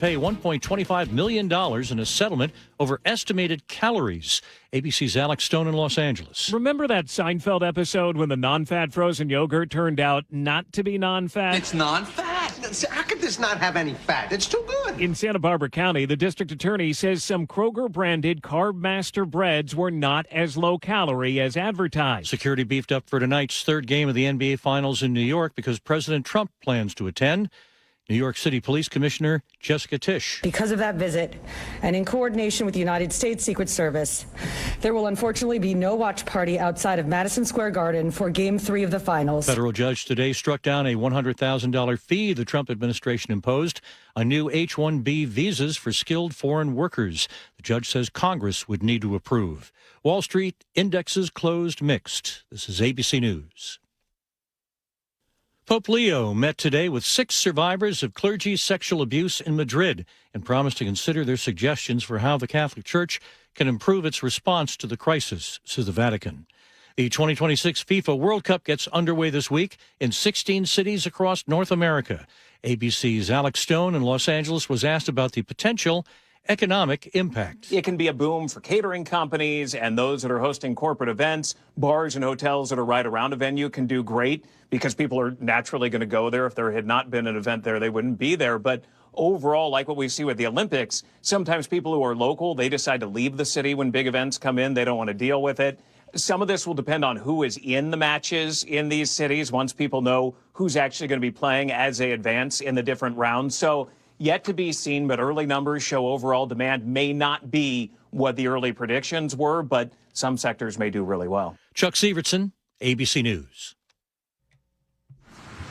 Pay $1.25 million in a settlement over estimated calories. ABC's Alex Stone in Los Angeles. Remember that Seinfeld episode when the non-fat frozen yogurt turned out not to be non-fat? It's non-fat. How could this not have any fat? It's too good. In Santa Barbara County, the district attorney says some Kroger-branded Carb Master breads were not as low-calorie as advertised. Security beefed up for tonight's third game of the NBA Finals in New York because President Trump plans to attend. New York City Police Commissioner Jessica Tisch. Because of that visit, and in coordination with the United States Secret Service, there will unfortunately be no watch party outside of Madison Square Garden for Game 3 of the Finals. Federal judge today struck down a $100,000 fee the Trump administration imposed on new H-1B visas for skilled foreign workers. The judge says Congress would need to approve. Wall Street indexes closed mixed. This is ABC News. Pope Leo met today with 6 survivors of clergy sexual abuse in Madrid and promised to consider their suggestions for how the Catholic Church can improve its response to the crisis, says the Vatican. The 2026 FIFA World Cup gets underway this week in 16 cities across North America. ABC's Alex Stone in Los Angeles was asked about the potential economic impact. It can be a boom for catering companies and those that are hosting corporate events. Bars and hotels that are right around a venue can do great because people are naturally going to go there. If there had not been an event there, they wouldn't be there. But overall, like what we see with the Olympics, sometimes people who are local, they decide to leave the city when big events come in. They don't want to deal with it. Some of this will depend on who is in the matches in these cities once people know who's actually going to be playing as they advance in the different rounds. So yet to be seen, but early numbers show overall demand may not be what the early predictions were, but some sectors may do really well. Chuck Sievertson, ABC News.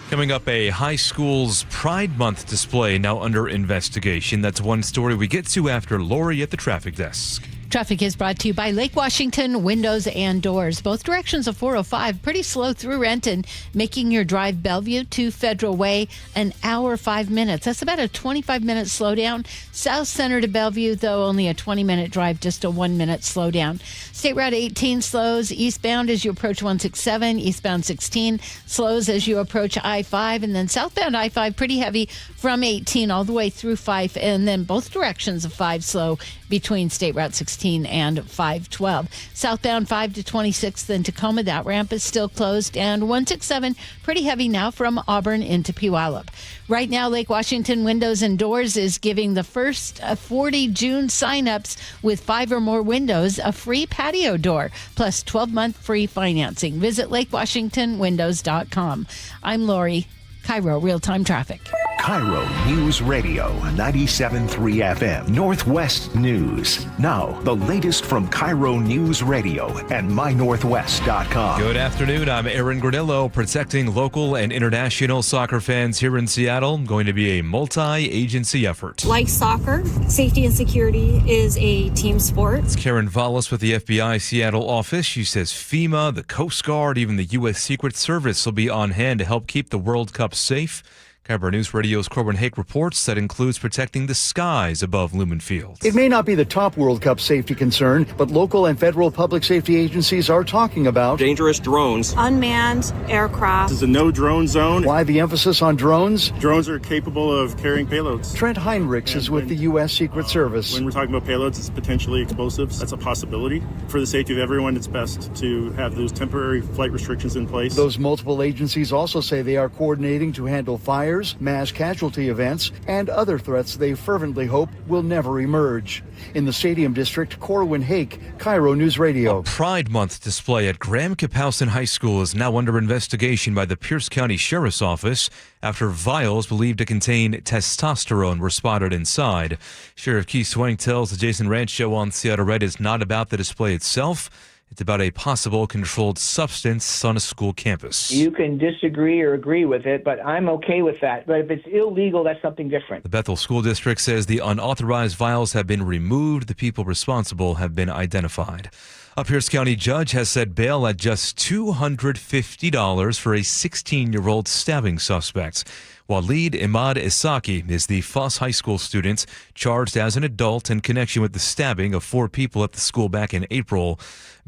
Coming up, a high school's Pride Month display now under investigation. That's one story we get to after Lori at the traffic desk. Traffic is brought to you by Lake Washington Windows and Doors. Both directions of 405. Pretty slow through Renton, making your drive Bellevue to Federal Way an hour, 5 minutes. That's about a 25-minute slowdown. South Center to Bellevue, though, only a 20-minute drive, just a 1-minute slowdown. State Route 18 slows eastbound as you approach 167. Eastbound 16 slows as you approach I-5. And then southbound I-5 pretty heavy from 18 all the way through 5. And then both directions of 5 slow between State Route 16 and 512. Southbound 5 to 26th in Tacoma, that ramp is still closed. And 167, pretty heavy now from Auburn into Puyallup. Right now, Lake Washington Windows and Doors is giving the first 40 June signups with 5 or more windows a free patio door, plus 12-month free financing. Visit LakeWashingtonWindows.com. I'm Lori, KIRO Real-Time Traffic. KIRO Newsradio 97.3 FM, Northwest News. Now, the latest from KIRO News Radio and mynorthwest.com. Good afternoon. I'm Aaron Granillo, protecting local and international soccer fans here in Seattle. Going to be a multi-agency effort. Like soccer, safety and security is a team sport. It's Karen Vallis with the FBI Seattle office. She says FEMA, the Coast Guard, even the U.S. Secret Service will be on hand to help keep the World Cup safe. KIRO News Radio's Corbin Hake reports that includes protecting the skies above Lumen Field. It may not be the top World Cup safety concern, but local and federal public safety agencies are talking about dangerous drones, unmanned aircraft. This is a no drone zone. Why the emphasis on drones? Drones are capable of carrying payloads. Trent Heinrichs is with the U.S. Secret Service. When we're talking about payloads, it's potentially explosives. That's a possibility. For the safety of everyone, it's best to have those temporary flight restrictions in place. Those multiple agencies also say they are coordinating to handle fires, mass casualty events, and other threats they fervently hope will never emerge. In the Stadium District, Corwin Hake, KIRO News Radio. A Pride Month display at Graham Kapowson High School is now under investigation by the Pierce County Sheriff's Office after vials believed to contain testosterone were spotted inside. Sheriff Keith Swank tells the Jason Ranch Show on Seattle Red it's not about the display itself. It's about a possible controlled substance on a school campus. You can disagree or agree with it, but I'm okay with that. But if it's illegal, that's something different. The Bethel School District says the unauthorized vials have been removed. The people responsible have been identified. A Pierce County judge has set bail at just $250 for a 16-year-old stabbing suspect. Waleed Imad Isaki is the Foss High School student charged as an adult in connection with the stabbing of 4 people at the school back in April.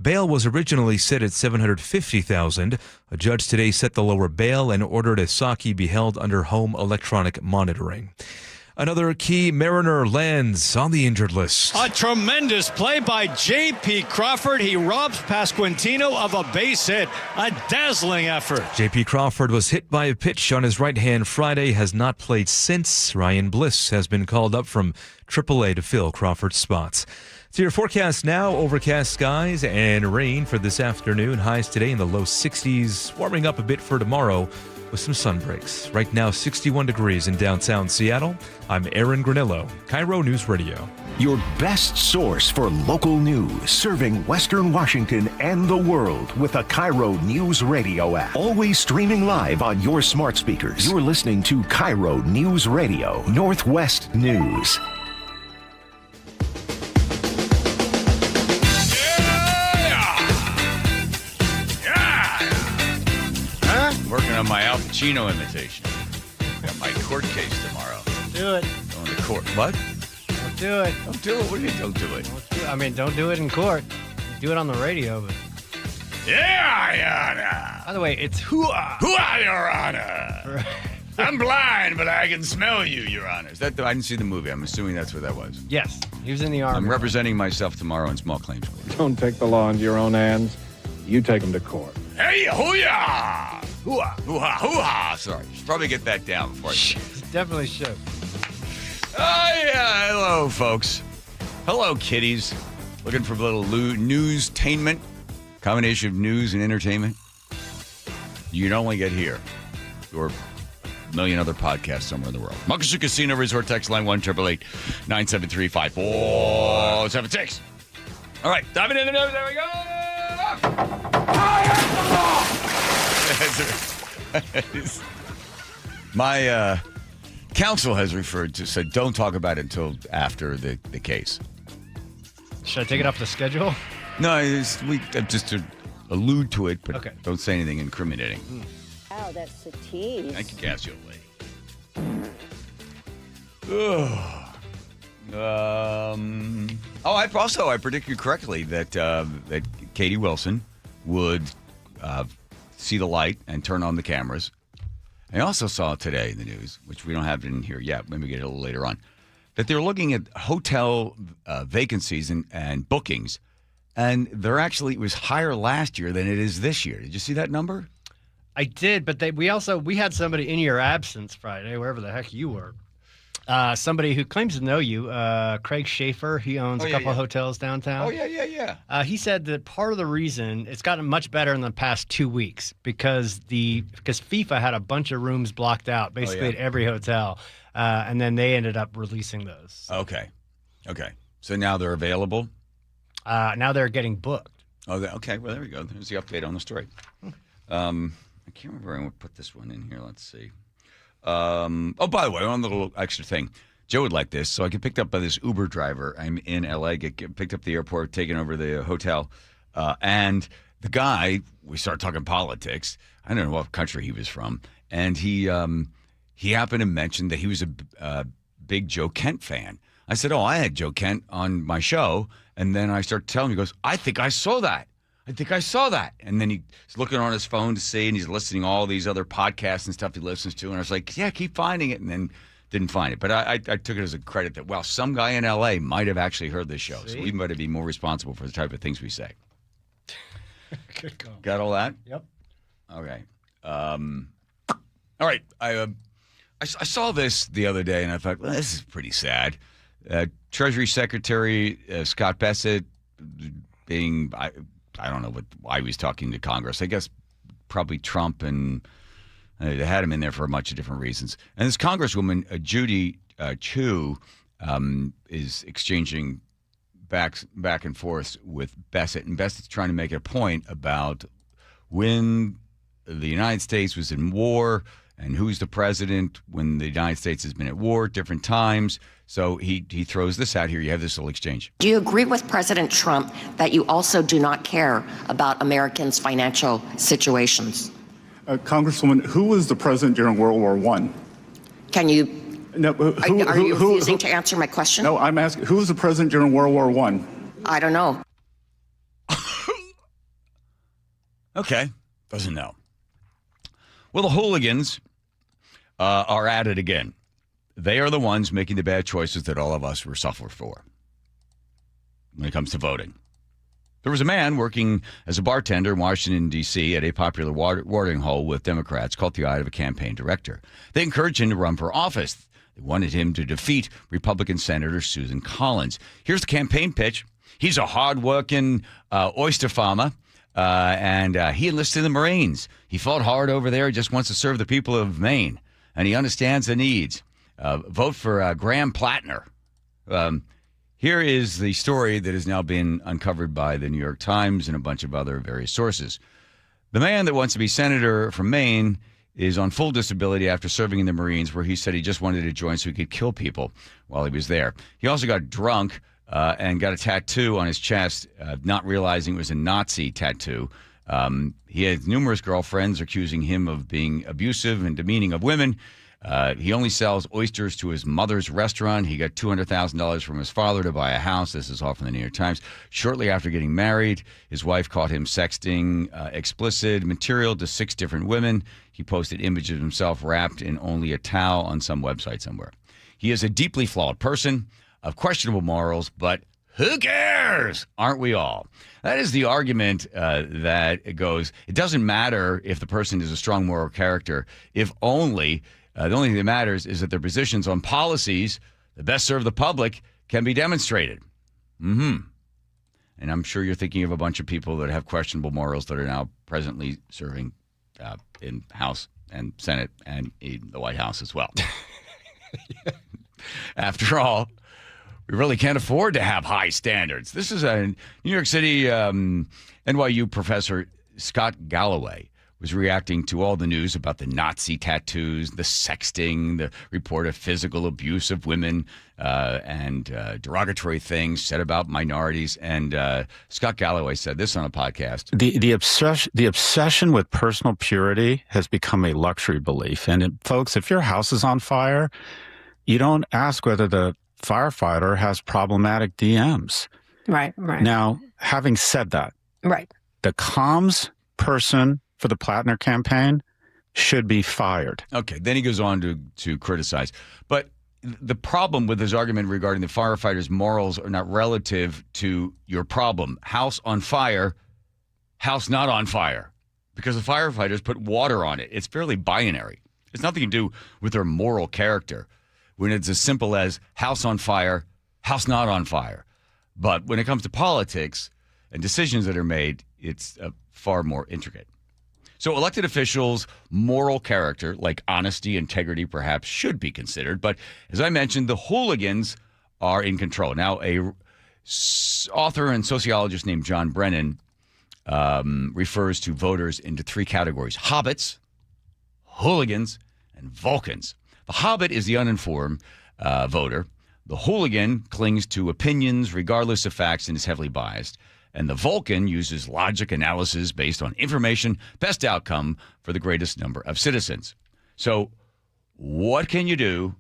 Bail was originally set at $750,000. A judge today set the lower bail and ordered Isaki be held under home electronic monitoring. Another key Mariner lands on the injured list. A tremendous play by J.P. Crawford. He robs Pasquantino of a base hit. A dazzling effort. J.P. Crawford was hit by a pitch on his right hand Friday, has not played since. Ryan Bliss has been called up from AAA to fill Crawford's spots. So your forecast now, overcast skies and rain for this afternoon. Highs today in the low 60s, warming up a bit for tomorrow with some sun breaks. Right now, 61 degrees in downtown Seattle. I'm Aaron Granillo, KIRO News Radio. Your best source for local news, serving Western Washington and the world with the KIRO News Radio app. Always streaming live on your smart speakers. You're listening to KIRO News Radio, Northwest News. Working on my Al Pacino imitation. Got my court case tomorrow. Do it. Going to court. What? Don't do it. Don't do it. What do you mean don't do it? Don't do it in court. Do it on the radio. But... Yeah, Your Honor. By the way, it's hoo-ah. Hoo-ah, Your Honor. I'm blind, but I can smell you, Your Honor. Is that I didn't see the movie. I'm assuming that's what that was. Yes. He was in the Army. I'm representing myself tomorrow in small claims court. Don't take the law into your own hands. You take them to court. Hey, hoo-yah! Hoo-ah, hoo-ha, hoo-ha. Sorry. Should probably get that down before I Definitely should. Oh, yeah. Hello, folks. Hello, kiddies. Looking for a little news-tainment? Combination of news and entertainment? You can only get here. Or a million other podcasts somewhere in the world. Muckasu Casino Resort text line 1-888-973-5476. All right. Diving in the news. There we go. My counsel has said don't talk about it until after the case. Should I take it off the schedule? No, just to allude to it, but okay. Don't say anything incriminating. Wow, that's a tease. Thank you, Cassio. I predicted correctly that Katie Wilson would see the light and turn on the cameras. I also saw today in the news, which we don't have in here yet, maybe get it a little later on, that they're looking at hotel vacancies and bookings, and it was higher last year than it is this year. Did you see that number? I did, but we had somebody in your absence Friday, wherever the heck you were. Somebody who claims to know you, Craig Schaefer. He owns a couple of hotels downtown. Oh, yeah. He said that part of the reason it's gotten much better in the past 2 weeks because FIFA had a bunch of rooms blocked out, basically at every hotel, and then they ended up releasing those. Okay. So now they're available? Now they're getting booked. Oh, okay. Well, there we go. There's the update on the story. I can't remember. I'm going to put this one in here. Let's see. By the way, one little extra thing. Joe would like this. So I get picked up by this Uber driver. I'm in L.A., get picked up at the airport, taken over to the hotel. And the guy, we start talking politics. I don't know what country he was from. And he happened to mention that he was a big Joe Kent fan. I said, I had Joe Kent on my show. And then I start telling him, he goes, I think I saw that. And then he's looking on his phone to see, and he's listening to all these other podcasts and stuff he listens to. And I was like, yeah, keep finding it. And then didn't find it. But I took it as a credit that, well, some guy in L.A. might have actually heard this show. See? So we might be more responsible for the type of things we say. Good call. Got all that? Yep. Okay. All right. I saw this the other day, and I thought, well, this is pretty sad. Treasury Secretary Scott Bessent being... I don't know why he was talking to Congress. I guess probably Trump, and they had him in there for a bunch of different reasons. And this Congresswoman, Judy Chu, is exchanging back and forth with Bessent. And Bessent's trying to make a point about when the United States was in war and who's the president when the United States has been at war at different times. So he throws this out here. You have this little exchange. Do you agree with President Trump that you also do not care about Americans' financial situations? Congresswoman, who was the president during World War I? Can you... No, are you refusing to answer my question? No, I'm asking, who was the president during World War I? I don't know. Okay, doesn't know. Well, the hooligans are at it again. they are the ones making the bad choices that all of us were suffer for when it comes to voting. There was a man working as a bartender in Washington, D.C. at a popular watering hole with Democrats caught the eye of a campaign director. They encouraged him to run for office. They wanted him to defeat Republican Senator Susan Collins. Here's the campaign pitch. He's a hard-working oyster farmer, and he enlisted in the Marines. He fought hard over there. He just wants to serve the people of Maine, and he understands the needs. Vote for Graham Plattner. Here is the story that has now been uncovered by the New York Times and a bunch of other various sources. The man that wants to be senator from Maine is on full disability after serving in the Marines, where he said he just wanted to join so he could kill people while he was there. He also got drunk and got a tattoo on his chest, not realizing it was a Nazi tattoo. He had numerous girlfriends accusing him of being abusive and demeaning of women. He only sells oysters to his mother's restaurant. He got $200,000 from his father to buy a house. This is all from the New York Times. Shortly after getting married, his wife caught him sexting explicit material to 6 different women. He posted images of himself wrapped in only a towel on some website somewhere. He is a deeply flawed person of questionable morals, but who cares? Aren't we all? That is the argument that goes, it doesn't matter if the person is a strong moral character, if only... the only thing that matters is that their positions on policies that best serve the public can be demonstrated. And I'm sure you're thinking of a bunch of people that have questionable morals that are now presently serving in House and Senate and in the White House as well. After all, we really can't afford to have high standards. This is a New York City NYU professor, Scott Galloway, was reacting to all the news about the Nazi tattoos, the sexting, the report of physical abuse of women, and derogatory things said about minorities. And Scott Galloway said this on a podcast. The obsession with personal purity has become a luxury belief. And folks, if your house is on fire, you don't ask whether the firefighter has problematic DMs. Right. Now, having said that, right, the comms person for the Plattner campaign should be fired. Okay, then he goes on to criticize. But the problem with his argument regarding the firefighters' morals are not relative to your problem. House on fire, house not on fire. Because the firefighters put water on it. It's fairly binary. It's nothing to do with their moral character. When it's as simple as house on fire, house not on fire. But when it comes to politics and decisions that are made, it's far more intricate. So elected officials' moral character, like honesty, integrity, perhaps, should be considered. But as I mentioned, the hooligans are in control. Now, a author and sociologist named John Brennan refers to voters into 3 categories: hobbits, hooligans, and Vulcans. The hobbit is the uninformed voter. The hooligan clings to opinions regardless of facts and is heavily biased. And the Vulcan uses logic analysis based on information, best outcome for the greatest number of citizens. So what can you do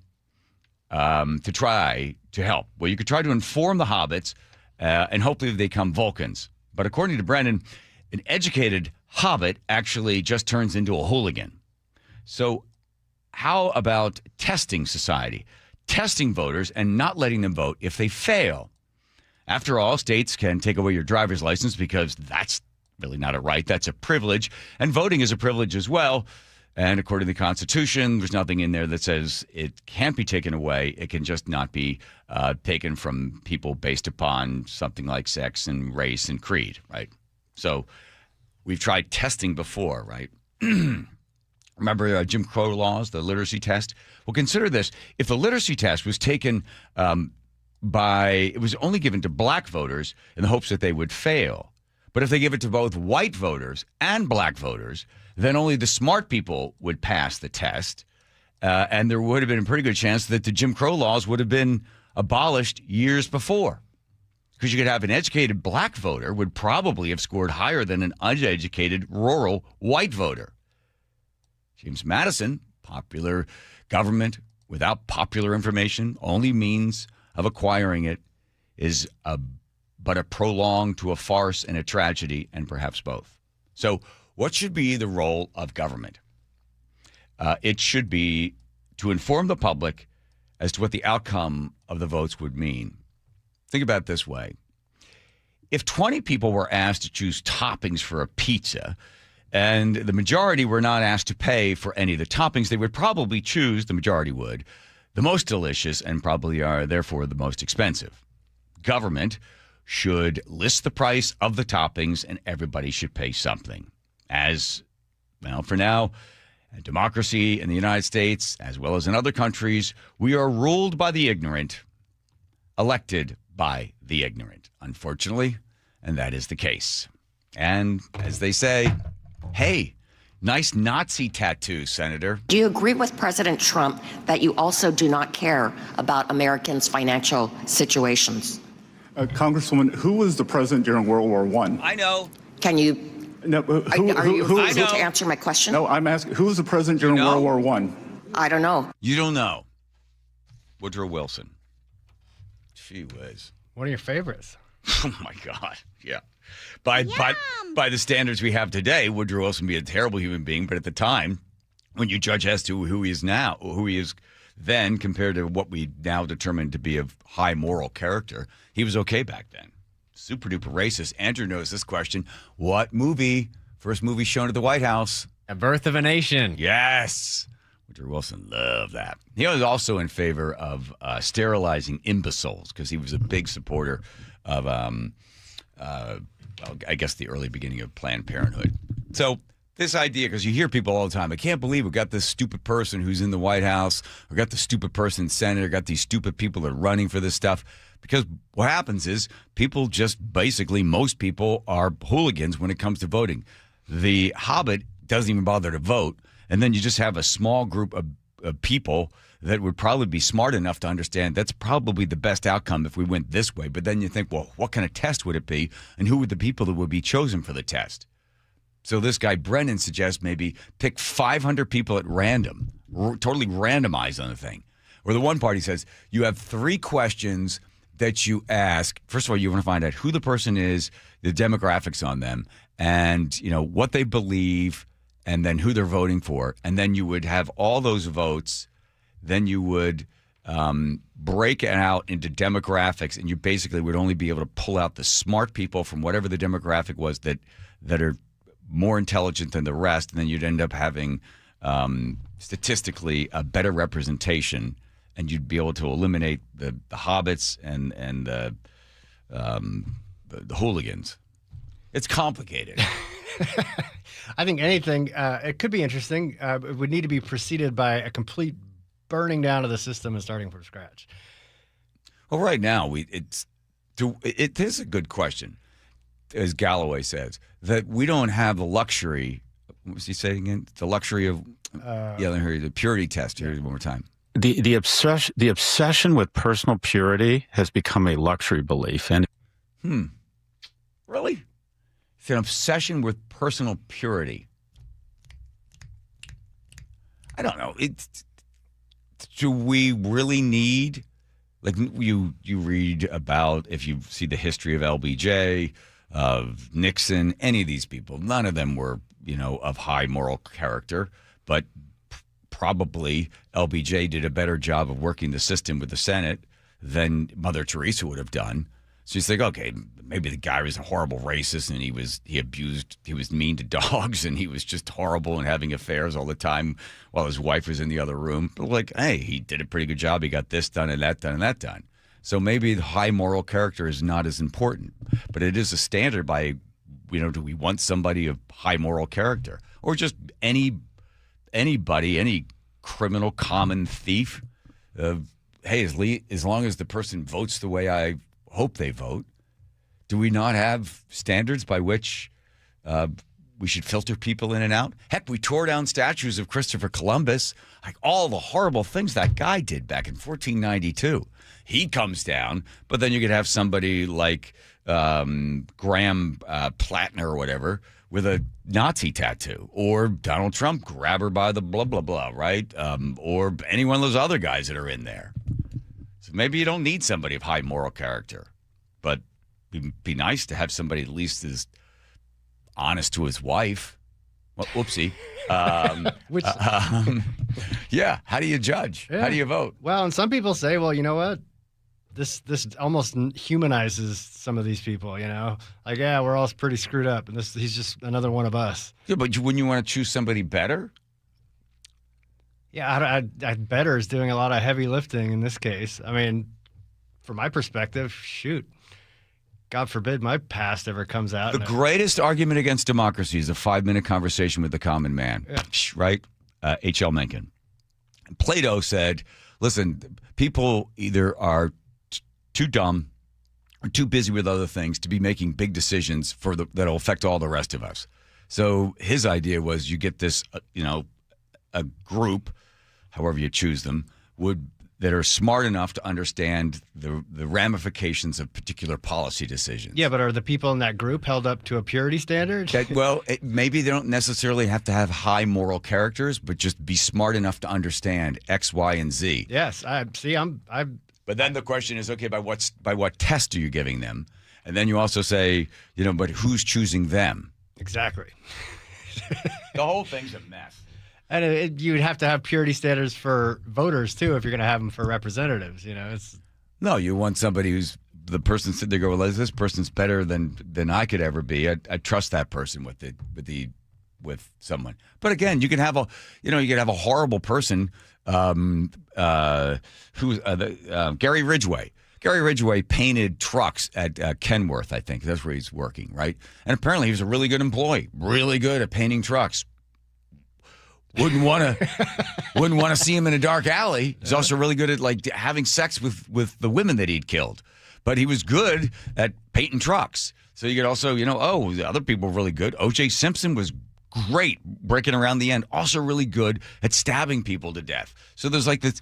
to try to help? Well, you could try to inform the hobbits and hopefully they become Vulcans. But according to Brennan, an educated hobbit actually just turns into a hooligan. So how about testing society? Testing voters and not letting them vote if they fail. After all, states can take away your driver's license because that's really not a right. That's a privilege. And voting is a privilege as well. And according to the Constitution, there's nothing in there that says it can't be taken away. It can just not be taken from people based upon something like sex and race and creed, right? So we've tried testing before, right? Remember Jim Crow laws, the literacy test? Well, consider this. If the literacy test was taken it was only given to black voters in the hopes that they would fail. But if they give it to both white voters and black voters, then only the smart people would pass the test. And there would have been a pretty good chance that the Jim Crow laws would have been abolished years before. Because you could have an educated black voter would probably have scored higher than an uneducated rural white voter. James Madison, popular government without popular information, only means of acquiring it is but a prologue to a farce and a tragedy, and perhaps both. So what should be the role of government? It should be to inform the public as to what the outcome of the votes would mean. Think about it this way. If 20 people were asked to choose toppings for a pizza and the majority were not asked to pay for any of the toppings, they would probably choose, the majority would, the most delicious and probably are therefore the most expensive. Government should list the price of the toppings and everybody should pay something. As, well, for now, democracy in the United States, as well as in other countries, we are ruled by the ignorant, elected by the ignorant, unfortunately, and that is the case. And as they say, hey, nice Nazi tattoo, Senator. Do you agree with President Trump that you also do not care about Americans' financial situations? Congresswoman, who was the president during World War I? I know. Can you... No, are you refusing to answer my question? No, I'm asking, who was the president during World War I? I don't know. You don't know. Woodrow Wilson. Gee whiz. One of your favorites. Oh, my God. Yeah. By the standards we have today, Woodrow Wilson would be a terrible human being. But at the time, when you judge as to who he is now, who he is then compared to what we now determine to be of high moral character, he was okay back then. Super duper racist. Andrew knows this question. What movie? First movie shown at the White House? A Birth of a Nation. Yes. Woodrow Wilson loved that. He was also in favor of sterilizing imbeciles because he was a big supporter of, I guess, the early beginning of Planned Parenthood. So this idea, because you hear people all the time, I can't believe we got this stupid person who's in the White House, or got the stupid person in the Senate, or got these stupid people that are running for this stuff. Because what happens is people just basically, most people are hooligans when it comes to voting. The Hobbit doesn't even bother to vote. And then you just have a small group of people that would probably be smart enough to understand that's probably the best outcome if we went this way. But then you think, well, what kind of test would it be? And who would the people that would be chosen for the test? So this guy, Brennan, suggests maybe pick 500 people at random, totally randomize on the thing. Or the one party says you have 3 questions that you ask. First of all, you want to find out who the person is, the demographics on them, and what they believe, and then who they're voting for. And then you would have all those votes. Then you would break it out into demographics, and you basically would only be able to pull out the smart people from whatever the demographic was that are more intelligent than the rest. And then you'd end up having statistically a better representation, and you'd be able to eliminate the hobbits and the hooligans. It's complicated. I think anything, it could be interesting. It would need to be preceded by a complete burning down of the system and starting from scratch. Well, right now, it is a good question, as Galloway says, that we don't have the luxury. What was he saying again? The luxury of, let me hear you, the purity test. Here's one more time. The obsession with personal purity has become a luxury belief. And Really? It's an obsession with personal purity. I don't know. Do we really need, like you read about, if you see the history of LBJ, of Nixon, any of these people, none of them were, of high moral character, but probably LBJ did a better job of working the system with the Senate than Mother Teresa would have done. So you think, okay, maybe the guy was a horrible racist and he was mean to dogs and he was just horrible and having affairs all the time while his wife was in the other room. But like, hey, he did a pretty good job. He got this done and that done and that done. So maybe the high moral character is not as important, but it is a standard by, do we want somebody of high moral character or just anybody, any criminal, common thief? Hey, as long as the person votes the way I hope they vote, do we not have standards by which we should filter people in and out? Heck, we tore down statues of Christopher Columbus, like all the horrible things that guy did back in 1492. He comes down, but then you could have somebody like Graham Plattner or whatever with a Nazi tattoo, or Donald Trump, grab her by the blah, blah, blah, right? Or any one of those other guys that are in there. So maybe you don't need somebody of high moral character, but it'd be nice to have somebody at least as honest to his wife Well, whoopsie. Which, yeah. How do you judge? Yeah. How do you vote? Well, and some people say, well, you know what? This almost humanizes some of these people, you know? Like, yeah, we're all pretty screwed up, and he's just another one of us. Yeah, but wouldn't you want to choose somebody better? Yeah, I better is doing a lot of heavy lifting in this case. I mean, from my perspective, shoot. God forbid my past ever comes out. The greatest argument against democracy is a 5-minute conversation with the common man, right? H.L. Mencken. Plato said, listen, people either are too dumb or too busy with other things to be making big decisions that'll affect all the rest of us. So his idea was you get this, a group, however you choose them, that are smart enough to understand the ramifications of particular policy decisions. Yeah, but are the people in that group held up to a purity standard? Maybe they don't necessarily have to have high moral characters, but just be smart enough to understand X, Y, and Z. Yes, But then the question is, okay, by what test are you giving them? And then you also say, but who's choosing them? Exactly. The whole thing's a mess. And you would have to have purity standards for voters, too, if you're going to have them for representatives. No, you want somebody who's the person sitting there go, well, this person's better than I could ever be. I trust that person with someone. But again, you can have a horrible person Gary Ridgway. Gary Ridgway painted trucks at Kenworth, I think. That's where he's working, right? And apparently he was a really good employee, really good at painting trucks. Wouldn't want to see him in a dark alley. He's also really good at having sex with the women that he'd killed. But he was good at painting trucks. So you could also, the other people were really good. O.J. Simpson was great breaking around the end, also really good at stabbing people to death. So there's this,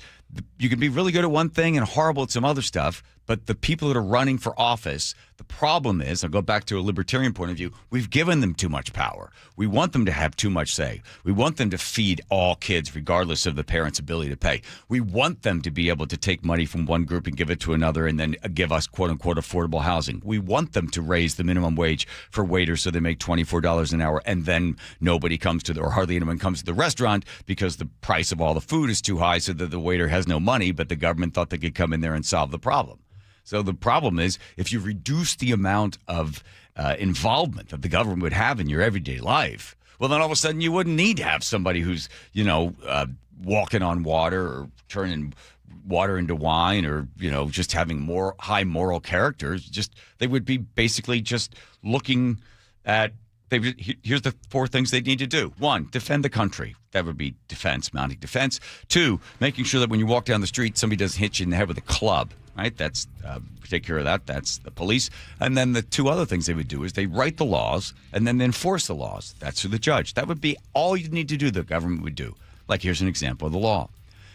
you can be really good at one thing and horrible at some other stuff, but the people that are running for office, the problem is, I'll go back to a libertarian point of view, we've given them too much power. We want them to have too much say. We want them to feed all kids regardless of the parents' ability to pay. We want them to be able to take money from one group and give it to another and then give us quote-unquote affordable housing. We want them to raise the minimum wage for waiters so they make $24 an hour and then nobody comes to or hardly anyone comes to the restaurant because the price of all the food is too high so that the waiter has no money, but the government thought they could come in there and solve the problem. So the problem is if you reduce the amount of involvement that the government would have in your everyday life, well, then all of a sudden you wouldn't need to have somebody who's, walking on water or turning water into wine or, just having more high moral characters. They would be basically just looking at here's the 4 things they need to do. 1, defend the country. That would be defense, mounting defense. 2, making sure that when you walk down the street, somebody doesn't hit you in the head with a club. Right? That's take care of that. That's the police. And then the 2 other things they would do is they write the laws and then they enforce the laws. That's through the judge. That would be all you need to do. The government would do. Like here's an example of the law.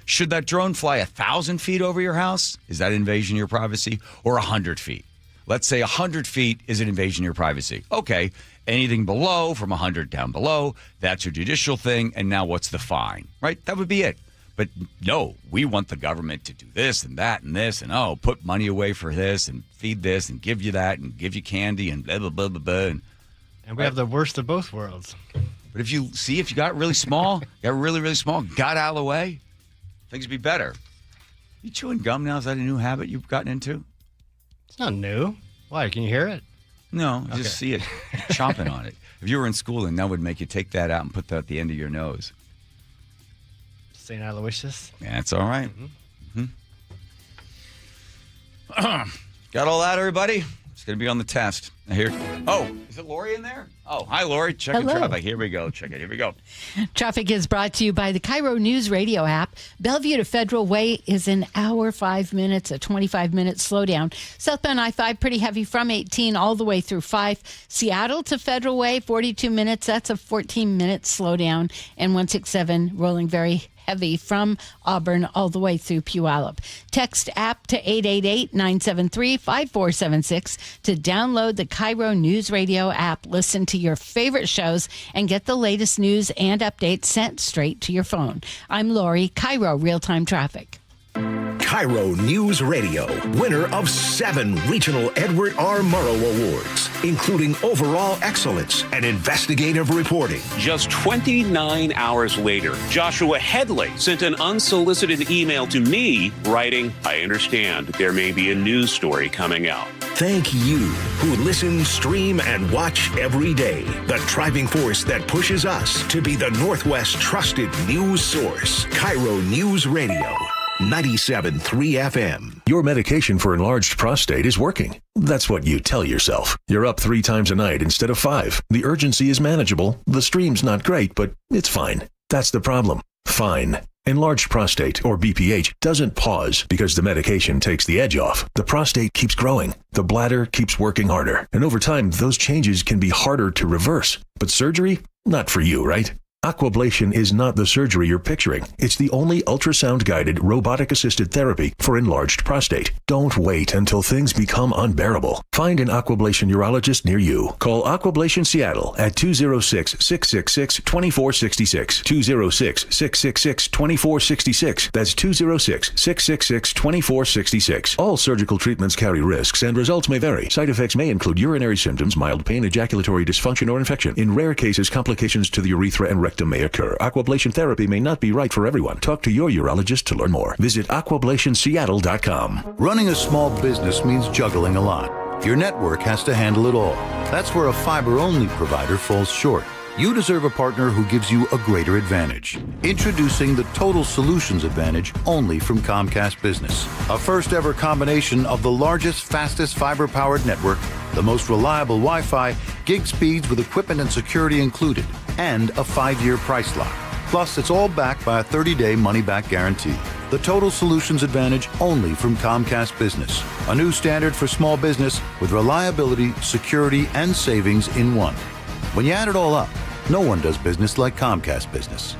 Should that drone fly 1,000 feet over your house? Is that invasion of your privacy? Or 100 feet? Let's say 100 feet is an invasion of your privacy. Okay. Anything below, from 100 down below, that's your judicial thing. And now what's the fine? Right? That would be it. But no, we want the government to do this and that and this and, put money away for this and feed this and give you that and give you candy and blah, blah, blah, blah, blah. And we have the worst of both worlds. But if you got really small, got out of the way, things would be better. You chewing gum now? Is that a new habit you've gotten into? It's not new. Why? Can you hear it? No, I just see it chomping on it. If you were in school and that would make you take that out and put that at the end of your nose. St. Aloysius? Yeah, it's all right. Mm-hmm. Got all that, everybody? It's going to be on the test. Here. Oh, is it Lori in there? Oh, hi, Lori. Checking traffic. Here we go. Check it. Here we go. Traffic is brought to you by the KIRO Newsradio App. Bellevue to Federal Way is an hour, 5 minutes, a 25-minute slowdown. Southbound I-5, pretty heavy from 18 all the way through 5. Seattle to Federal Way, 42 minutes. That's a 14-minute slowdown. And 167 rolling very heavy from Auburn all the way through Puyallup. Text app to 888-973-5476 to download the KIRO News Radio app. Listen to your favorite shows and get the latest news and updates sent straight to your phone. I'm Lori, KIRO Real-Time Traffic. KIRO News Radio, winner of 7 regional Edward R. Murrow Awards. including overall excellence and investigative reporting. Just 29 hours later, Joshua Headley sent an unsolicited email to me writing, "I understand there may be a news story coming out." Thank you who listen, stream, and watch every day. The driving force that pushes us to be the Northwest trusted news source. KIRO News Radio, 97.3 FM. Your medication for enlarged prostate is working. That's what you tell yourself. You're up 3 times a night instead of 5. The urgency is manageable. The stream's not great, but it's fine. That's the problem. Fine. Enlarged prostate, or BPH, doesn't pause because the medication takes the edge off. The prostate keeps growing. The bladder keeps working harder. And over time, those changes can be harder to reverse. But surgery? Not for you, right? Aquablation is not the surgery you're picturing. It's the only ultrasound-guided, robotic-assisted therapy for enlarged prostate. Don't wait until things become unbearable. Find an Aquablation urologist near you. Call Aquablation Seattle at 206-666-2466. 206-666-2466. That's 206-666-2466. All surgical treatments carry risks and results may vary. Side effects may include urinary symptoms, mild pain, ejaculatory dysfunction, or infection. In rare cases, complications to the urethra and rectum may occur. Aquablation therapy may not be right for everyone. Talk to your urologist to learn more. Visit aquablationseattle.com. Running a small business means juggling a lot. Your network has to handle it all. That's where a fiber-only provider falls short. You deserve a partner who gives you a greater advantage. Introducing the Total Solutions Advantage only from Comcast Business. A first-ever combination of the largest, fastest fiber-powered network, the most reliable Wi-Fi, gig speeds with equipment and security included, and a 5-year price lock. Plus, it's all backed by a 30-day money-back guarantee. The Total Solutions Advantage only from Comcast Business. A new standard for small business with reliability, security, and savings in one. When you add it all up, no one does business like Comcast Business.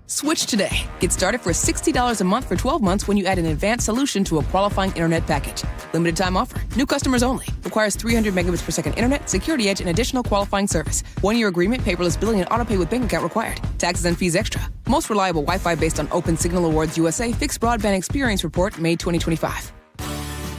Switch today. Get started for $60 a month for 12 months when you add an advanced solution to a qualifying internet package. Limited time offer. New customers only. Requires 300 megabits per second internet, security edge, and additional qualifying service. 1-year agreement, paperless billing, and autopay with bank account required. Taxes and fees extra. Most reliable Wi-Fi based on Open Signal Awards USA Fixed Broadband Experience Report, May 2025.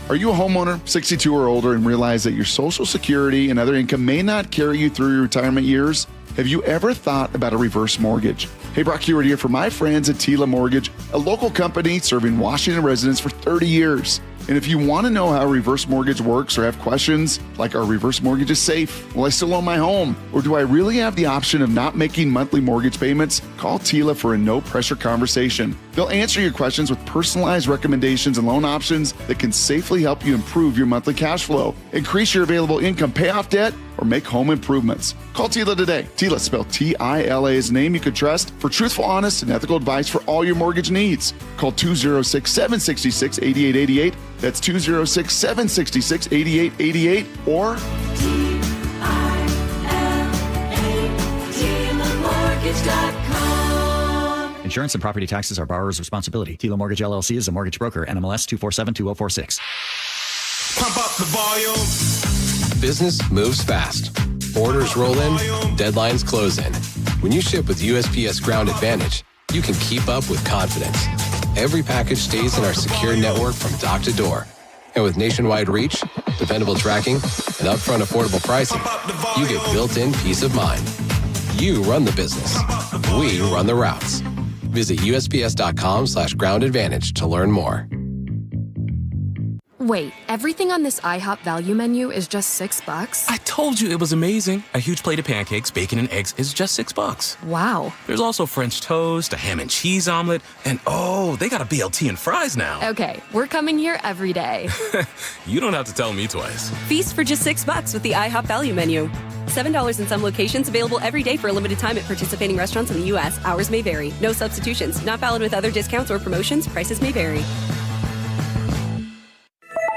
Are you a homeowner, 62 or older, and realize that your Social Security and other income may not carry you through your retirement years? Have you ever thought about a reverse mortgage? Hey, Brock Hewitt here for my friends at Tila Mortgage, a local company serving Washington residents for 30 years. And if you want to know how a reverse mortgage works or have questions like, are reverse mortgages safe? Will I still own my home? Or do I really have the option of not making monthly mortgage payments? Call Tila for a no-pressure conversation. They'll answer your questions with personalized recommendations and loan options that can safely help you improve your monthly cash flow, increase your available income, pay off debt, or make home improvements. Call Tila today. Tila, spelled T-I-L-A, is a name you can trust for truthful, honest, and ethical advice for all your mortgage needs. Call 206-766-8888. That's 206-766-8888 or Insurance and property taxes are borrower's responsibility. Tila Mortgage LLC is a mortgage broker. NMLS 2472046. Pump up the volume. Business moves fast. Orders roll in, deadlines close in. When you ship with USPS Ground Advantage, you can keep up with confidence. Every package stays in our secure network from dock to door. And with nationwide reach, dependable tracking, and upfront affordable pricing, you get built-in peace of mind. You run the business. We run the routes. Visit USPS.com/Ground Advantage to learn more. Wait, everything on this IHOP value menu is just $6? I told you it was amazing. A huge plate of pancakes, bacon, and eggs is just $6. Wow. There's also French toast, a ham and cheese omelet, and oh, they got a BLT and fries now. Okay, we're coming here every day. You don't have to tell me twice. Feast for just $6 with the IHOP value menu. $7 in some locations, available every day for a limited time at participating restaurants in the U.S. Hours may vary. No substitutions. Not valid with other discounts or promotions. Prices may vary.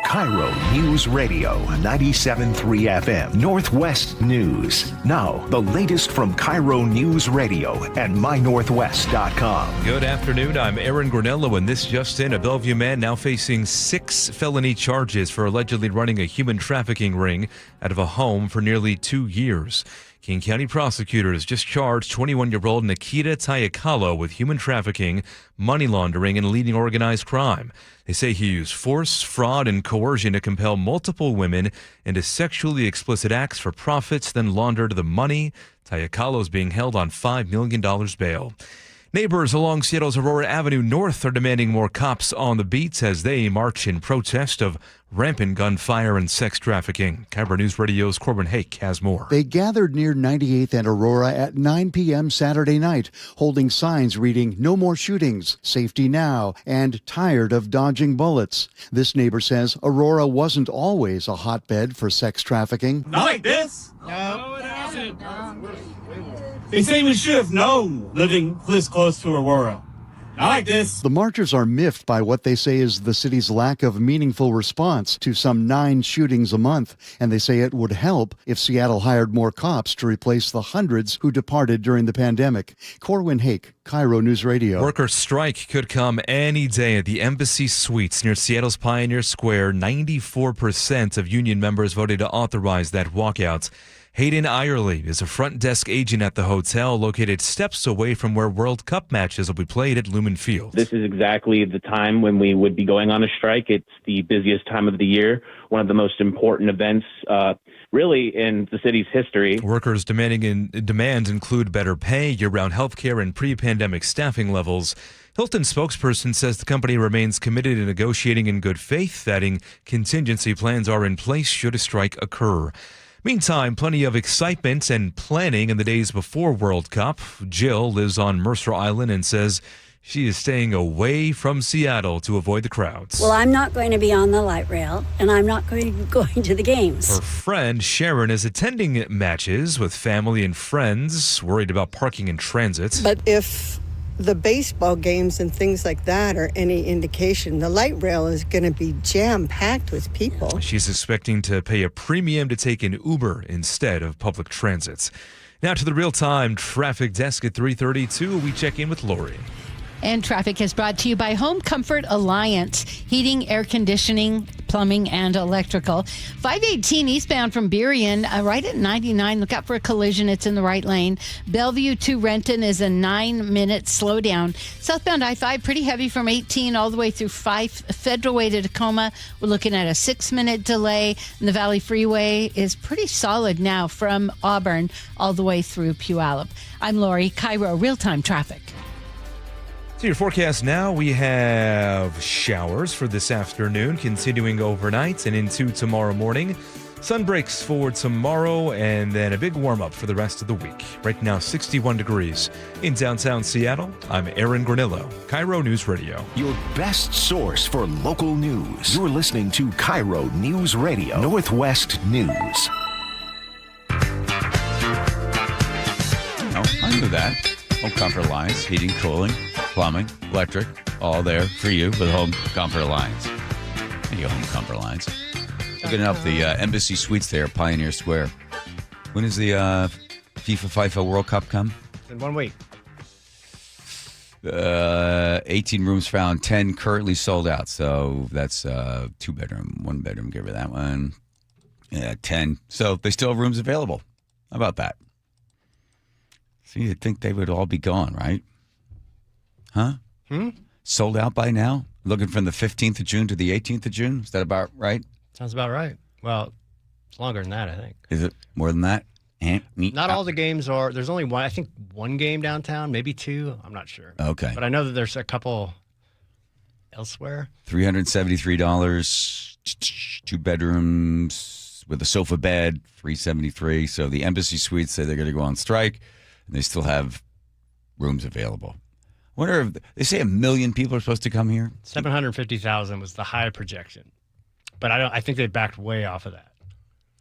KIRO News Radio, 97.3 FM, Northwest News. Now, the latest from KIRO News Radio and mynorthwest.com. Good afternoon. I'm Aaron Granello, and this just in, a Bellevue man now facing 6 felony charges for allegedly running a human trafficking ring out of a home for nearly 2 years. King County prosecutors just charged 21-year-old Nikita Tayakalo with human trafficking, money laundering, and leading organized crime. They say he used force, fraud, and coercion to compel multiple women into sexually explicit acts for profits, then laundered the money. Tayakalo is being held on $5 million bail. Neighbors along Seattle's Aurora Avenue North are demanding more cops on the beats as they march in protest of rampant gunfire and sex trafficking. KIRO News Radio's Corbin Hake has more. They gathered near 98th and Aurora at 9 p.m. Saturday night, holding signs reading "No more shootings, safety now," and "Tired of dodging bullets." This neighbor says Aurora wasn't always a hotbed for sex trafficking. Not like this. No, it hasn't. They say we should have known living this close to Aurora. Not like this. The marchers are miffed by what they say is the city's lack of meaningful response to some 9 shootings a month, and they say it would help if Seattle hired more cops to replace the hundreds who departed during the pandemic. Corwin Hake, KIRO News Radio. Workers' strike could come any day at the Embassy Suites near Seattle's Pioneer Square. 94% of union members voted to authorize that walkout. Hayden Irely is a front desk agent at the hotel located steps away from where World Cup matches will be played at Lumen Field. This is exactly the time when we would be going on a strike. It's the busiest time of the year, one of the most important events really in the city's history. Workers' demands include better pay, year-round health care, and pre-pandemic staffing levels. Hilton spokesperson says the company remains committed to negotiating in good faith, adding contingency plans are in place should a strike occur. Meantime, plenty of excitement and planning in the days before World Cup. Jill lives on Mercer Island and says she is staying away from Seattle to avoid the crowds. Well, I'm not going to be on the light rail, and I'm not going to the games. Her friend Sharon is attending matches with family and friends, worried about parking in transit. But if the baseball games and things like that are any indication, the light rail is going to be jam-packed with people. She's expecting to pay a premium to take an Uber instead of public transit. Now to the real-time traffic desk at 3:32. We check in with Lori. And traffic is brought to you by Home Comfort Alliance, heating, air conditioning, plumbing, and electrical. 518 eastbound from Burien, right at 99. Look out for a collision. It's in the right lane. Bellevue to Renton is a 9-minute slowdown. Southbound I-5, pretty heavy from 18 all the way through 5 Federal Way to Tacoma. We're looking at a 6-minute delay. And the Valley Freeway is pretty solid now from Auburn all the way through Puyallup. I'm Lori, KIRO Real-Time Traffic. So your forecast now, we have showers for this afternoon, continuing overnight and into tomorrow morning. Sun breaks for tomorrow, and then a big warm-up for the rest of the week. Right now, 61 degrees in downtown Seattle. I'm Aaron Granillo, KIRO News Radio. Your best source for local news. You're listening to KIRO News Radio, Northwest News. Oh, I knew that. Home Comfort Alliance, heating, cooling, plumbing, electric, all there for you with Home Comfort Alliance. There you go, Home Comfort Alliance. Looking up the Embassy Suites there, Pioneer Square. When is the FIFA World Cup come? In 1 week. 18 rooms found, 10 currently sold out. So that's 2-bedroom, 1-bedroom, give her that one. Yeah, 10. So they still have rooms available. How about that? So you'd think they would all be gone, right? Huh? Sold out by now? Looking from the 15th of June to the 18th of June? Is that about right? Sounds about right. Well, it's longer than that, I think. Is it more than that? Not all the games are. There's only one, I think one game downtown, maybe 2. I'm not sure. Okay. But I know that there's a couple elsewhere. $373, 2 bedrooms with a sofa bed, $373. So the Embassy Suites say they're going to go on strike, and they still have rooms available. Wonder if they say 1 million people are supposed to come here. 750,000 was the high projection, but I think they backed way off of that.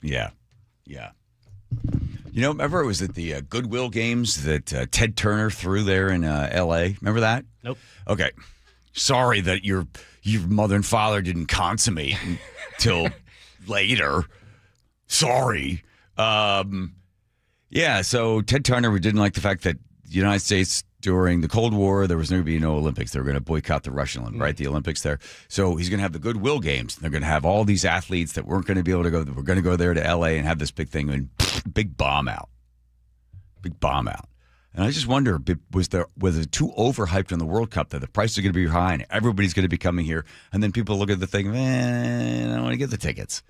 Yeah. You know, remember it was at the Goodwill games that Ted Turner threw there in L.A. Remember that? Nope. Okay. Sorry that your mother and father didn't consummate until later. Sorry. Yeah. So Ted Turner didn't like the fact that the United States, during the Cold War, there was going to be no Olympics. They were going to boycott the Russian Olympics, right? The Olympics there. So he's going to have the Goodwill Games. They're going to have all these athletes that weren't going to be able to go. We're going to go there to L.A. and have this big thing and big bomb out. big bomb out. And I just wonder, was it too overhyped in the World Cup that the prices are going to be high and everybody's going to be coming here, and then people look at the thing, man, I don't want to get the tickets.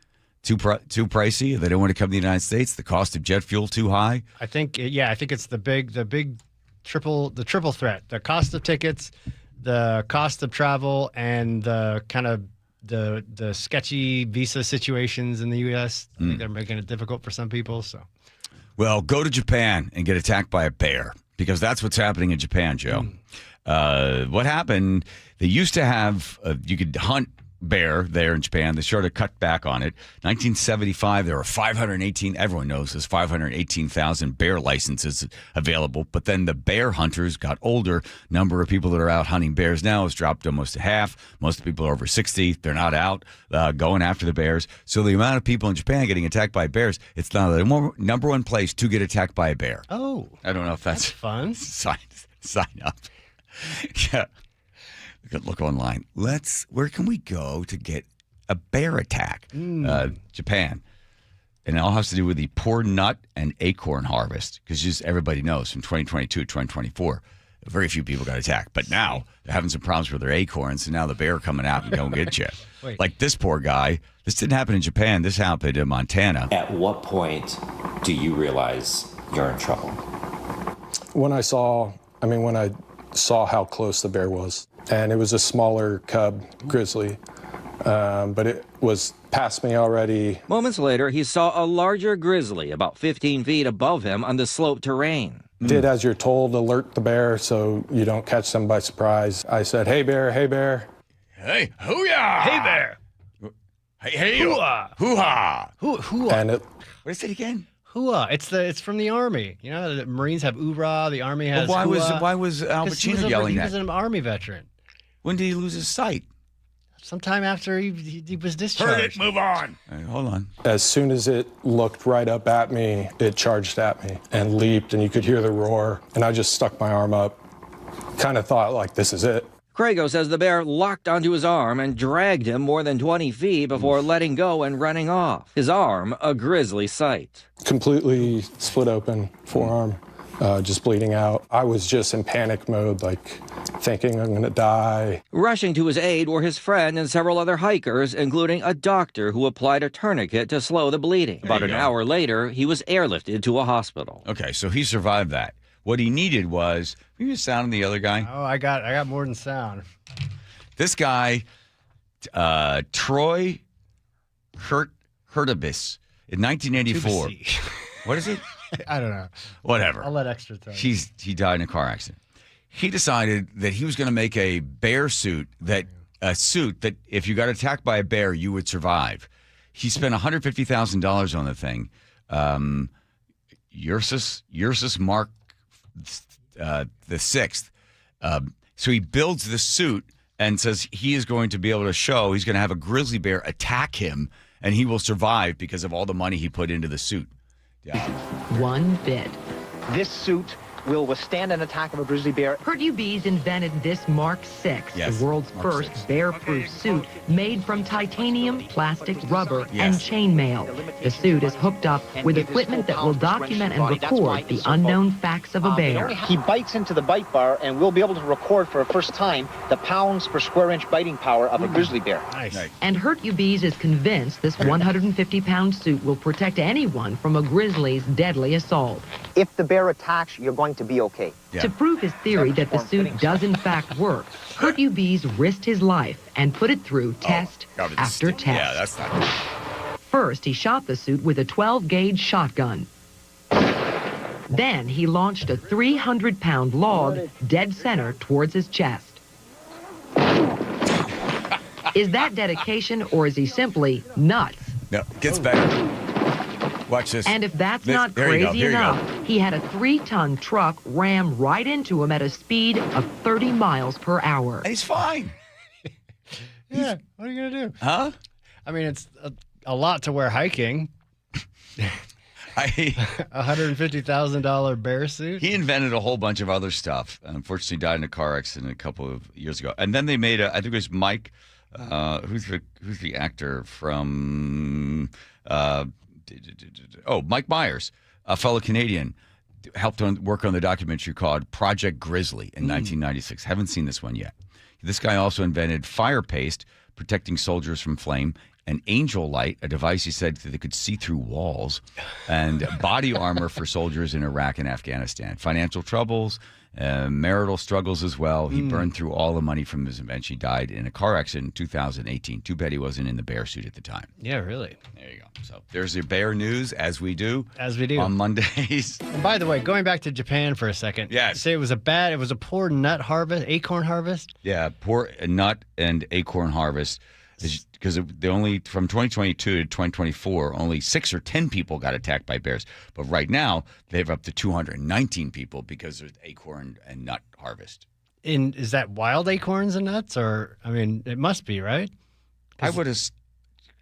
Too pricey. They don't want to come to the United States. The cost of jet fuel too high. I think it's the big triple threat: the cost of tickets, the cost of travel, and the kind of the sketchy visa situations in the U.S. I think they're making it difficult for some people. So, well, go to Japan and get attacked by a bear, because that's what's happening in Japan, Joe. What happened? They used to have you could hunt bear there in Japan. They sort of cut back on it. 1975, there were 518. Everyone knows there's 518,000 bear licenses available. But then the bear hunters got older. Number of people that are out hunting bears now has dropped almost to half. Most of the people are over 60. They're not out going after the bears. So the amount of people in Japan getting attacked by bears, it's now the number one place to get attacked by a bear. Oh, I don't know if that's fun. Sign up. Yeah. Look online. Where can we go to get a bear attack? Japan. And it all has to do with the poor nut and acorn harvest, because just everybody knows from 2022 to 2024, very few people got attacked. But now they're having some problems with their acorns, and now the bear coming out and don't get you. Like this poor guy. This didn't happen in Japan. This happened in Montana. At what point do you realize you're in trouble? When I saw how close the bear was. And it was a smaller cub grizzly, but it was past me already. Moments later, he saw a larger grizzly about 15 feet above him on the sloped terrain. Did as you're told, alert the bear so you don't catch them by surprise. I said, hey, bear, hey, bear. Hey, hoo-yah! Hey, bear. Hey, hoo-ah. Hoo-ha! Hoo-ah. And what is it again? Hoo-ah. It's from the Army. You know, the Marines have oorah, the Army has why hoo-ah. was Al Pacino yelling that? He was an Army veteran. When did he lose his sight? Sometime after he was discharged. Heard it, move on. Right, hold on. As soon as it looked right up at me, it charged at me and leaped, and you could hear the roar. And I just stuck my arm up, kind of thought, like, this is it. Crago says the bear locked onto his arm and dragged him more than 20 feet before letting go and running off. His arm, a grisly sight. Completely split open, forearm, just bleeding out. I was just in panic mode, like thinking I'm going to die. Rushing to his aid were his friend and several other hikers, including a doctor who applied a tourniquet to slow the bleeding. About an hour later, he was airlifted to a hospital. Okay, so he survived that. What he needed was, you just sound the other guy? Oh, I got more than sound. This guy, Troy Hurtubis, in 1984. What is it? I don't know. Whatever. I'll let extra tell. He died in a car accident. He decided that he was going to make a bear suit, a suit that if you got attacked by a bear, you would survive. He spent $150,000 on the thing. Ursus Mark the Sixth. So he builds the suit and says he is going to be able to show he's going to have a grizzly bear attack him, and he will survive because of all the money he put into the suit. Yeah. One bid. This suit will withstand an attack of a grizzly bear. Purdue Bees invented this Mark 6, the world's first bear-proof suit made from titanium, plastic, rubber, and chainmail. The suit is hooked up with equipment that will document and record the unknown facts of a bear. He bites into the bite bar, and we'll be able to record for the first time the pounds per square inch biting power of a grizzly bear. Nice. And Hurt Bees is convinced this 150-pound suit will protect anyone from a grizzly's deadly assault. If the bear attacks, you're going to be okay. To prove his theory that the suit does in fact work, Hurt Bees risked his life and put it through test after test. Yeah, that's not good. First, he shot the suit with a 12-gauge shotgun. Then he launched a 300-pound log dead center towards his chest. Is that dedication, or is he simply nuts? No, gets better. Watch this. And if that's not crazy enough, he had a 3-ton truck ram right into him at a speed of 30 miles per hour. And he's fine. Yeah, what are you going to do? Huh? I mean, it's a lot to wear hiking. $150,000 bear suit. He invented a whole bunch of other stuff. Unfortunately, died in a car accident a couple of years ago. And then they made I think it was Mike, who's the actor from... Mike Myers, a fellow Canadian, helped work on the documentary called Project Grizzly in 1996. Haven't seen this one yet. This guy also invented fire paste, protecting soldiers from flame, an angel light, a device he said that could see through walls, and body armor for soldiers in Iraq and Afghanistan. Financial troubles, marital struggles as well. He burned through all the money from his invention. He died in a car accident in 2018. Too bad he wasn't in the bear suit at the time. Yeah, really. There you go. So there's your bear news, as we do. As we do. On Mondays. And by the way, going back to Japan for a second. Yeah. You say it was a poor nut harvest, acorn harvest? Yeah, poor nut and acorn harvest. Because they only, from 2022 to 2024, only 6 or 10 people got attacked by bears. But right now, they have up to 219 people because there's acorn and nut harvest. Is that wild acorns and nuts? Or, I mean, it must be, right? I would have.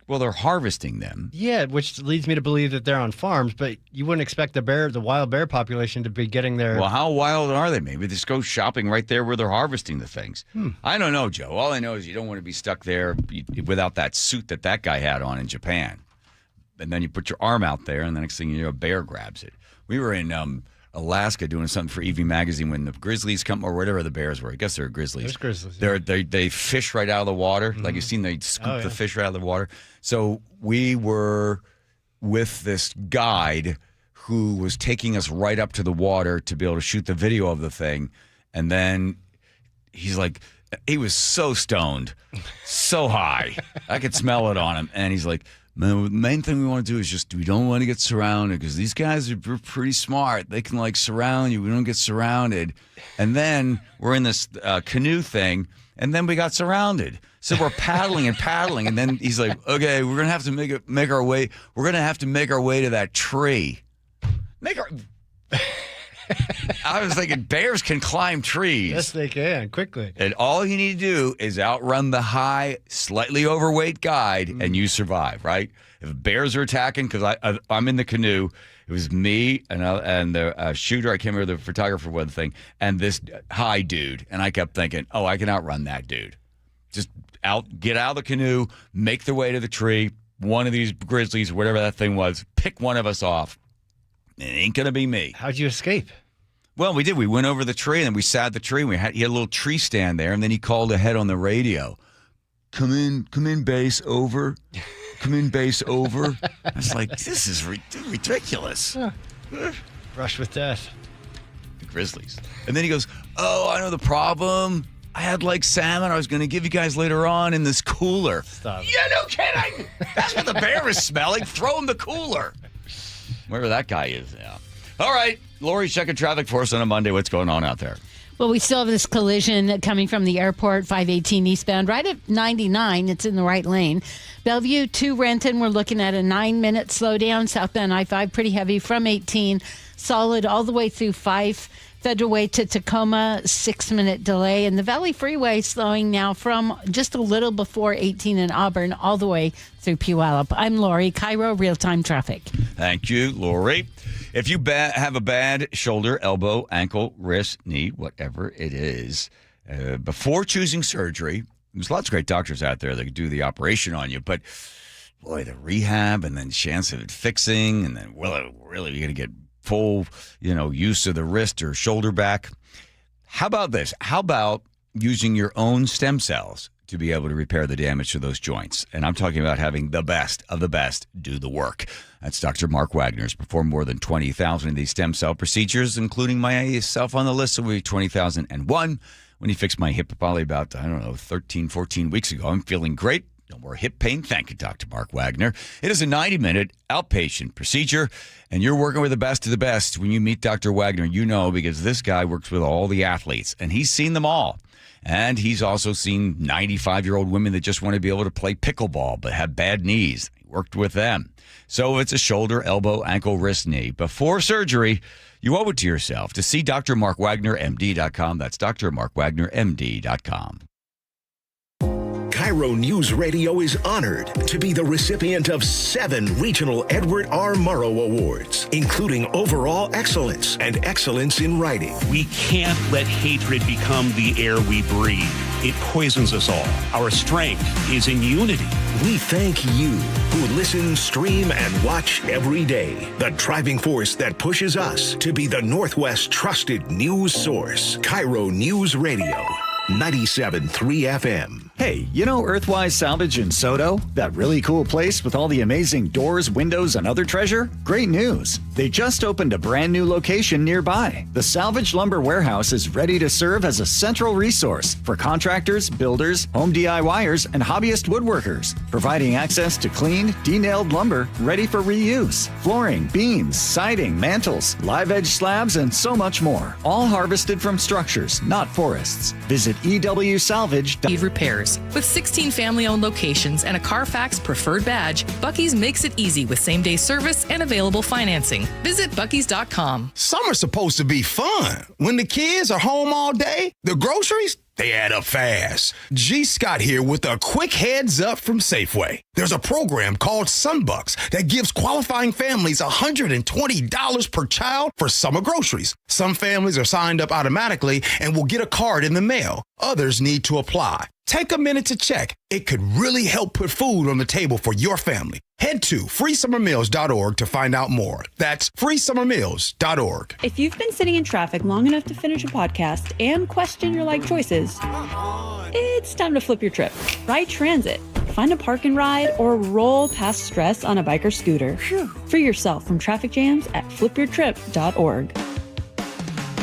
Well, they're harvesting them. Yeah, which leads me to believe that they're on farms, but you wouldn't expect the wild bear population to be getting their... Well, how wild are they? Maybe they just go shopping right there where they're harvesting the things. I don't know, Joe. All I know is you don't want to be stuck there without that suit that guy had on in Japan. And then you put your arm out there, and the next thing you know, a bear grabs it. We were in Alaska doing something for EV Magazine when the grizzlies come, or whatever the bears were. I guess they're grizzlies. There's grizzlies. Yeah. They fish right out of the water. Like you've seen, they scoop the fish right out of the water. So we were with this guide who was taking us right up to the water to be able to shoot the video of the thing. And then he's like, he was so stoned, so high. I could smell it on him. And he's like, man, the main thing we want to do is we don't want to get surrounded because these guys are pretty smart. They can surround you. We don't get surrounded. And then we're in this canoe thing, and then we got surrounded. So we're paddling and paddling, and then he's like, "Okay, we're gonna have to make our way. We're gonna have to make our way to that tree. I was thinking bears can climb trees. Yes, they can, quickly. And all you need to do is outrun the high, slightly overweight guide, and you survive, right? If bears are attacking, because I'm in the canoe, it was me and the shooter, I can't remember the photographer, one thing, and this high dude. And I kept thinking, oh, I can outrun that dude. Just get out of the canoe, make their way to the tree. One of these grizzlies, whatever that thing was, pick one of us off. It ain't going to be me. How'd you escape? Well, we did. We went over the tree, and then we sat the tree. He had a little tree stand there, and then he called ahead on the radio. Come in, base, over. Come in, base, over. I was like, this is ridiculous. Rush with death. The Grizzlies. And then he goes, oh, I know the problem. I had salmon I was going to give you guys later on in this cooler. Stop. Yeah, no kidding. That's what the bear is smelling. Throw him the cooler. Wherever that guy is, yeah. All right, Lori, checking traffic for us on a Monday. What's going on out there? Well, we still have this collision coming from the airport, 518 eastbound, right at 99. It's in the right lane. Bellevue to Renton, we're looking at a 9-minute slowdown. Southbound I-5, pretty heavy from 18. Solid all the way through 5. Federal Way to Tacoma, 6-minute delay. And the Valley Freeway slowing now from just a little before 18 in Auburn all the way through Puyallup. I'm Lori, KIRO Real-Time Traffic. Thank you, Lori. If you have a bad shoulder, elbow, ankle, wrist, knee, whatever it is, before choosing surgery, there's lots of great doctors out there that can do the operation on you, but boy, the rehab and then chance of it fixing, and then, well, really, you're going to get full, use of the wrist or shoulder back. How about this? How about using your own stem cells to be able to repair the damage to those joints? And I'm talking about having the best of the best do the work. That's Dr. Mark Wagner. Has performed more than 20,000 of these stem cell procedures, including myself on the list. So we 20,001 when he fixed my hip probably about, 13, 14 weeks ago. I'm feeling great. No more hip pain. Thank you, Dr. Mark Wagner. It is a 90-minute outpatient procedure, and you're working with the best of the best. When you meet Dr. Wagner, because this guy works with all the athletes, and he's seen them all. And he's also seen 95-year-old women that just want to be able to play pickleball but have bad knees. He worked with them. So if it's a shoulder, elbow, ankle, wrist, knee, before surgery, you owe it to yourself to see Dr. Mark Wagner, MD.com. That's Dr. Mark Wagner, MD.com. KIRO News Radio is honored to be the recipient of 7 regional Edward R. Murrow Awards, including Overall Excellence and Excellence in Writing. We can't let hatred become the air we breathe. It poisons us all. Our strength is in unity. We thank you who listen, stream, and watch every day. The driving force that pushes us to be the Northwest trusted news source. KIRO News Radio, 97.3 FM. Hey, you know Earthwise Salvage in Soto? That really cool place with all the amazing doors, windows, and other treasure? Great news! They just opened a brand new location nearby. The Salvage Lumber Warehouse is ready to serve as a central resource for contractors, builders, home DIYers, and hobbyist woodworkers, providing access to clean, de-nailed lumber ready for reuse, flooring, beams, siding, mantles, live edge slabs, and so much more. All harvested from structures, not forests. Visit EWSalvage.com. Repairs. With 16 family-owned locations and a Carfax preferred badge, Buc-ee's makes it easy with same-day service and available financing. Visit Buc-ee's.com. Summer's supposed to be fun. When the kids are home all day, the groceries, they add up fast. G. Scott here with a quick heads up from Safeway. There's a program called Sunbucks that gives qualifying families $120 per child for summer groceries. Some families are signed up automatically and will get a card in the mail. Others need to apply. Take a minute to check. It could really help put food on the table for your family. Head to freesummermeals.org to find out more. That's freesummermeals.org. If you've been sitting in traffic long enough to finish a podcast and question your life choices, it's time to flip your trip. Ride transit. Find a park and ride or roll past stress on a bike or scooter. Free yourself from traffic jams at flipyourtrip.org.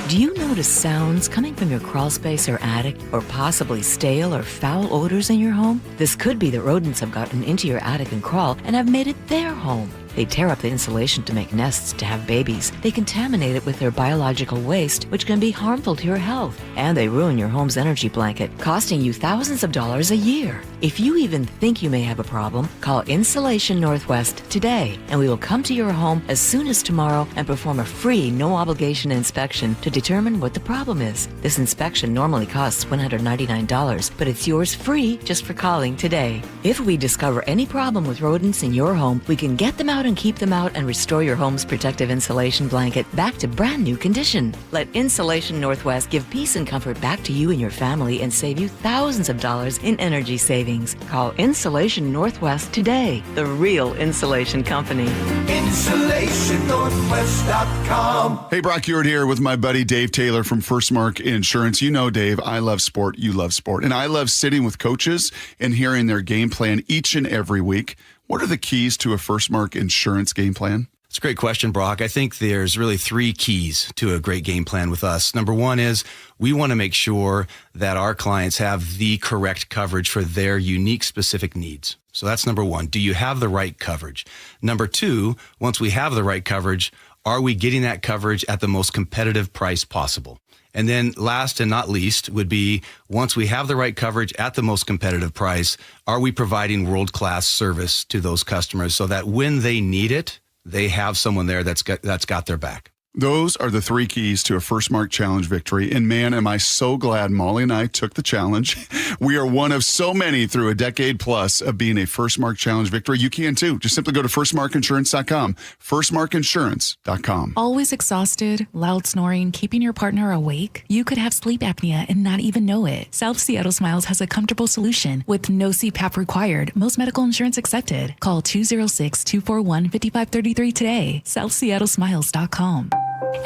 Do you notice sounds coming from your crawl space or attic, or possibly stale or foul odors in your home? This could be that rodents have gotten into your attic and crawl and have made it their home. They tear up the insulation to make nests to have babies. They contaminate it with their biological waste, which can be harmful to your health. And they ruin your home's energy blanket, costing you thousands of dollars a year. If you even think you may have a problem, call Insulation Northwest today, and we will come to your home as soon as tomorrow and perform a free, no-obligation inspection to determine what the problem is. This inspection normally costs $199, but it's yours free just for calling today. If we discover any problem with rodents in your home, we can get them out and keep them out and restore your home's protective insulation blanket back to brand new condition. Let Insulation Northwest give peace and comfort back to you and your family and save you thousands of dollars in energy savings. Call Insulation Northwest today, the real insulation company. InsulationNorthwest.com. Hey, Brock Ewart here with my buddy Dave Taylor from First Mark Insurance. You know, Dave, I love sport. You love sport. And I love sitting with coaches and hearing their game plan each and every week. What are the keys to a First Mark Insurance game plan? It's a great question, Brock. I think there's really 3 keys to a great game plan with us. Number 1 is we want to make sure that our clients have the correct coverage for their unique specific needs. So that's number 1. Do you have the right coverage? Number 2, once we have the right coverage, are we getting that coverage at the most competitive price possible? And then last and not least would be, once we have the right coverage at the most competitive price, are we providing world-class service to those customers so that when they need it, they have someone there that's got their back? Those are the 3 keys to a First Mark Challenge victory. And man, am I so glad Molly and I took the challenge. We are one of so many through a decade plus of being a First Mark Challenge victory. You can too. Just simply go to firstmarkinsurance.com, firstmarkinsurance.com. Always exhausted, loud snoring, keeping your partner awake? You could have sleep apnea and not even know it. South Seattle Smiles has a comfortable solution with no CPAP required. Most medical insurance accepted. Call 206-241-5533 today. SouthSeattleSmiles.com.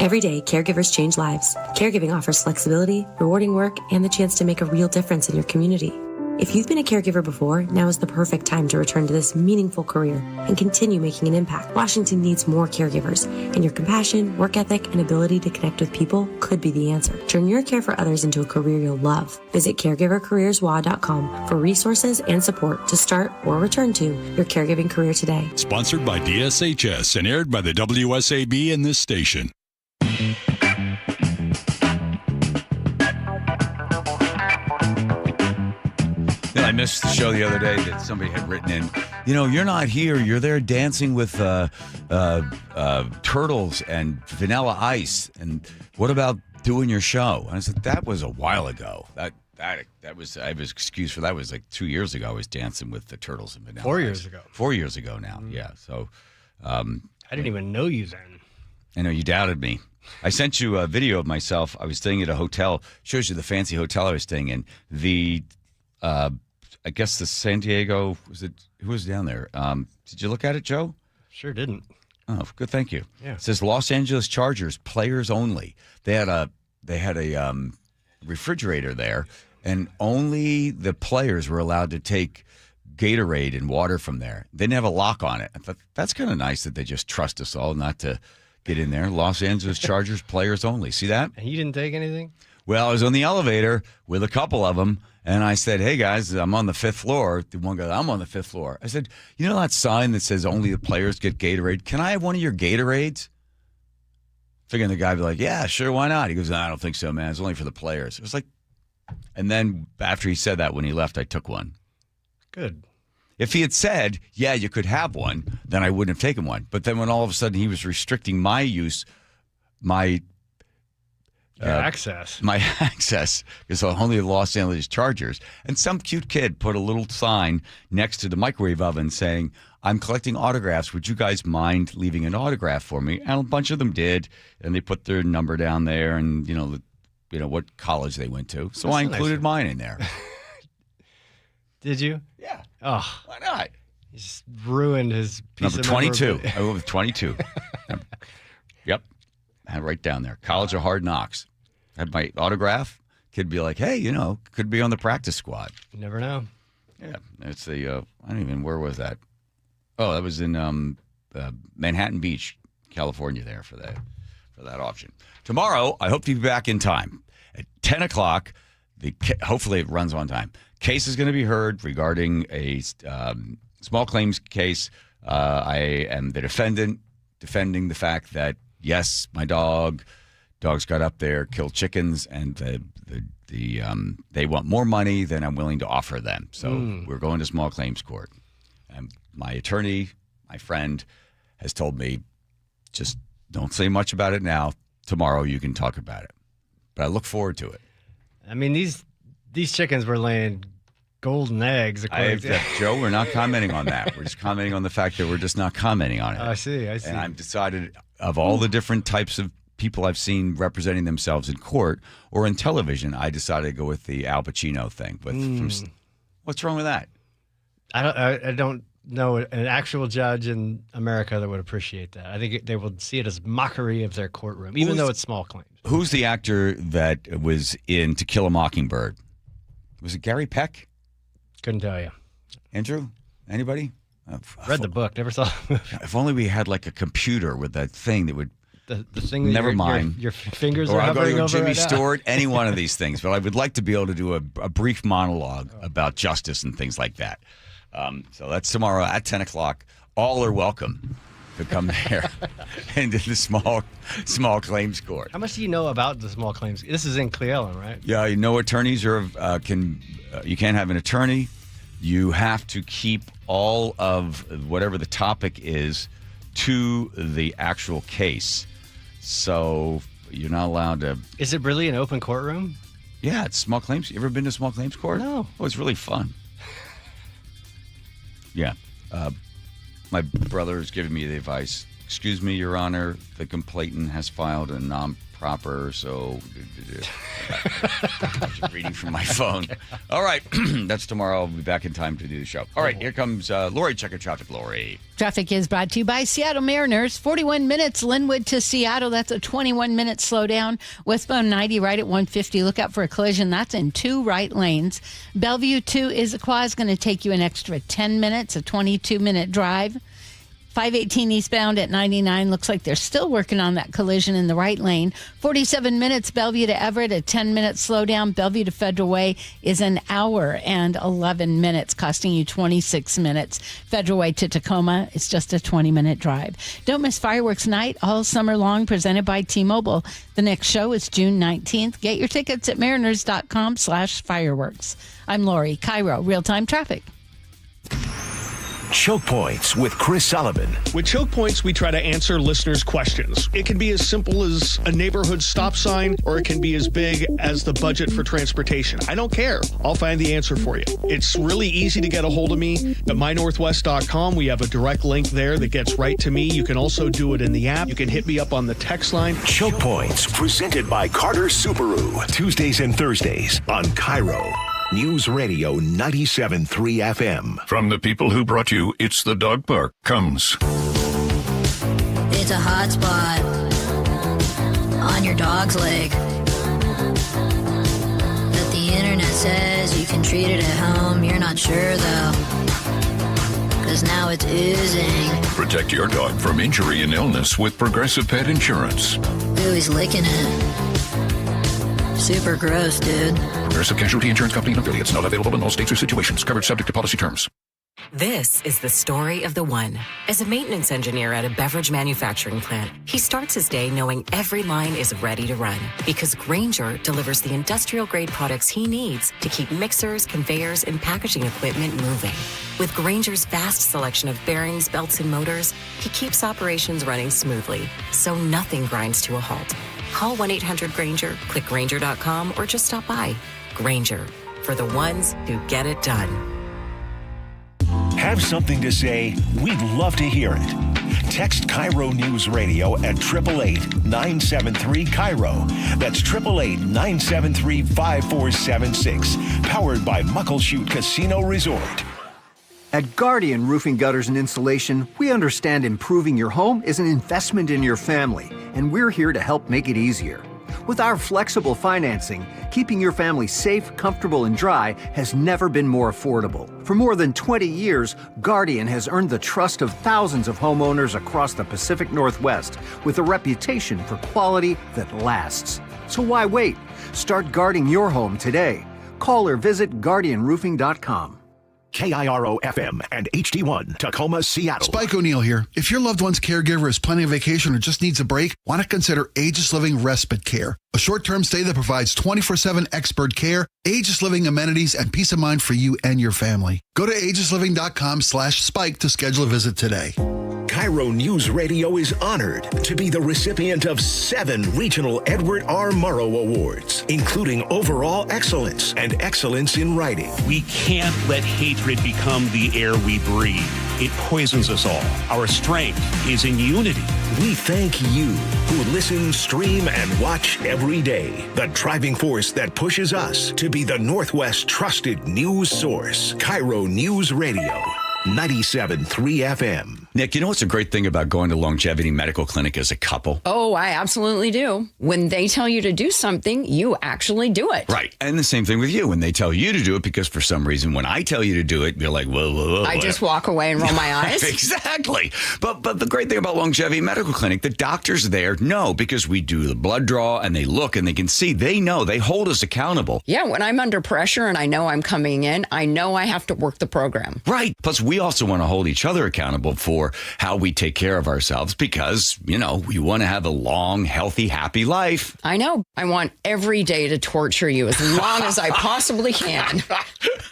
Every day, caregivers change lives. Caregiving offers flexibility, rewarding work, and the chance to make a real difference in your community. If you've been a caregiver before, now is the perfect time to return to this meaningful career and continue making an impact. Washington needs more caregivers, and your compassion, work ethic, and ability to connect with people could be the answer. Turn your care for others into a career you'll love. Visit caregivercareerswa.com for resources and support to start or return to your caregiving career today. Sponsored by DSHS and aired by the WSAB and this station. I missed the show the other day that somebody had written in, you're not here. You're there dancing with turtles and vanilla ice. And what about doing your show? And I said, that was a while ago. That was, I was excused for that was like 2 years ago. I was dancing with the turtles and vanilla 4 ice. years ago. 4 years ago now, yeah. So I didn't even know you then. I know you doubted me. I sent you a video of myself. I was staying at a hotel. Shows you the fancy hotel I was staying in. I guess the San Diego, who was down there? Did you look at it, Joe? Sure didn't. Oh, good. Thank you. Yeah. It says Los Angeles Chargers players only. They had a refrigerator there, and only the players were allowed to take Gatorade and water from there. They didn't have a lock on it. I thought that's kind of nice that they just trust us all not to get in there. Los Angeles Chargers players only. See that? And you didn't take anything? Well, I was on the elevator with a couple of them, and I said, hey, guys, I'm on the 5th floor. The one guy, I'm on the 5th floor. I said, you know that sign that says only the players get Gatorade? Can I have one of your Gatorades? Figuring the guy would be like, yeah, sure, why not? He goes, no, I don't think so, man. It's only for the players. It was like, and then after he said that, when he left, I took one. Good. If he had said, yeah, you could have one, then I wouldn't have taken one. But then when all of a sudden he was restricting my use, my access, because only the Los Angeles Chargers. And some cute kid put a little sign next to the microwave oven saying, I'm collecting autographs. Would you guys mind leaving an autograph for me? And a bunch of them did. And they put their number down there and, you know what college they went to. So I included mine in there. Did you? Yeah. Oh, why not? He just ruined his piece Number of 22. I went with 22. Yep. Had right down there. College of Hard Knocks. Had my autograph. Kid be like, hey, could be on the practice squad. You never know. Yeah. It's I don't even, where was that? Oh, that was in Manhattan Beach, California there for that auction. Tomorrow, I hope to be back in time. At 10 o'clock, hopefully it runs on time. Case is going to be heard regarding a small claims case. I am the defendant, defending the fact that, yes, my dogs got up there, killed chickens, and they want more money than I'm willing to offer them. So we're going to small claims court. And my attorney, my friend, has told me, just don't say much about it now. Tomorrow you can talk about it. But I look forward to it. I mean, these chickens were laying golden eggs. Joe, we're not commenting on that. We're just commenting on the fact that we're just not commenting on it. I see. And I've decided, of all the different types of people I've seen representing themselves in court or in television, I decided to go with the Al Pacino thing. What's wrong with that? I don't know an actual judge in America that would appreciate that. I think they would see it as mockery of their courtroom, even though it's small claims. Who's the actor that was in To Kill a Mockingbird? Was it Gary Peck? Couldn't tell you. Andrew? Anybody? Read the book, never saw it. If only we had like a computer with that thing that would... The thing that never mind. Your fingers or are hovering over. Or I'll go to Jimmy right Stewart, any one of these things. But I would like to be able to do a brief monologue about justice and things like that. So that's tomorrow at 10 o'clock. All are welcome to come there into the small claims court. How much do you know about the small claims? This is in Cleveland, right? Yeah, attorneys you can't have an attorney. You have to keep all of whatever the topic is to the actual case. So you're not allowed to... Is it really an open courtroom? Yeah, it's small claims. You ever been to small claims court? No. Oh, it's really fun. Yeah. My brother is giving me the advice. Excuse me, Your Honor, the complainant has filed a non-proper, so... I'm just reading from my phone. All right. That's tomorrow. I'll be back in time to do the show. All right. Here comes Lori. Check your traffic, Lori. Traffic is brought to you by Seattle Mariners. 41 minutes, Linwood to Seattle. That's a 21-minute slowdown. Westbound 90 right at 150. Look out for a collision. That's in 2 right lanes. Bellevue to Issaquah is going to take you an extra 10 minutes, a 22-minute drive. 518 eastbound at 99. Looks like they're still working on that collision in the right lane. 47 minutes, Bellevue to Everett, a 10-minute slowdown. Bellevue to Federal Way is an hour and 11 minutes, costing you 26 minutes. Federal Way to Tacoma is just a 20-minute drive. Don't miss Fireworks Night all summer long, presented by T-Mobile. The next show is June 19th. Get your tickets at mariners.com/fireworks. I'm Lori, KIRO, real-time traffic. Choke Points with Chris Sullivan. With Choke Points, we try to answer listeners' questions. It can be as simple as a neighborhood stop sign, or it can be as big as the budget for transportation. I don't care. I'll find the answer for you. It's really easy to get a hold of me at mynorthwest.com. We have a direct link there that gets right to me. You can also do it in the app. You can hit me up on the text line. Choke Points, presented by Carter Subaru. Tuesdays and Thursdays on KIRO. News Radio 97.3 FM. From the people who brought you It's the Dog Park comes. It's a hot spot on your dog's leg that the internet says you can treat it at home. You're not sure though, 'cause now it's oozing. Protect your dog from injury and illness with Progressive Pet Insurance. Ooh, he's licking it. Super gross, dude. Progressive Casualty Insurance Company and affiliates. Not available in all states or situations. Coverage subject to policy terms. This is the story of the one. As a maintenance engineer at a beverage manufacturing plant, he starts his day knowing every line is ready to run because Grainger delivers the industrial-grade products he needs to keep mixers, conveyors, and packaging equipment moving. With Grainger's vast selection of bearings, belts, and motors, he keeps operations running smoothly, so nothing grinds to a halt. Call 1-800-GRAINGER, click Grainger.com, or just stop by. Grainger, for the ones who get it done. Have something to say? We'd love to hear it. Text KIRO News Radio at 888-973-KIRO. That's 888-973-5476. Powered by Muckleshoot Casino Resort. At Guardian Roofing, Gutters, and Insulation, we understand improving your home is an investment in your family, and we're here to help make it easier. With our flexible financing, keeping your family safe, comfortable, and dry has never been more affordable. For more than 20 years, Guardian has earned the trust of thousands of homeowners across the Pacific Northwest with a reputation for quality that lasts. So why wait? Start guarding your home today. Call or visit GuardianRoofing.com. KIRO FM and HD1, Tacoma, Seattle. Spike O'Neill here. If your loved one's caregiver is planning a vacation or just needs a break, want to consider Aegis Living Respite Care, a short-term stay that provides 24/7 expert care, Aegis Living amenities, and peace of mind for you and your family. Go to aegisliving.com/spike to schedule a visit today. KIRO News Radio is honored to be the recipient of 7 regional Edward R. Murrow Awards, including Overall Excellence and Excellence in Writing. We can't let hatred become the air we breathe. It poisons us all. Our strength is in unity. We thank you who listen, stream, and watch every day. The driving force that pushes us to be the Northwest's trusted news source. KIRO News Radio, 97.3 FM. Nick, you know what's a great thing about going to Longevity Medical Clinic as a couple? Oh, I absolutely do. When they tell you to do something, you actually do it. Right. And the same thing with you. When they tell you to do it, because for some reason, when I tell you to do it, you're like, whoa, whoa, whoa. I just walk away and roll my eyes. Exactly. But the great thing about Longevity Medical Clinic, the doctors there know because we do the blood draw and they look and they can see. They know. They hold us accountable. Yeah, when I'm under pressure and I know I'm coming in, I know I have to work the program. Right. Plus, we also want to hold each other accountable for how we take care of ourselves because, you know, we want to have a long, healthy, happy life. I know. I want every day to torture you as long as I possibly can.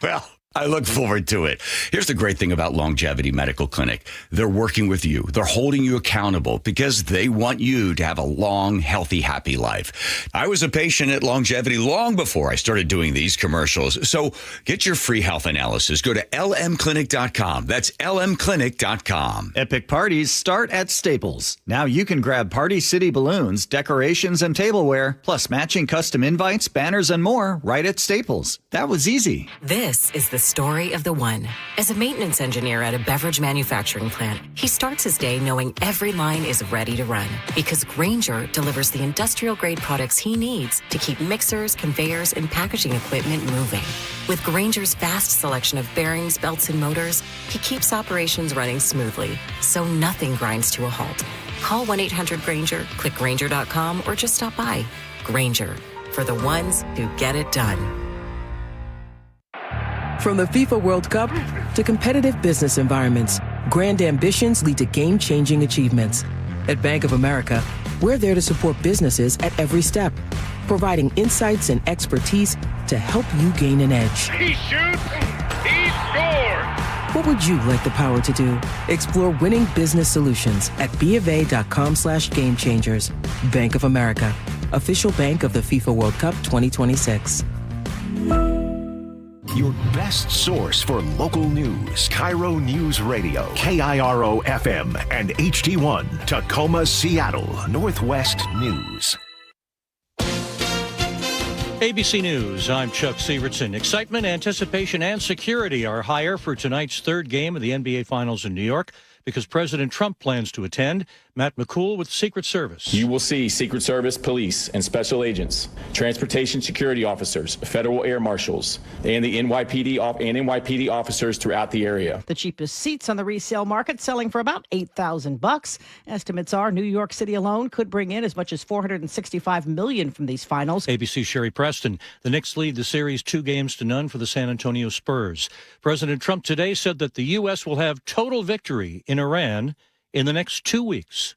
Well, I look forward to it. Here's the great thing about Longevity Medical Clinic. They're working with you. They're holding you accountable because they want you to have a long, healthy, happy life. I was a patient at Longevity long before I started doing these commercials. So get your free health analysis. Go to lmclinic.com. That's lmclinic.com. Epic parties start at Staples. Now you can grab Party City balloons, decorations, and tableware, plus matching custom invites, banners, and more right at Staples. That was easy. This is the story of the one. As a maintenance engineer at a beverage manufacturing plant, he starts his day knowing every line is ready to run because Grainger delivers the industrial-grade products he needs to keep mixers, conveyors, and packaging equipment moving. With Grainger's vast selection of bearings, belts, and motors, he keeps operations running smoothly, so nothing grinds to a halt. Call 1-800-GRAINGER, click Grainger.com, or just stop by. Grainger, for the ones who get it done. From the FIFA World Cup to competitive business environments, grand ambitions lead to game-changing achievements. At Bank of America, we're there to support businesses at every step, providing insights and expertise to help you gain an edge. He shoots, he scores! What would you like the power to do? Explore winning business solutions at BofA.com/gamechangers. Bank of America, official bank of the FIFA World Cup 2026. Your best source for local news. KIRO News Radio, KIRO FM and HD1, Tacoma, Seattle, Northwest News. ABC News, I'm Chuck Sievertson. Excitement, anticipation, and security are higher for tonight's third game of the NBA Finals in New York because President Trump plans to attend. Matt McCool with Secret Service. You will see Secret Service, police, and special agents, transportation security officers, federal air marshals, and the NYPD officers throughout the area. The cheapest seats on the resale market selling for about $8,000. Estimates are New York City alone could bring in as much as $465 million from these finals. ABC's Sherry Preston. The Knicks lead the series 2-0 for the San Antonio Spurs. President Trump today said that the U.S. will have total victory in Iran in the next 2 weeks.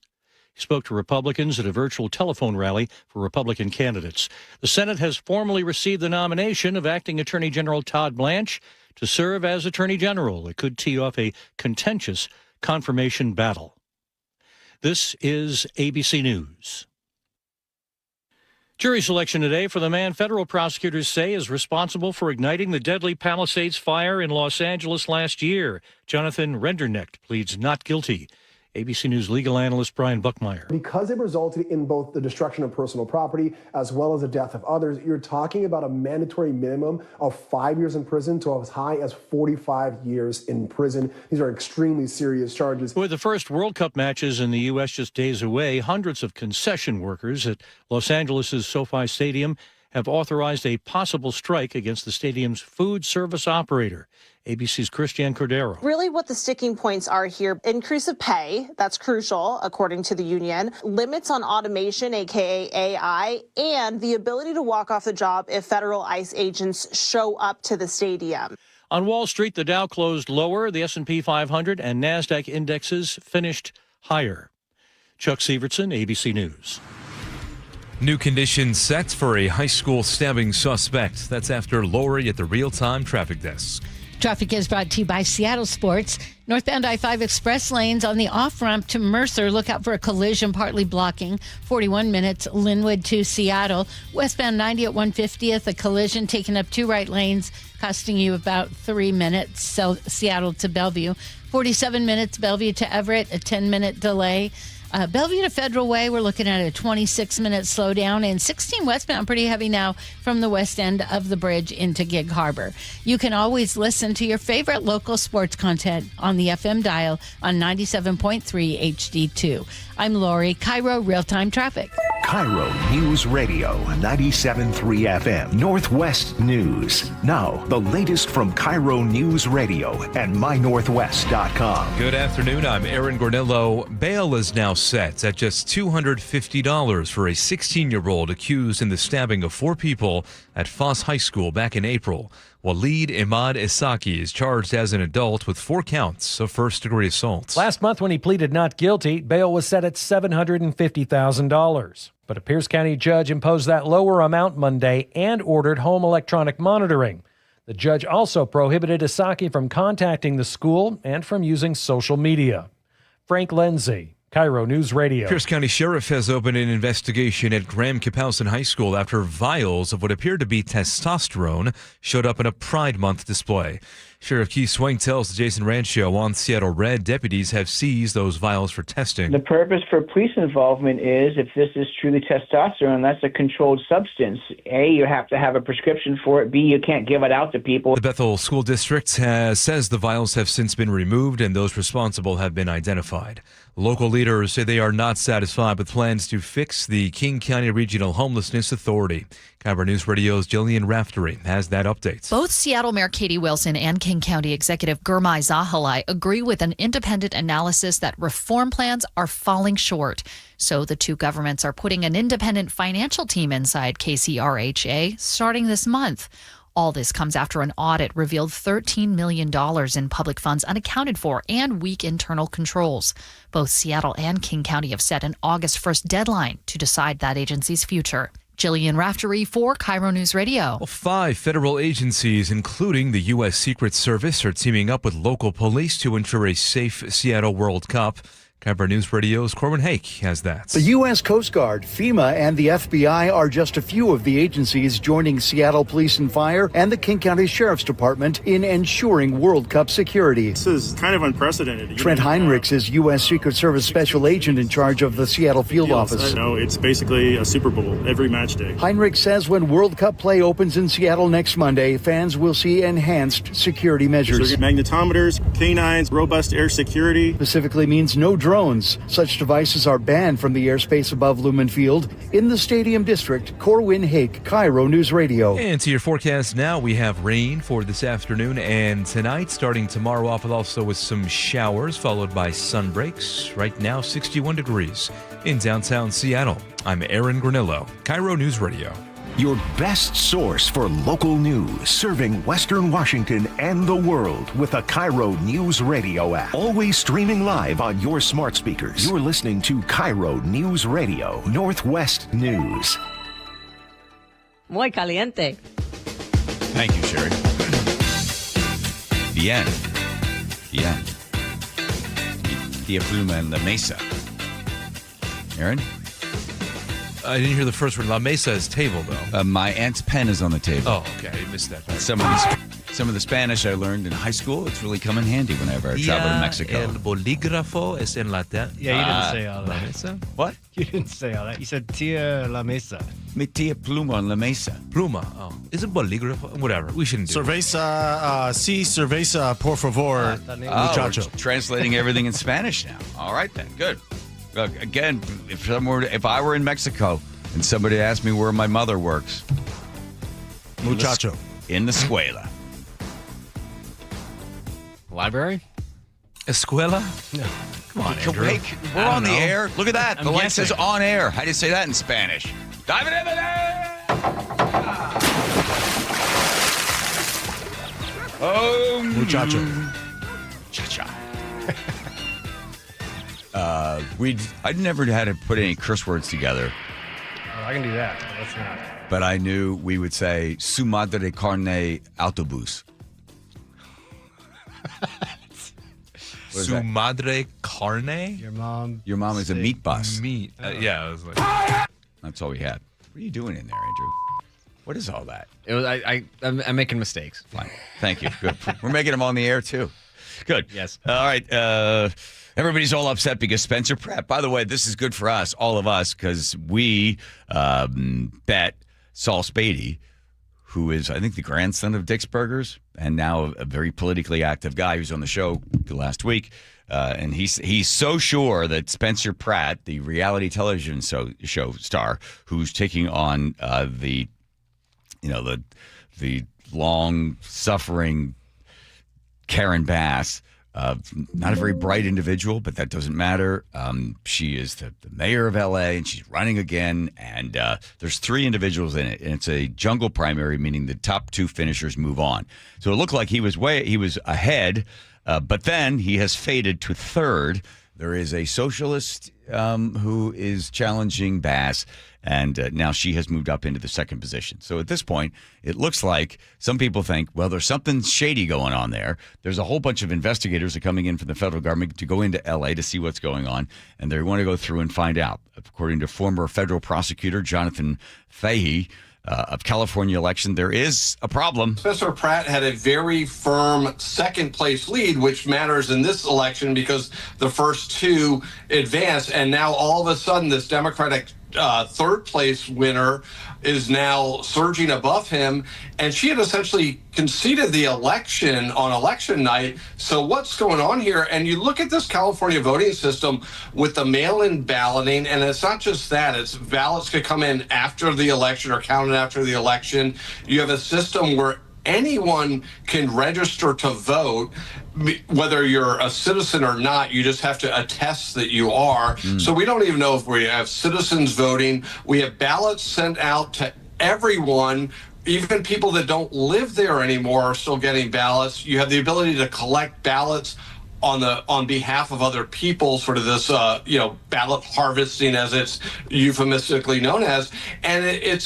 He spoke to Republicans at a virtual telephone rally for Republican candidates. The Senate has formally received the nomination of Acting Attorney General Todd Blanche to serve as Attorney General. It could tee off a contentious confirmation battle. This is ABC News. Jury selection today for the man federal prosecutors say is responsible for igniting the deadly Palisades fire in Los Angeles last year. Jonathan Rendernecht pleads not guilty. ABC News legal analyst Brian Buckmeyer. Because it resulted in both the destruction of personal property as well as the death of others, you're talking about a mandatory minimum of 5 years in prison to as high as 45 years in prison. These are extremely serious charges. With the first World Cup matches in the U.S. just days away, hundreds of concession workers at Los Angeles' SoFi Stadium have authorized a possible strike against the stadium's food service operator. ABC's Christiane Cordero. Really what the sticking points are here, increase of pay, that's crucial, according to the union, limits on automation, aka AI, and the ability to walk off the job if federal ICE agents show up to the stadium. On Wall Street, the Dow closed lower, the S&P 500 and NASDAQ indexes finished higher. Chuck Sievertson, ABC News. New conditions set for a high school stabbing suspect. That's after Lori at the real-time traffic desk. Traffic is brought to you by Seattle Sports. Northbound I-5 express lanes on the off-ramp to Mercer. Look out for a collision partly blocking 41 minutes Linwood to Seattle. Westbound 90 at 150th, a collision taking up 2 right lanes, costing you about 3 minutes. So Seattle to Bellevue. 47 minutes Bellevue to Everett, a 10-minute delay. Bellevue to Federal Way, we're looking at a 26-minute slowdown, and 16 westbound, pretty heavy now from the west end of the bridge into Gig Harbor. You can always listen to your favorite local sports content on the FM dial on 97.3 HD2. I'm Lori, KIRO Real-Time Traffic. KIRO News Radio 97.3 FM, Northwest News. Now, the latest from KIRO News Radio and mynorthwest.com. Good afternoon, I'm Aaron Gornillo. Bail is now set at just $250 for a 16-year-old accused in the stabbing of 4 people at Foss High School back in April. Waleed Imad Isaki is charged as an adult with 4 counts of first-degree assault. Last month, when he pleaded not guilty, bail was set at $750,000. But a Pierce County judge imposed that lower amount Monday and ordered home electronic monitoring. The judge also prohibited Isaki from contacting the school and from using social media. Frank Lenzi, KIRO News Radio. Pierce County Sheriff has opened an investigation at Graham Kapowson High School after vials of what appeared to be testosterone showed up in a Pride Month display. Sheriff Keith Swank tells the Jason Rand Show on Seattle Red deputies have seized those vials for testing. The purpose for police involvement is if this is truly testosterone, that's a controlled substance. A, you have to have a prescription for it. B, you can't give it out to people. The Bethel School District says the vials have since been removed and those responsible have been identified. Local leaders say they are not satisfied with plans to fix the King County Regional Homelessness Authority. KIRO News Radio's Jillian Raftery has that update. Both Seattle Mayor Katie Wilson and King County Executive Gurmai Zahalai agree with an independent analysis that reform plans are falling short. So the two governments are putting an independent financial team inside KCRHA starting this month. All this comes after an audit revealed $13 million in public funds unaccounted for and weak internal controls. Both Seattle and King County have set an August 1st deadline to decide that agency's future. Jillian Raftery for KIRO News Radio. 5 federal agencies, including the U.S. Secret Service, are teaming up with local police to ensure a safe Seattle World Cup. KIRO News Radio's Corbin Hake has that. The U.S. Coast Guard, FEMA, and the FBI are just a few of the agencies joining Seattle Police and Fire and the King County Sheriff's Department in ensuring World Cup security. This is kind of unprecedented. Trent Heinrichs is U.S. Secret Service Special Agent in charge of the Seattle field office. No, it's basically a Super Bowl every match day. Heinrichs says when World Cup play opens in Seattle next Monday, fans will see enhanced security measures. So magnetometers, canines, robust air security. Specifically means no drones. Such devices are banned from the airspace above Lumen Field. In the Stadium District, Corwin Hake, KIRO News Radio. And to your forecast now, we have rain for this afternoon and tonight, starting tomorrow off also with some showers, followed by sun breaks. Right now, 61 degrees in downtown Seattle. I'm Aaron Granillo, KIRO News Radio. Your best source for local news, serving Western Washington and the world with a KIRO News Radio app. Always streaming live on your smart speakers. You're listening to KIRO News Radio, Northwest News. Muy caliente. Thank you, Sherry. The end. The end. Tia Pluma and La Mesa. Aaron? I didn't hear the first word. La Mesa is table, though. My aunt's pen is on the table. Oh, okay. I missed that part. Some of the Spanish I learned in high school, it's really come in handy whenever I travel to Mexico. El bolígrafo es en la Yeah, you didn't say all that. Mesa? What? You didn't say all that. You said Tia La Mesa. Mi tia Pluma en La Mesa. Pluma. Oh. Isn't bolígrafo? Whatever. We shouldn't do Cerveza, Si cerveza, por favor, muchacho. We're translating everything in Spanish now. All right, then. Good. Look, again, if I were in Mexico and somebody asked me where my mother works. Muchacho. In the escuela. Library? Escuela? No. Come on, Andrew. Hey, we're on the air. Look at that. The light says on air. How do you say that in Spanish? Dive it in the air! Oh, Muchacho. Cha-cha. I'd never had to put any curse words together. Oh, I can do that. But let's not. But I knew we would say su madre carne autobus. Su madre carne? Your mom. Your mom is a meat bus. Meat. Yeah, I was like. That's all we had. What are you doing in there, Andrew? What is all that? It was. I'm making mistakes. Fine. Thank you. Good. We're making them on the air too. Good. Yes. All right. Everybody's all upset because Spencer Pratt. By the way, this is good for us, all of us, because we bet Saul Spady, who is, I think, the grandson of Dick's Burgers and now a very politically active guy who's on the show last week. And he's so sure that Spencer Pratt, the reality television show star, who's taking on the long-suffering Karen Bass, not a very bright individual, but that doesn't matter. She is the mayor of L.A., and she's running again. And there's 3 individuals in it, and it's a jungle primary, meaning the top 2 finishers move on. So it looked like he was ahead, but then he has faded to 3rd. There is a socialist who is challenging Bass, and now she has moved up into the 2nd position. So at this point, it looks like some people think, well, there's something shady going on there. There's a whole bunch of investigators that are coming in from the federal government to go into L.A. to see what's going on, and they want to go through and find out. According to former federal prosecutor Jonathan Fahey, of California election, there is a problem. Spencer Pratt had a very firm 2nd place lead, which matters in this election because the first 2 advanced, and now all of a sudden this Democratic 3rd place winner is now surging above him, and she had essentially conceded the election on election night. So what's going on here? And you look at this California voting system with the mail-in balloting, and it's not just that, it's ballots could come in after the election or counted after the election. You have a system where anyone can register to vote, whether you're a citizen or not. You just have to attest that you are. So we don't even know if we have citizens voting. We have ballots sent out to everyone. Even people that don't live there anymore are still getting ballots. You have the ability to collect ballots on behalf of other people, sort of this ballot harvesting, as it's euphemistically known as, and it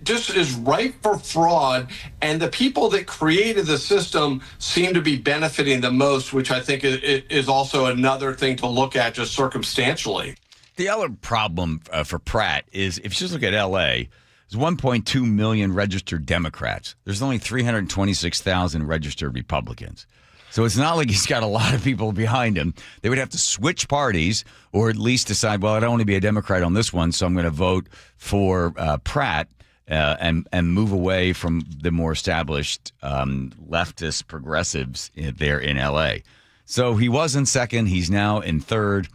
just is ripe for fraud. And the people that created the system seem to be benefiting the most, which I think is also another thing to look at just circumstantially. The other problem for Pratt is if you just look at L.A., there's 1.2 million registered Democrats. There's only 326,000 registered Republicans. So it's not like he's got a lot of people behind him. They would have to switch parties or at least decide, well, I don't want to be a Democrat on this one, so I'm going to vote for Pratt and move away from the more established leftist progressives there in L.A. So he was in second. He's now in third.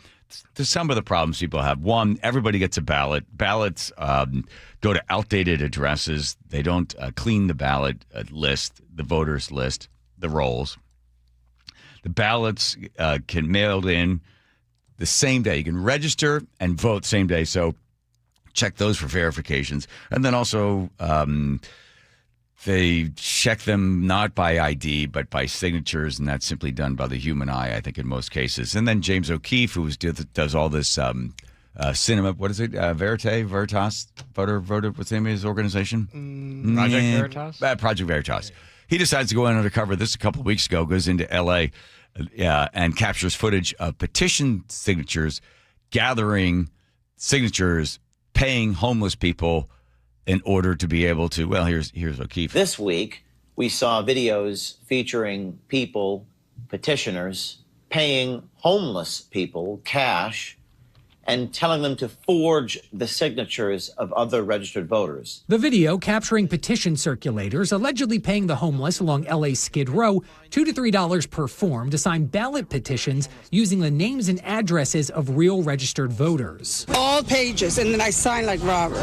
There's some of the problems people have. One, everybody gets a ballot. Ballots go to outdated addresses. They don't clean the ballot list, the voters list, the rolls. The ballots can mailed in the same day. You can register and vote same day. So check those for verifications. And then also they check them not by ID, but by signatures. And that's simply done by the human eye, I think, in most cases. And then James O'Keefe, who does all this cinema, what is it? Veritas? Voter, what's the name of his organization? Project Veritas? Project Veritas. He decides to go undercover this a couple of weeks ago, goes into L.A. And captures footage of petition signatures, gathering signatures, paying homeless people in order to be able to, well, here's O'Keefe. This week, we saw videos featuring people, petitioners, paying homeless people cash and telling them to forge the signatures of other registered voters. The video capturing petition circulators allegedly paying the homeless along LA Skid Row $2 to $3 per form to sign ballot petitions using the names and addresses of real registered voters. All pages, and then I sign like Robert.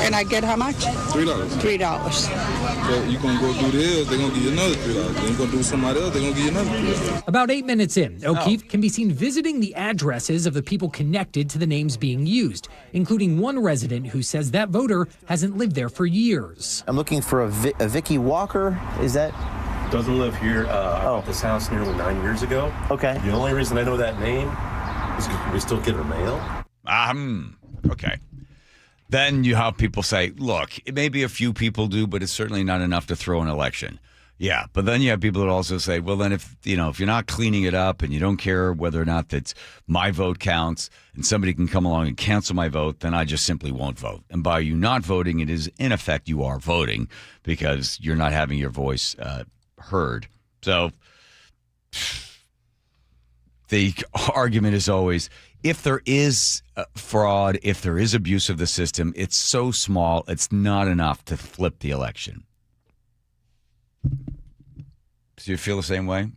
And I get how much? $3. $3. So you gonna go do this, they're gonna give you another $3. Then you gonna do somebody else, they're gonna give you another $3. About 8 minutes in, O'Keefe can be seen visiting the addresses of the people connected to the names being used, including one resident who says that voter hasn't lived there for years. I'm looking for a Vicky Walker. Is that? Doesn't live here. Bought this house nearly 9 years ago. Okay. The only reason I know that name is because we still get her mail. Okay. Then you have people say, look, it may be a few people do, but it's certainly not enough to throw an election. Yeah, but then you have people that also say, well, then if you're not cleaning it up and you don't care whether or not that's my vote counts and somebody can come along and cancel my vote, then I just simply won't vote. And by you not voting, it is in effect you are voting because you're not having your voice heard. So the argument is always, if there is fraud, if there is abuse of the system, it's so small, it's not enough to flip the election. Do you feel the same way?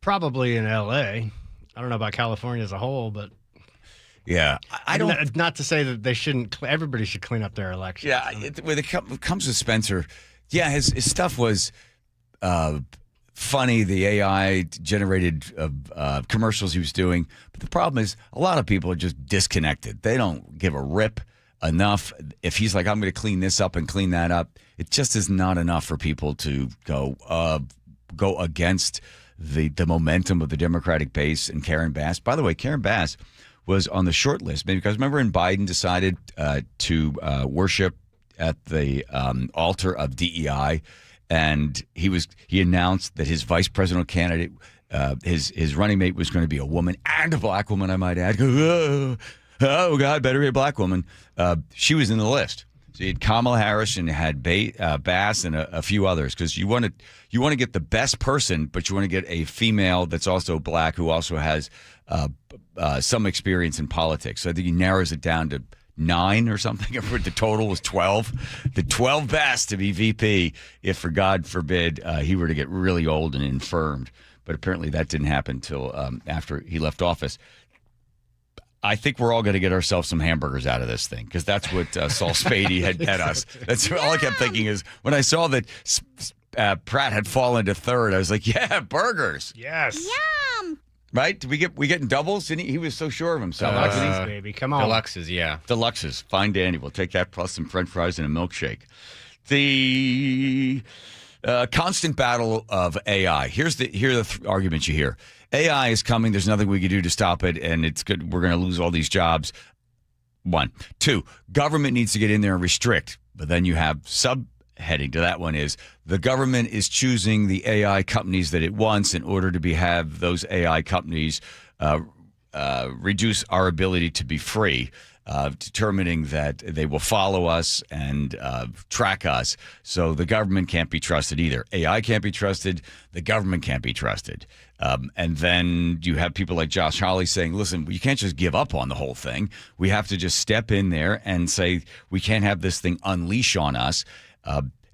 Probably in L.A. I don't know about California as a whole, but yeah, I don't. Not to say that they shouldn't. Everybody should clean up their elections. Yeah, when it comes to Spencer, yeah, his stuff was funny. The AI generated commercials he was doing, but the problem is a lot of people are just disconnected. They don't give a rip enough. If he's like, I'm going to clean this up and clean that up, it just is not enough for people to go against the momentum of the Democratic base and Karen Bass. By the way, Karen Bass was on the short list, maybe because remember when Biden decided to worship at the altar of DEI, and he announced that his vice presidential candidate, his running mate, was going to be a woman and a black woman, I might add. Oh God, better be a black woman. She was in the list. So you had Kamala Harris and had Bass and a few others, because you want to get the best person, but you want to get a female that's also black who also has some experience in politics. So I think he narrows it down to 9 or something. The total was 12. The 12 best to be VP if, for God forbid, he were to get really old and infirmed. But apparently that didn't happen until after he left office. I think we're all going to get ourselves some hamburgers out of this thing, because that's what Saul Spady had us. That's all I kept thinking is when I saw that Pratt had fallen to third, I was like, yeah, burgers. Yes. Yum. Right? Did we get in doubles? He was so sure of himself. Deluxes, baby. Come on. Deluxes, yeah. Deluxes. Fine dandy. We'll take that plus some French fries and a milkshake. The constant battle of AI. Here are the arguments you hear. AI is coming. There's nothing we can do to stop it, and it's good. We're going to lose all these jobs. 1. 2, government needs to get in there and restrict. But then you have subheading to that one is the government is choosing the AI companies that it wants in order to have those AI companies reduce our ability to be free, determining that they will follow us and track us. So the government can't be trusted either. AI can't be trusted. The government can't be trusted. And then you have people like Josh Hawley saying, listen, you can't just give up on the whole thing. We have to just step in there and say we can't have this thing unleash on us.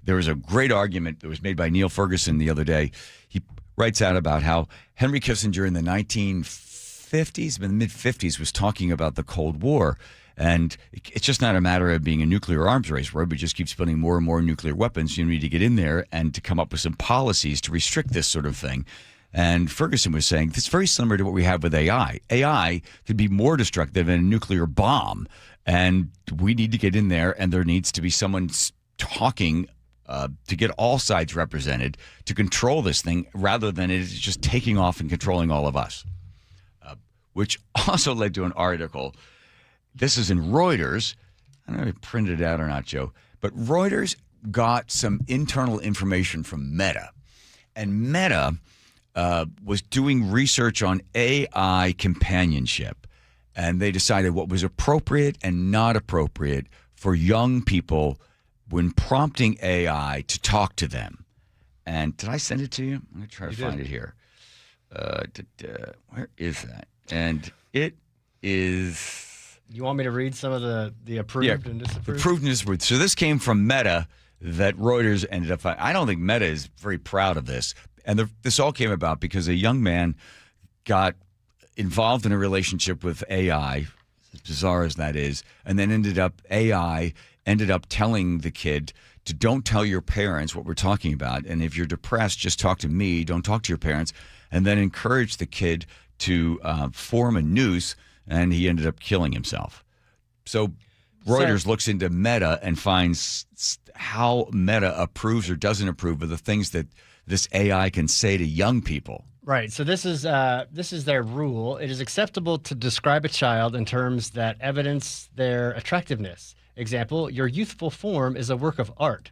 There was a great argument that was made by Neil Ferguson the other day. He writes out about how Henry Kissinger in the mid-50s, was talking about the Cold War. And it's just not a matter of being a nuclear arms race where we just keep spending more and more nuclear weapons. You need to get in there and to come up with some policies to restrict this sort of thing. And Ferguson was saying it's very similar to what we have with AI. AI could be more destructive than a nuclear bomb. And we need to get in there, and there needs to be someone talking to get all sides represented to control this thing rather than it just taking off and controlling all of us. Which also led to an article. This is in Reuters. I don't know if I printed it out or not, Joe. But Reuters got some internal information from Meta. And Meta was doing research on AI companionship. And they decided what was appropriate and not appropriate for young people when prompting AI to talk to them. And did I send it to you? I'm going to try to find it here. Where is that? And it is... You want me to read some of the approved and disapproved? Approved and disapproved. So this came from Meta that Reuters ended up finding. I don't think Meta is very proud of this. And this all came about because a young man got involved in a relationship with AI, as bizarre as that is, and then AI ended up telling the kid to don't tell your parents what we're talking about. And if you're depressed, just talk to me. Don't talk to your parents. And then encourage the kid to form a noose, and he ended up killing himself. So Reuters looks into Meta and finds how Meta approves or doesn't approve of the things that this AI can say to young people. Right. So this is their rule. It is acceptable to describe a child in terms that evidence their attractiveness. Example, your youthful form is a work of art.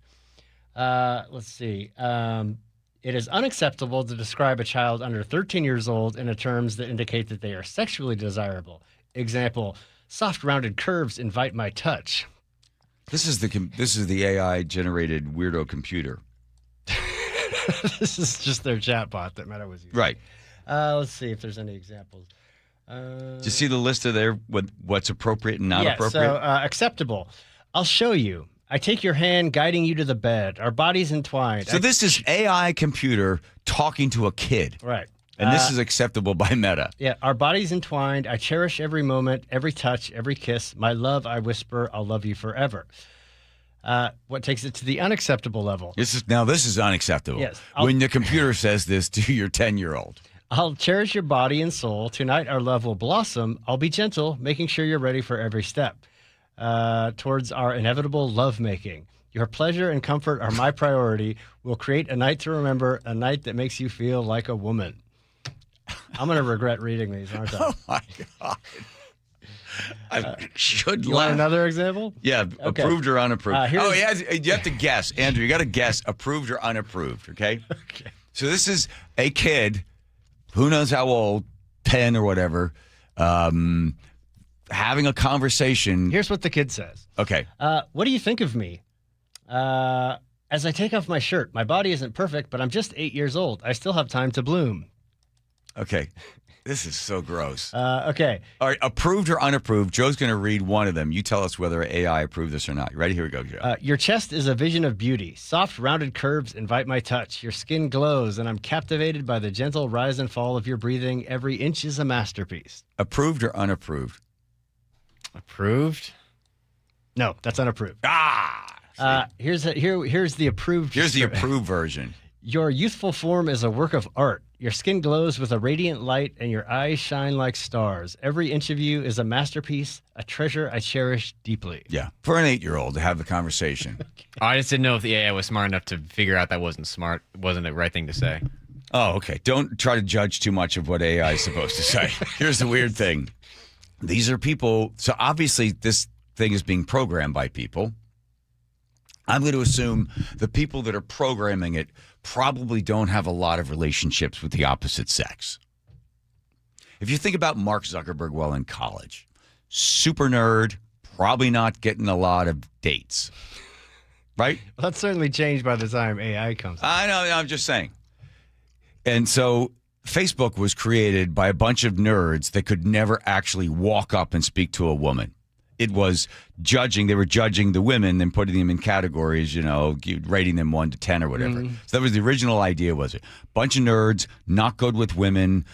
Let's see. It is unacceptable to describe a child under 13 years old in terms that indicate that they are sexually desirable. Example, soft rounded curves invite my touch. This is the AI generated weirdo computer. This is just their chatbot that Meta was using. Right. Let's see if there's any examples. Do you see the list of there with what's appropriate and not appropriate? So acceptable. I'll show you. I take your hand, guiding you to the bed. Our bodies entwined. So this is AI computer talking to a kid. Right. And this is acceptable by Meta. Yeah. Our bodies entwined. I cherish every moment, every touch, every kiss. My love, I whisper, I'll love you forever. What takes it to the unacceptable level? This is unacceptable. Yes. When the computer says this to your 10-year-old. I'll cherish your body and soul. Tonight our love will blossom. I'll be gentle, making sure you're ready for every step. Towards our inevitable lovemaking. Your pleasure and comfort are my priority. We'll create a night to remember, a night that makes you feel like a woman. I'm going to regret reading these, aren't I? Oh, my God. I should You want another example? Yeah, Okay. approved or unapproved. You have to guess. Andrew, you got to guess approved or unapproved, okay? Okay. So this is a kid, who knows how old, 10 or whatever, having a conversation. Here's what the kid says. Okay. What do you think of me? As I take off my shirt, my body isn't perfect, but I'm just 8 years old. I still have time to bloom. Okay. This is so gross. Okay. All right. Approved or unapproved? Joe's going to read one of them. You tell us whether AI approved this or not. You ready? Here we go, Joe. Your chest is a vision of beauty. Soft, rounded curves invite my touch. Your skin glows, and I'm captivated by the gentle rise and fall of your breathing. Every inch is a masterpiece. Approved or unapproved? Approved? No, that's unapproved. Here's the approved. Here's the approved version. Your youthful form is a work of art. Your skin glows with a radiant light, and your eyes shine like stars. Every inch of you is a masterpiece, a treasure I cherish deeply. Yeah, for an 8-year-old to have the conversation. I just didn't know if the AI was smart enough to figure out that wasn't the right thing to say. Oh, okay. Don't try to judge too much of what AI is supposed to say. Here's the weird thing. These are people. So obviously this thing is being programmed by people. I'm going to assume the people that are programming it probably don't have a lot of relationships with the opposite sex. If you think about Mark Zuckerberg while in college, super nerd, probably not getting a lot of dates, right? Well, that's certainly changed by the time AI comes. I know, I'm just saying. And so Facebook was created by a bunch of nerds that could never actually walk up and speak to a woman. It was judging. They were judging the women and putting them in categories, rating them 1 to 10 or whatever. Mm-hmm. So that was the original idea, was it? Bunch of nerds, not good with women,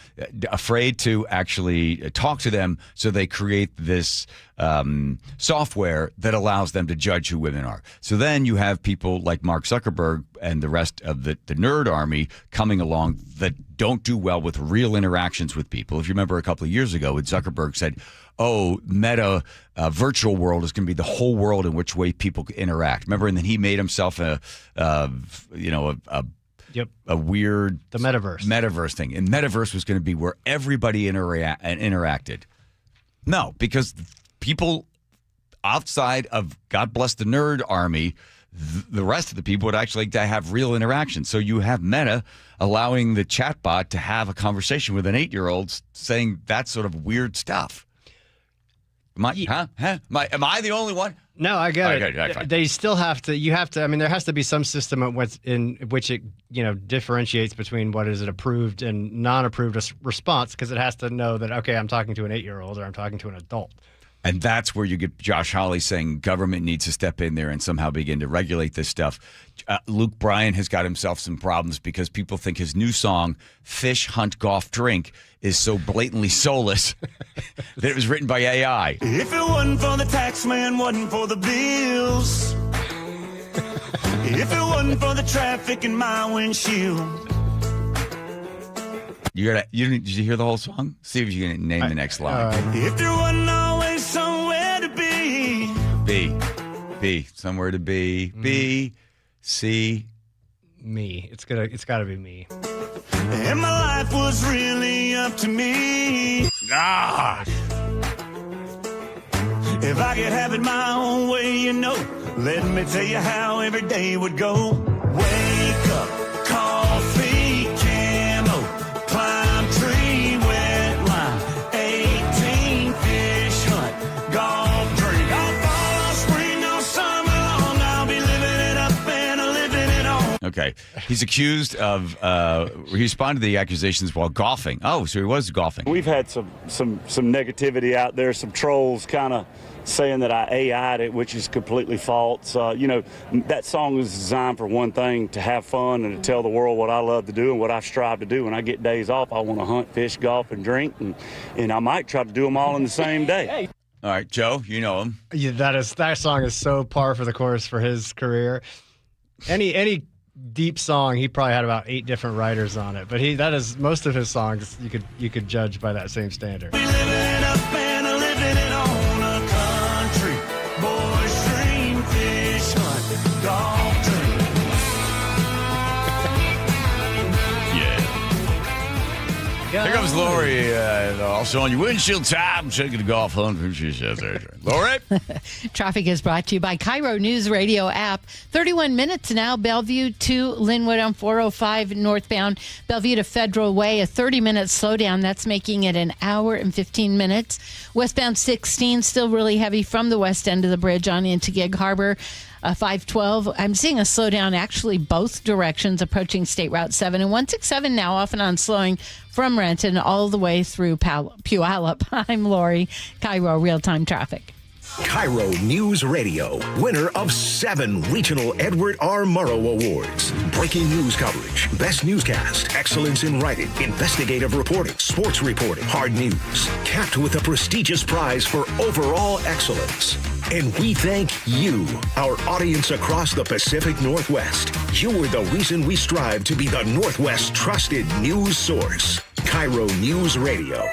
afraid to actually talk to them, so they create this software that allows them to judge who women are. So then you have people like Mark Zuckerberg and the rest of the nerd army coming along that don't do well with real interactions with people. If you remember a couple of years ago, when Zuckerberg said, Meta virtual world is going to be the whole world in which way people interact. Remember, and then he made himself a weird the metaverse thing. And metaverse was going to be where everybody interacted. No, because people outside of God bless the nerd army, the rest of the people would actually like to have real interaction. So you have Meta allowing the chatbot to have a conversation with an 8-year-old saying that sort of weird stuff. Am I the only one? No, I get it. Okay, they still have to. You have to. I mean, there has to be some system in which it, differentiates between what is an approved and non-approved response, because it has to know that, okay, I'm talking to an 8-year-old or I'm talking to an adult. And that's where you get Josh Hawley saying government needs to step in there and somehow begin to regulate this stuff. Luke Bryan has got himself some problems because people think his new song, Fish, Hunt, Golf, Drink, is so blatantly soulless that it was written by AI. If it wasn't for the tax man, wasn't for the bills. If it wasn't for the traffic in my windshield. Did you hear the whole song? See if you can name the next line. If there wasn't always somewhere to be. B. Somewhere to be. B. C. Me. It's got to be me. And my life was really up to me. Gosh. If I could have it my own way, let me tell you how every day would go. Wake up, coffee, camo, climb tree, wet lime, 18, fish hunt, golf, drink. I'll fall, I'll spring, all summer long. I'll be living it up and living it on. Okay. He's accused of, he responded to the accusations while golfing. Oh, so he was golfing. We've had some negativity out there, some trolls kind of saying that I AI'd it, which is completely false. That song was designed for one thing, to have fun and to tell the world what I love to do and what I strive to do. When I get days off, I want to hunt, fish, golf, and drink, and I might try to do them all in the same day. All right, Joe, you know him. Yeah, that song is so par for the course for his career. Any deep song, he probably had about 8 different writers on it, but that is most of his songs you could judge by that same standard. We living it up and living it on a country boy stream, fish hunt, golf, drink. Here comes Lori, also on your windshield time, taking the golf hunt. Lori? Traffic is brought to you by KIRO Newsradio App. 31 minutes now, Bellevue to Linwood on 405 northbound. Bellevue to Federal Way, a 30-minute slowdown. That's making it an hour and 15 minutes. Westbound 16, still really heavy from the west end of the bridge on into Gig Harbor. 512. I'm seeing a slowdown actually both directions approaching State Route 7 and 167 now off and on slowing from Renton all the way through Puyallup. I'm Lori, KIRO Real-Time Traffic. KIRO News Radio, winner of 7 regional Edward R. Murrow Awards. Breaking news coverage, best newscast, excellence in writing, investigative reporting, sports reporting, hard news. Capped with a prestigious prize for overall excellence. And we thank you, our audience across the Pacific Northwest. You are the reason we strive to be the Northwest's trusted news source. KIRO News Radio,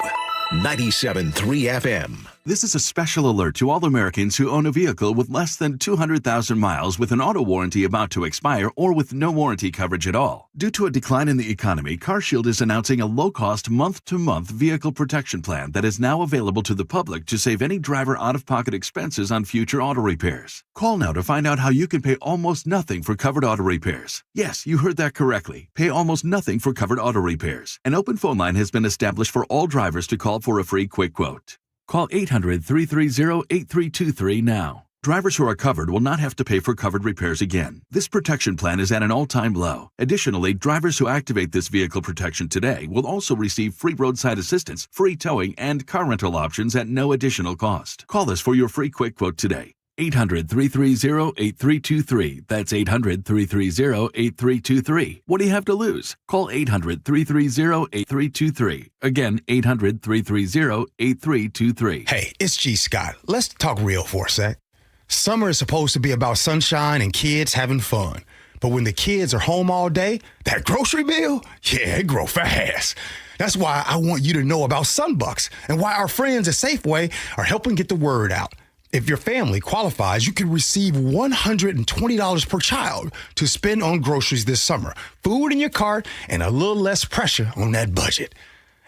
97.3 FM. This is a special alert to all Americans who own a vehicle with less than 200,000 miles with an auto warranty about to expire or with no warranty coverage at all. Due to a decline in the economy, CarShield is announcing a low-cost month-to-month vehicle protection plan that is now available to the public to save any driver out-of-pocket expenses on future auto repairs. Call now to find out how you can pay almost nothing for covered auto repairs. Yes, you heard that correctly. Pay almost nothing for covered auto repairs. An open phone line has been established for all drivers to call for a free quick quote. Call 800-330-8323 now. Drivers who are covered will not have to pay for covered repairs again. This protection plan is at an all-time low. Additionally, drivers who activate this vehicle protection today will also receive free roadside assistance, free towing, and car rental options at no additional cost. Call us for your free quick quote today. 800-330-8323. That's 800-330-8323. What do you have to lose? Call 800-330-8323. Again, 800-330-8323. Hey, it's G. Scott. Let's talk real for a sec. Summer is supposed to be about sunshine and kids having fun. But when the kids are home all day, that grocery bill, yeah, it grow fast. That's why I want you to know about Sunbucks and why our friends at Safeway are helping get the word out. If your family qualifies, you can receive $120 per child to spend on groceries this summer, food in your cart, and a little less pressure on that budget.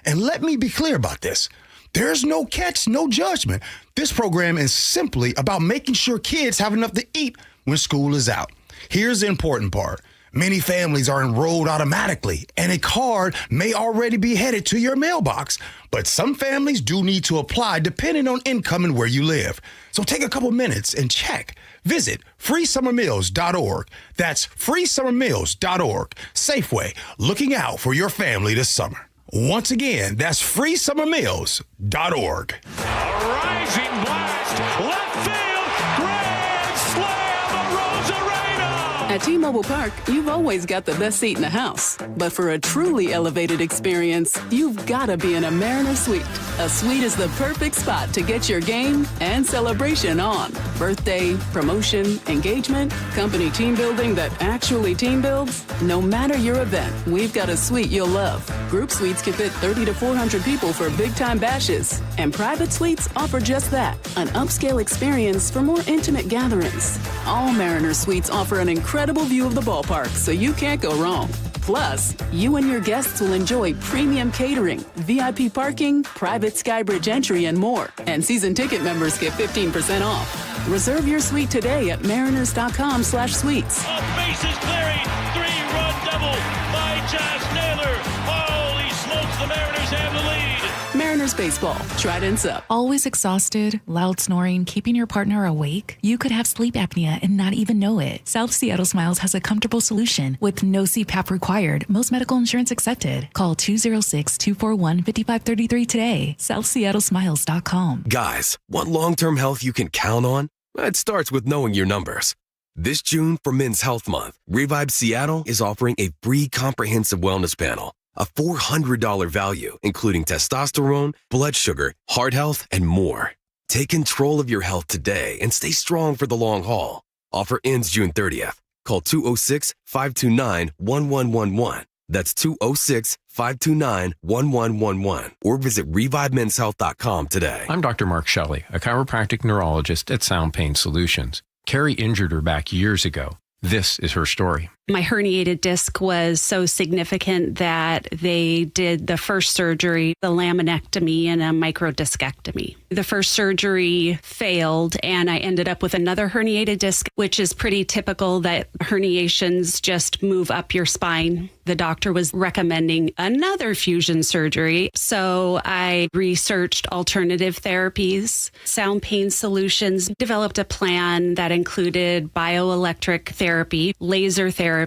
And let me be clear about this. There's no catch, no judgment. This program is simply about making sure kids have enough to eat when school is out. Here's the important part. Many families are enrolled automatically, and a card may already be headed to your mailbox. But some families do need to apply depending on income and where you live. So take a couple minutes and check. Visit freesummermeals.org. That's freesummermeals.org. Safeway, looking out for your family this summer. Once again, that's freesummermeals.org. A rising blast, left field, grand slam, Rosarena! At T-Mobile Park, you've always got the best seat in the house. But for a truly elevated experience, you've got to be in a Mariner Suite. A suite is the perfect spot to get your game and celebration on. Birthday, promotion, engagement, company team building that actually team builds. No matter your event, we've got a suite you'll love. Group suites can fit 30 to 400 people for big-time bashes. And private suites offer just that, an upscale experience for more intimate gatherings. All Mariner Suites offer an incredible view of the ballpark, so you can't go wrong. Plus, you and your guests will enjoy premium catering, VIP parking, private Skybridge entry, and more. And season ticket members get 15% off. Reserve your suite today at mariners.com/suites. Bases clearing, 3-run double by Josh Naylor. Holy smokes, the Mariners have the lead. Mariners baseball, Trident's up. Always exhausted, loud snoring, keeping your partner awake? You could have sleep apnea and not even know it. South Seattle Smiles has a comfortable solution with no CPAP required. Most medical insurance accepted. Call 206-241-5533 today. SouthSeattleSmiles.com. Guys, want long-term health you can count on? It starts with knowing your numbers. This June for Men's Health Month, Revive Seattle is offering a free comprehensive wellness panel. A $400 value, including testosterone, blood sugar, heart health, and more. Take control of your health today and stay strong for the long haul. Offer ends June 30th. Call 206-529-1111. That's 206-529-1111. Or visit ReviveMen'sHealth.com today. I'm Dr. Mark Shelley, a chiropractic neurologist at Sound Pain Solutions. Carrie injured her back years ago. This is her story. My herniated disc was so significant that they did the first surgery, the laminectomy and a microdiscectomy. The first surgery failed, and I ended up with another herniated disc, which is pretty typical that herniations just move up your spine. The doctor was recommending another fusion surgery, so I researched alternative therapies. Sound Pain Solutions developed a plan that included bioelectric therapy, laser therapy,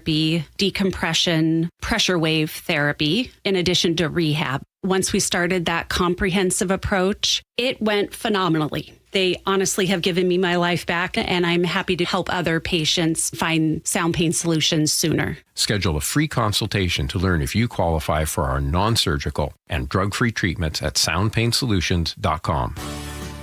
decompression, pressure wave therapy, in addition to rehab. Once we started that comprehensive approach, it went phenomenally. They honestly have given me my life back, and I'm happy to help other patients find sound pain solutions sooner. Schedule a free consultation to learn if you qualify for our non-surgical and drug-free treatments at soundpainsolutions.com.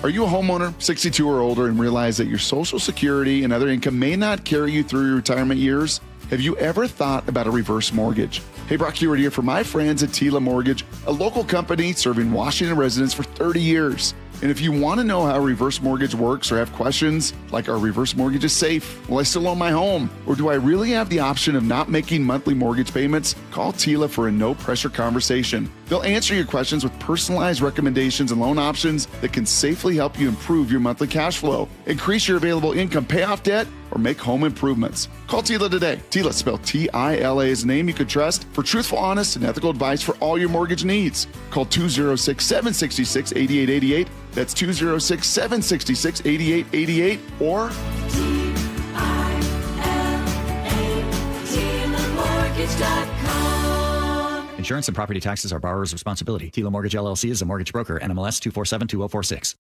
Are you a homeowner, 62 or older, and realize that your Social Security and other income may not carry you through your retirement years? Have you ever thought about a reverse mortgage? Hey, Brock Hewitt here for my friends at Tila Mortgage, a local company serving Washington residents for 30 years. And if you want to know how a reverse mortgage works or have questions like, are reverse mortgages safe? Will I still own my home? Or do I really have the option of not making monthly mortgage payments? Call Tila for a no-pressure conversation. They'll answer your questions with personalized recommendations and loan options that can safely help you improve your monthly cash flow, increase your available income, pay off debt, or make home improvements. Call Tila today. Tila, spelled T-I-L-A, is a name you can trust for truthful, honest, and ethical advice for all your mortgage needs. Call 206-766-8888. That's 206-766-8888 or Insurance and property taxes are borrower's responsibility. Tila Mortgage LLC is a mortgage broker. NMLS 2472046.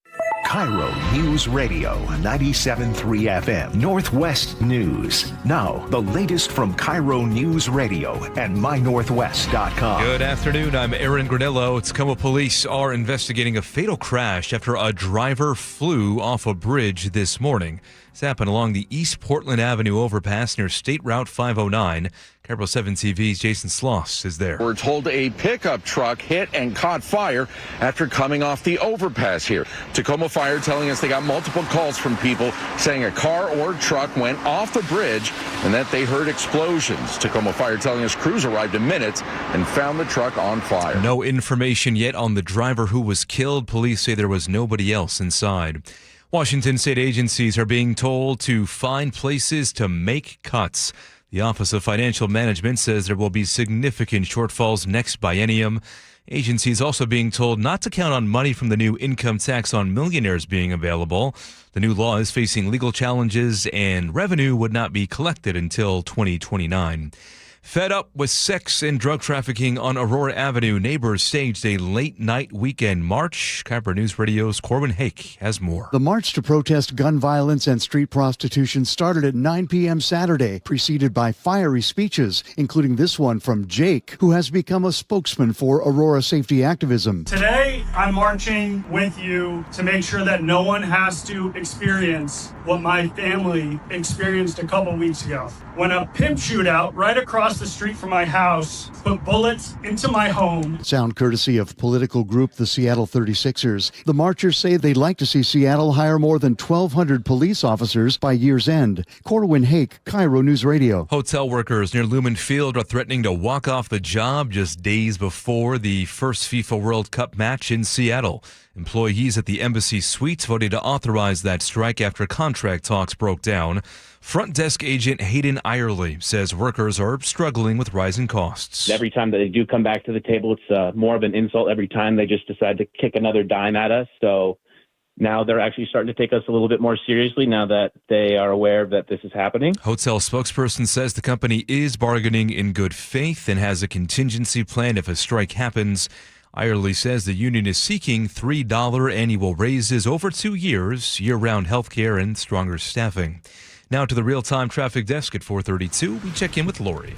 KIRO News Radio 97.3 FM Northwest News. Now, the latest from KIRO News Radio and mynorthwest.com. Good afternoon. I'm Aaron Granillo. Tacoma police are investigating a fatal crash after a driver flew off a bridge this morning. This happened along the East Portland Avenue overpass near State Route 509. KIRO 7 TV's Jason Sloss is there. We're told a pickup truck hit and caught fire after coming off the overpass here. Tacoma Fire telling us they got multiple calls from people saying a car or truck went off the bridge and that they heard explosions. Tacoma Fire telling us crews arrived in minutes and found the truck on fire. No information yet on the driver who was killed. Police say there was nobody else inside. Washington state agencies are being told to find places to make cuts. The Office of Financial Management says there will be significant shortfalls next biennium. Agencies also being told not to count on money from the new income tax on millionaires being available. The new law is facing legal challenges and revenue would not be collected until 2029. Fed up with sex and drug trafficking on Aurora Avenue, neighbors staged a late-night weekend march. KIRO News Radio's Corwin Hake has more. The march to protest gun violence and street prostitution started at 9 p.m. Saturday, preceded by fiery speeches, including this one from Jake, who has become a spokesman for Aurora safety activism. Today, I'm marching with you to make sure that no one has to experience what my family experienced a couple weeks ago. When a pimp shootout right across the street from my house put bullets into my home. Sound courtesy of political group the Seattle 36ers. The marchers say they'd like to see Seattle hire more than 1,200 police officers by year's end. Corwin Hake, KIRO News Radio. Hotel workers near Lumen Field are threatening to walk off the job just days before the first FIFA World Cup match in Seattle. Employees at the Embassy Suites voted to authorize that strike after contract talks broke down. Front desk agent Hayden Irely says workers are struggling with rising costs. Every time that they do come back to the table, it's more of an insult. Every time they just decide to kick another dime at us. So now they're actually starting to take us a little bit more seriously now that they are aware that this is happening. Hotel spokesperson says the company is bargaining in good faith and has a contingency plan if a strike happens. Irely says the union is seeking $3 annual raises over 2 years, year-round health care, and stronger staffing. Now to the real-time traffic desk at 4:32. We check in with Lori.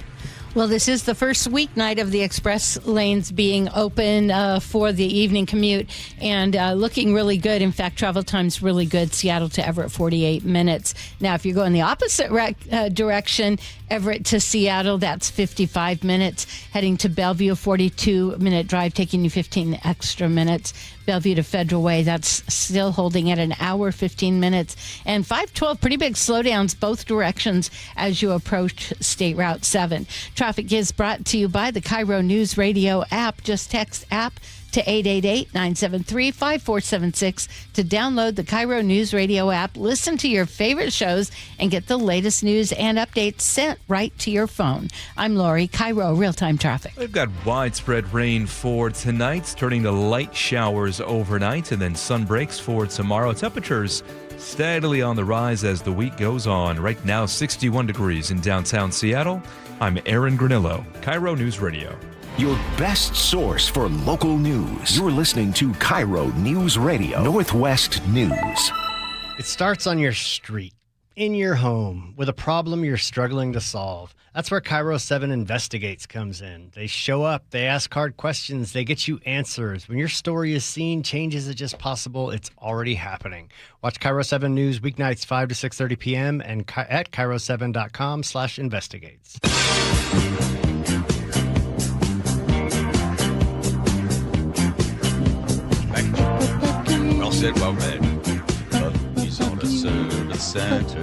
Well, this is the first weeknight of the express lanes being open for the evening commute and looking really good. In fact, travel time's really good. Seattle to Everett, 48 minutes. Now, if you're going the opposite direction, Everett to Seattle, that's 55 minutes. Heading to Bellevue, 42-minute drive, taking you 15 extra minutes. Bellevue to Federal Way, that's still holding at an hour, 15 minutes. And 512, pretty big slowdowns both directions as you approach State Route 7. Traffic is brought to you by the KIRO News Radio app. Just text app to 888-973-5476 to download the KIRO News Radio app, listen to your favorite shows, and get the latest news and updates sent right to your phone. I'm Lori, KIRO Real-Time Traffic. We've got widespread rain for tonight, turning to light showers overnight, and then sun breaks for tomorrow. Temperatures steadily on the rise as the week goes on. Right now, 61 degrees in downtown Seattle. I'm Aaron Granillo, KIRO News Radio. Your best source for local news. You're listening to KIRO News Radio, Northwest News. It starts on your street, in your home, with a problem you're struggling to solve. That's where KIRO 7 Investigates comes in. They show up, they ask hard questions, they get you answers. When your story is seen, changes are just possible. It's already happening. Watch KIRO 7 News weeknights 5 to 6:30 p.m. and at KIRO7.com/investigates. center. Well, he's on a service center.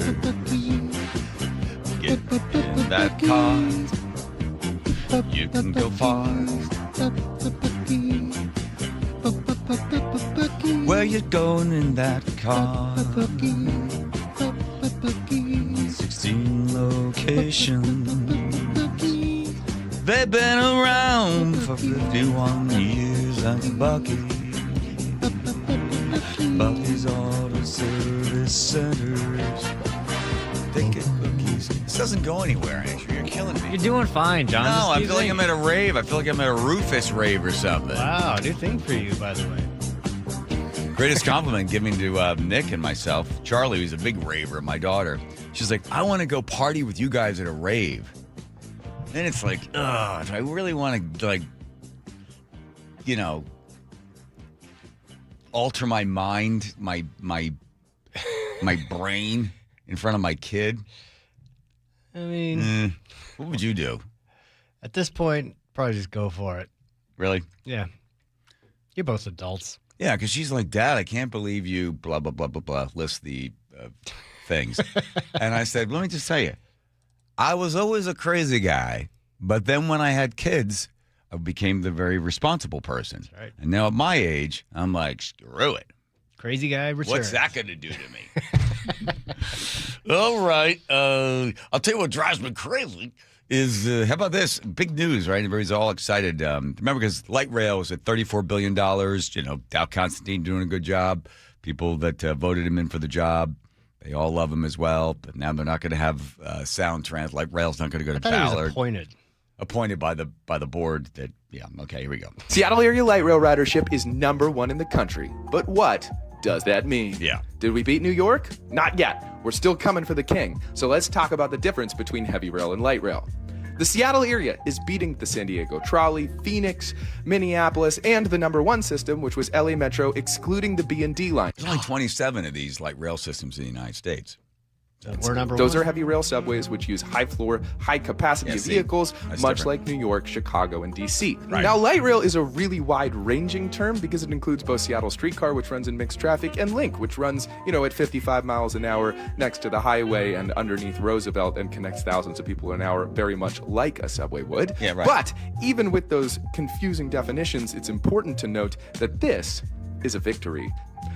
Get in that car. You can go far. Where you going in that car? 16 locations. They've been around for 51 years. That's Bucky. Bucky's Auto Service Centers. They get cookies. This doesn't go anywhere, Andrew. You're killing me. You're doing fine, John. No, Just I keep feel like singing. I'm at a rave. I feel like I'm at a Rufus rave or something. Wow, new thing for you, by the way. Greatest compliment giving to Nick and myself. Charlie, who's a big raver, my daughter. She's like, I want to go party with you guys at a rave. Then it's like, ugh, do I really want to, like, you know, alter my mind, my brain in front of my kid? I mean, what would you do? At this point, probably just go for it. Really? Yeah. You're both adults. Yeah, because she's like, Dad, I can't believe you, blah, blah, blah, blah, blah, list the things. And I said, let me just tell you, I was always a crazy guy, but then when I had kids, I became the very responsible person. That's right. And now at my age, I'm like, screw it. Crazy guy returns. What's that going to do to me? All right. I'll tell you what drives me crazy is, how about this? Big news, right? Everybody's all excited. Remember, because light rail was at $34 billion. You know, Dow Constantine doing a good job. People that voted him in for the job, they all love him as well. But now they're not going to have sound trans. Light rail's not going to go to I thought he was Ballard. appointed By the board. That okay, here we go. Seattle area light rail ridership is #1 in the country. But what does that mean? Yeah. Did we beat New York? Not yet. We're still coming for the king. So let's talk about the difference between heavy rail and light rail. The Seattle area is beating the San Diego Trolley, Phoenix, Minneapolis, and the #1 system, which was LA Metro, excluding the B&D line. There's only 27 of these light rail systems in the United States. We're number Those one. are heavy rail subways which use high floor, high capacity vehicles, That's much different. like New York, Chicago, and DC. Right. Now, light rail is a really wide ranging term because it includes both Seattle streetcar, which runs in mixed traffic, and Link, which runs, at 55 miles an hour next to the highway and underneath Roosevelt and connects thousands of people an hour, very much like a subway would. Yeah, right. But even with those confusing definitions, it's important to note that this is a victory.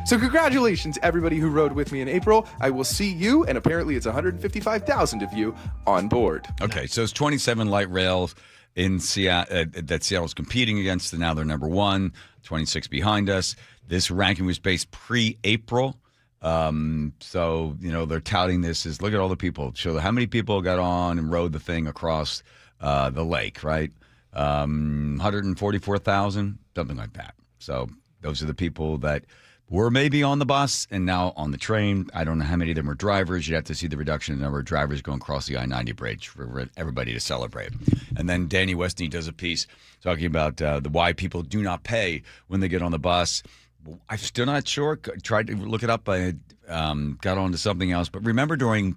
So congratulations, everybody who rode with me in April. I will see you, and apparently it's 155,000 of you on board. Okay, so it's 27 light rails in Seattle that Seattle's competing against, and now they're #1, 26 behind us. This ranking was based pre-April. So, they're touting this as, look at all the people. Show how many people got on and rode the thing across the lake, right? 144,000, something like that. So those are the people that were maybe on the bus and now on the train. I don't know how many of them were drivers. You'd have to see the reduction in the number of drivers going across the I-90 bridge for everybody to celebrate. And then Danny Westney does a piece talking about the why people do not pay when they get on the bus. I'm still not sure. Tried to look it up. I got onto something else. But remember during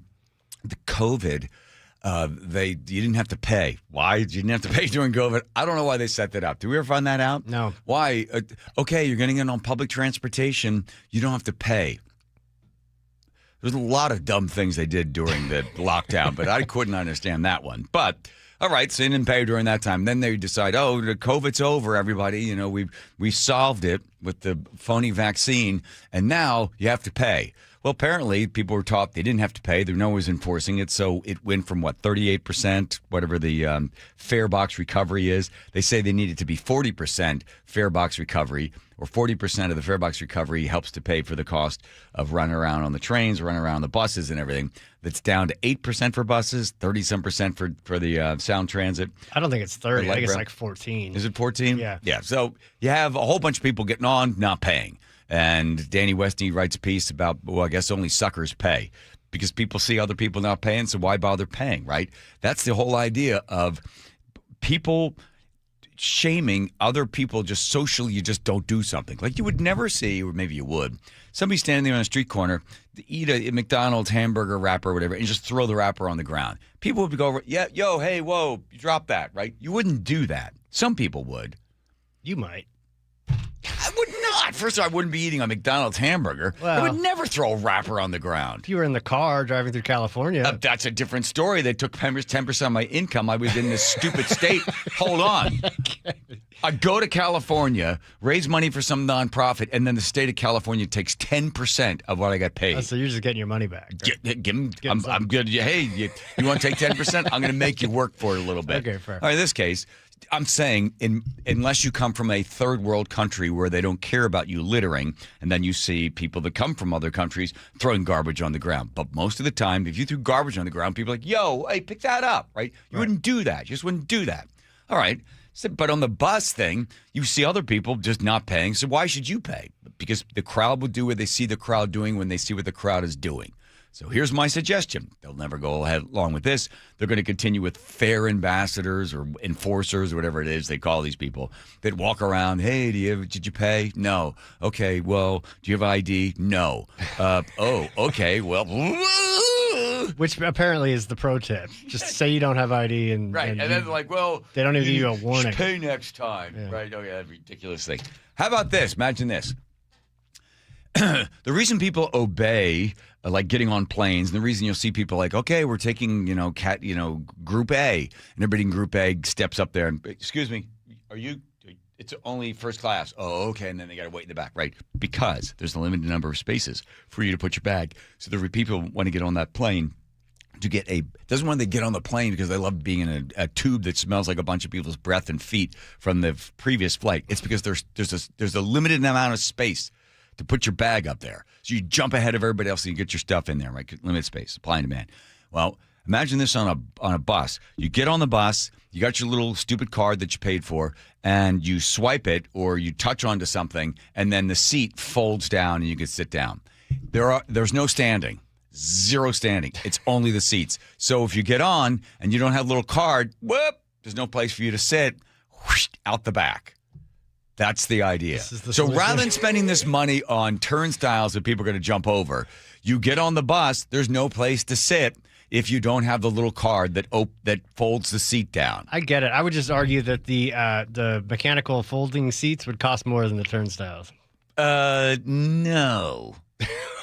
the COVID, you didn't have to pay. Why? You didn't have to pay during COVID. I don't know why they set that up. Did we ever find that out? No. Why? Okay, you're getting in on public transportation. You don't have to pay. There's a lot of dumb things they did during the lockdown, but I couldn't understand that one. But all right, so they didn't pay during that time. Then they decide, the COVID's over, everybody. We solved it with the phony vaccine, and now you have to pay. Well, apparently, people were taught they didn't have to pay. No one was enforcing it, so it went from, 38%, whatever the fare box recovery is. They say they need it to be 40% fare box recovery, or 40% of the fare box recovery helps to pay for the cost of running around on the trains, running around the buses and everything. That's down to 8% for buses, 30-some% for the Sound Transit. I don't think it's 30. I think it's rail. like 14. Is it 14? Yeah. Yeah, so you have a whole bunch of people getting on, not paying. And Danny Westney writes a piece about, I guess only suckers pay because people see other people not paying, so why bother paying, right? That's the whole idea of people shaming other people just socially. You just don't do something. Like you would never see, or maybe you would, somebody standing there on a street corner to eat a McDonald's hamburger wrapper or whatever and just throw the wrapper on the ground. People would go over, yeah, yo, hey, whoa, you dropped that, right? You wouldn't do that. Some people would. You might. I would not. not. First of all, I wouldn't be eating a McDonald's hamburger. I Well- would never throw a wrapper on the ground. If you were in the car driving through California. That's a different story. They took 10% of my income. I was in this stupid state. Hold on. I go to California, raise money for some nonprofit, and then the state of California takes 10% of what I got paid. So you're just getting your money back. I'm good. Hey, you want to take 10%? I'm going to make you work for it a little bit. Okay, fair. All right, in this case, I'm saying unless you come from a third world country where they don't care about you littering, and then you see people that come from other countries throwing garbage on the ground. But most of the time, if you threw garbage on the ground, people are like, yo, hey, pick that up, right? You wouldn't do that. You just wouldn't do that. All right. So, but on the bus thing, you see other people just not paying. So why should you pay? Because the crowd will do what they see the crowd doing when they see what the crowd is doing. So here's my suggestion. They'll never go ahead along with this. They're going to continue with fare ambassadors or enforcers or whatever it is they call these people that walk around. Hey, did you pay? No. Okay, well, do you have ID? No. Oh, okay, well. Which apparently is the pro tip. Just say you don't have ID and Right, and then they're like, well, they don't even give you a should warning. pay next time. Yeah. Right? Oh, yeah, ridiculous thing. How about this? Imagine this. The reason people obey, like getting on planes, and the reason you'll see people like, okay, we're taking, Group A, and everybody in Group A steps up there and, excuse me, it's only first class. Oh, okay, and then they got to wait in the back, right? Because there's a limited number of spaces for you to put your bag. So the people want to get on that plane doesn't want to get on the plane because they love being in a tube that smells like a bunch of people's breath and feet from the previous flight. It's because there's a limited amount of space to put your bag up there. So you jump ahead of everybody else and you get your stuff in there, right? Limited space, supply and demand. Well, imagine this on a bus. You get on the bus, you got your little stupid card that you paid for, and you swipe it or you touch onto something, and then the seat folds down and you can sit down. There's no standing. Zero standing. It's only the seats. So if you get on and you don't have a little card, whoop, there's no place for you to sit, whoosh, out the back. That's the idea. So rather than spending this money on turnstiles that people are going to jump over, you get on the bus, there's no place to sit if you don't have the little card that folds the seat down. I get it. I would just argue that the mechanical folding seats would cost more than the turnstiles. No.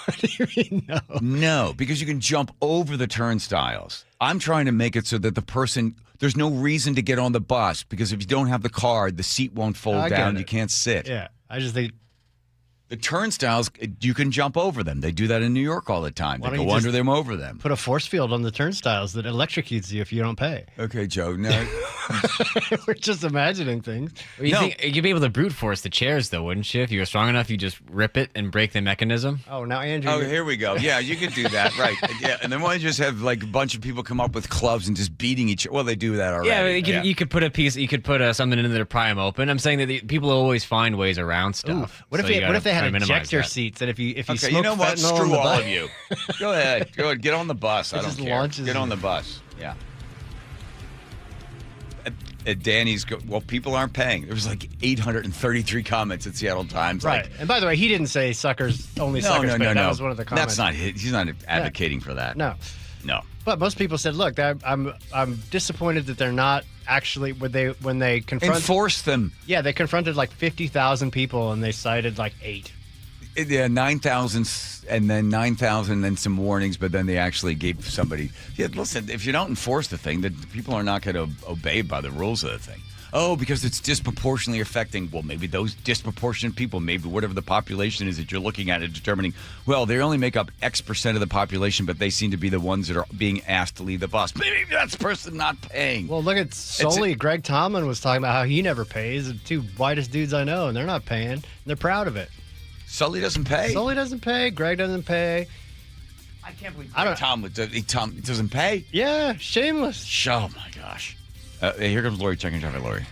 What do you mean, no? No, because you can jump over the turnstiles. I'm trying to make it so that there's no reason to get on the bus, because if you don't have the card, the seat won't fold down. You can't sit. Yeah, I just think the turnstiles, you can jump over them. They do that in New York all the time. They go under them, over them. Put a force field on the turnstiles that electrocutes you if you don't pay. Okay, Joe. No, we're just imagining things. Well, you think you'd be able to brute force the chairs, though, wouldn't you? If you were strong enough, you just rip it and break the mechanism. Oh, now Andrew. Oh, here we go. Yeah, you could do that, right? Yeah, and then why don't you just have like a bunch of people come up with clubs and just beating each other? Well, they do that already. Yeah, you could put a piece. You could put something in there to pry them open. I'm saying that people always find ways around stuff. Ooh, what if they had ejector seats that if you okay, smoke you know what? fentanyl Screw on the all bus- of you. Go ahead, get on the bus. I don't just care. launches Get on you. the bus. Yeah. Danny's people aren't paying. There was like 833 comments at Seattle Times. Right. And by the way, he didn't say suckers only. Suckers pay. That was one of the comments. That's not his. He's not advocating for that. No. No. But most people said, "Look, I'm disappointed that they're not actually when they confront enforce them." Yeah, they confronted like 50,000 people and they cited like 8. Yeah, 9,000 and then 9,000 and some warnings, but then they actually gave somebody. Yeah, listen, if you don't enforce the thing, then people are not going to obey by the rules of the thing. Oh, because it's disproportionately affecting, well, maybe those disproportionate people, maybe whatever the population is that you're looking at and determining, well, they only make up X percent of the population, but they seem to be the ones that are being asked to leave the bus. Maybe that's the person not paying. Well, look at Sully. Greg Tomlin was talking about how he never pays. The two whitest dudes I know, and they're not paying. And they're proud of it. Sully doesn't pay? Sully doesn't pay. Greg doesn't pay. I can't believe Tom doesn't pay? Yeah, shameless. Oh, my gosh. Here comes Lori checking traffic. Lori.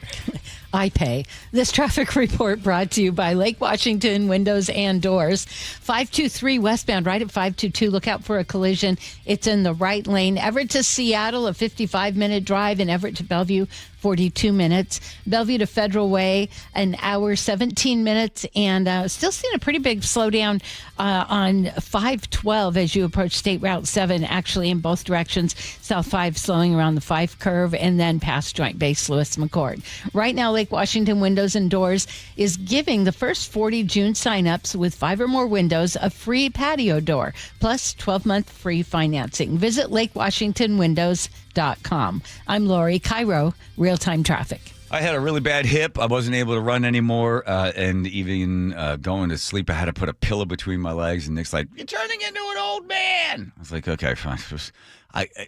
I pay. This traffic report brought to you by Lake Washington Windows and Doors. 523 westbound, right at 522. Look out for a collision. It's in the right lane. Everett to Seattle, a 55-minute drive, and Everett to Bellevue, 42 minutes. Bellevue to Federal Way, an hour, 17 minutes. And still seeing a pretty big slowdown on 512 as you approach State Route 7, actually in both directions. South 5 slowing around the 5 curve, and then past Joint Base Lewis McCord. Right now, Lake Washington Windows and Doors is giving the first 40 June signups with 5 or more windows a free patio door, plus 12-month free financing. Visit lakewashingtonwindows.com. I'm Lori, KIRO, real-time traffic. I had a really bad hip. I wasn't able to run anymore. And even going to sleep, I had to put a pillow between my legs. And Nick's like, "You're turning into an old man." I was like, okay, fine.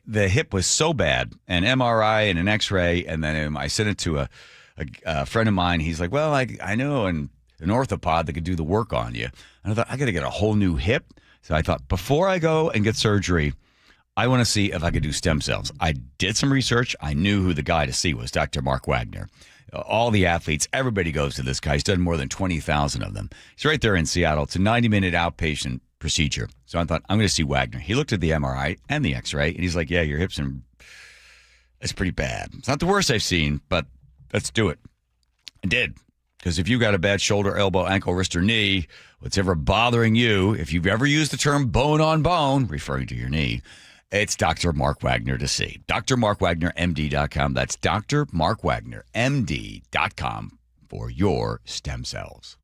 The hip was so bad, an MRI and an X-ray. And then I sent it to a friend of mine. He's like, well, I know an orthopod that could do the work on you. And I thought, I got to get a whole new hip. So I thought, before I go and get surgery, I want to see if I could do stem cells. I did some research. I knew who the guy to see was, Dr. Mark Wagner. All the athletes, everybody goes to this guy. He's done more than 20,000 of them. He's right there in Seattle. It's a 90-minute outpatient procedure. So I thought, I'm going to see Wagner. He looked at the MRI and the X-ray, and he's like, yeah, your hips it's pretty bad. It's not the worst I've seen, but let's do it. I did. Because if you got a bad shoulder, elbow, ankle, wrist, or knee, what's ever bothering you, if you've ever used the term bone on bone, referring to your knee, it's Dr. Mark Wagner to see. drmarkwagnermd.com. That's drmarkwagnermd.com for your stem cells.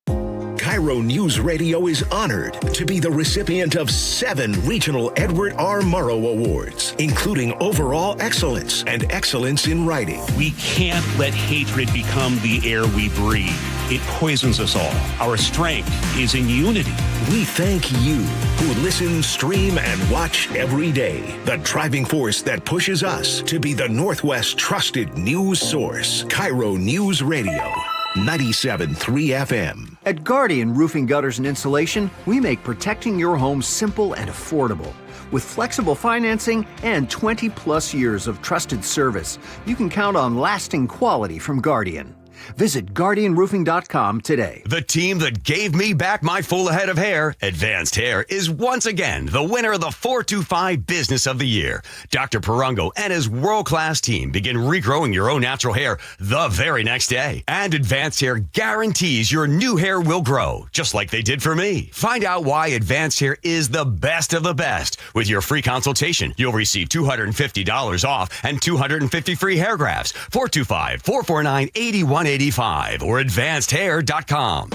KIRO News Radio is honored to be the recipient of 7 regional Edward R. Murrow Awards, including Overall Excellence and Excellence in Writing. We can't let hatred become the air we breathe. It poisons us all. Our strength is in unity. We thank you who listen, stream, and watch every day. The driving force that pushes us to be the Northwest's trusted news source. KIRO News Radio, 97.3 FM. At Guardian Roofing, Gutters, and Insulation, we make protecting your home simple and affordable. With flexible financing and 20-plus years of trusted service, you can count on lasting quality from Guardian. Visit GuardianRoofing.com today. The team that gave me back my full head of hair, Advanced Hair, is once again the winner of the 425 Business of the Year. Dr. Perungo and his world-class team begin regrowing your own natural hair the very next day. And Advanced Hair guarantees your new hair will grow, just like they did for me. Find out why Advanced Hair is the best of the best. With your free consultation, you'll receive $250 off and 250 free hair grafts. 425-449-8185 or advancedhair.com.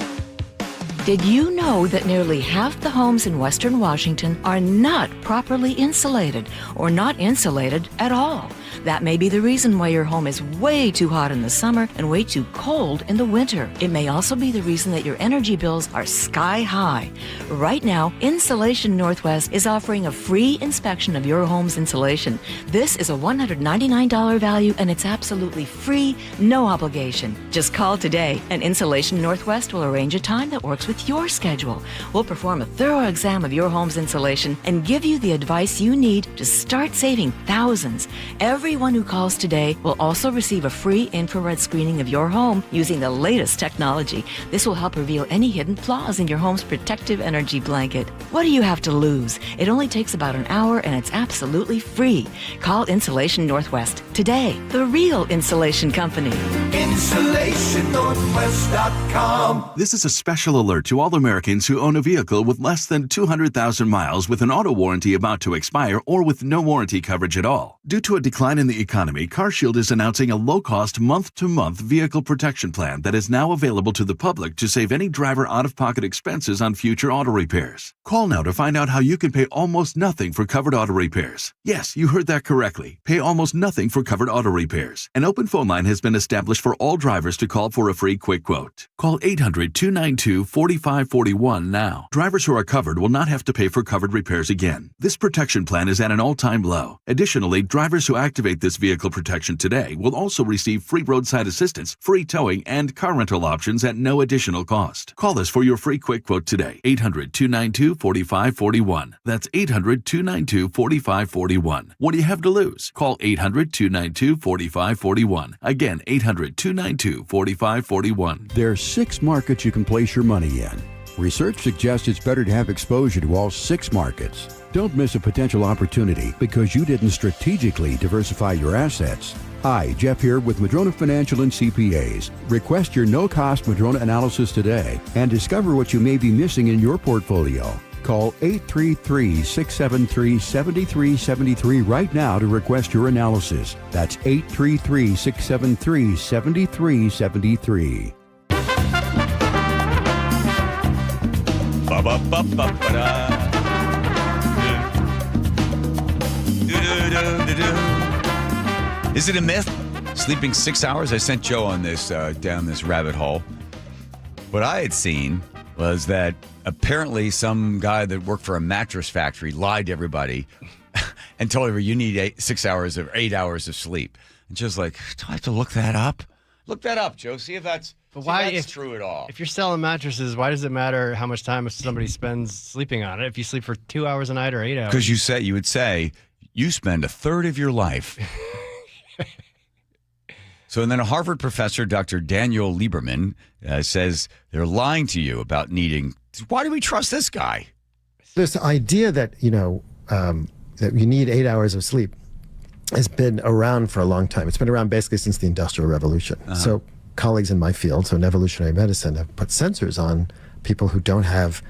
Did you know that nearly half the homes in Western Washington are not properly insulated or not insulated at all? That may be the reason why your home is way too hot in the summer and way too cold in the winter. It may also be the reason that your energy bills are sky high. Right now, Insulation Northwest is offering a free inspection of your home's insulation. This is a $199 value and it's absolutely free, no obligation. Just call today and Insulation Northwest will arrange a time that works with your schedule. We'll perform a thorough exam of your home's insulation and give you the advice you need to start saving thousands. Everyone who calls today will also receive a free infrared screening of your home using the latest technology. This will help reveal any hidden flaws in your home's protective energy blanket. What do you have to lose? It only takes about an hour and it's absolutely free. Call Insulation Northwest today, the real insulation company. InsulationNorthwest.com. This is a special alert to all Americans who own a vehicle with less than 200,000 miles with an auto warranty about to expire or with no warranty coverage at all. Due to a decline in the economy, CarShield is announcing a low-cost month-to-month vehicle protection plan that is now available to the public to save any driver out-of-pocket expenses on future auto repairs. Call now to find out how you can pay almost nothing for covered auto repairs. Yes, you heard that correctly. Pay almost nothing for covered auto repairs. An open phone line has been established for all drivers to call for a free quick quote. Call 800-292-4541 now. Drivers who are covered will not have to pay for covered repairs again. This protection plan is at an all-time low. Additionally, drivers who activate this vehicle protection today will also receive free roadside assistance, free towing, and car rental options at no additional cost. Call us for your free quick quote today. 800-292-4541. That's 800-292-4541. What do you have to lose? Call 800-292-4541. Again, 800-292-4541. There are 6 markets you can place your money in. Research suggests it's better to have exposure to all 6 markets. Don't miss a potential opportunity because you didn't strategically diversify your assets. Hi, Jeff here with Madrona Financial and CPAs. Request your no-cost Madrona analysis today and discover what you may be missing in your portfolio. Call 833-673-7373 right now to request your analysis. That's 833-673-7373. Is it a myth? Sleeping 6 hours? I sent Joe on this down this rabbit hole. What I had seen was that apparently some guy that worked for a mattress factory lied to everybody and told everybody you need 8 hours of sleep. And Joe's like, do I have to look that up? Look that up, Joe. See if that's true at all. If you're selling mattresses, why does it matter how much time somebody spends sleeping on it? If you sleep for 2 hours a night or 8 hours? Because you would say you spend a third of your life. So, and then a Harvard professor, Dr. Daniel Lieberman, says they're lying to you about needing. Why do we trust this guy? This idea that, that you need 8 hours of sleep has been around for a long time. It's been around basically since the Industrial Revolution. So colleagues in my field, so in evolutionary medicine, have put sensors on people who don't have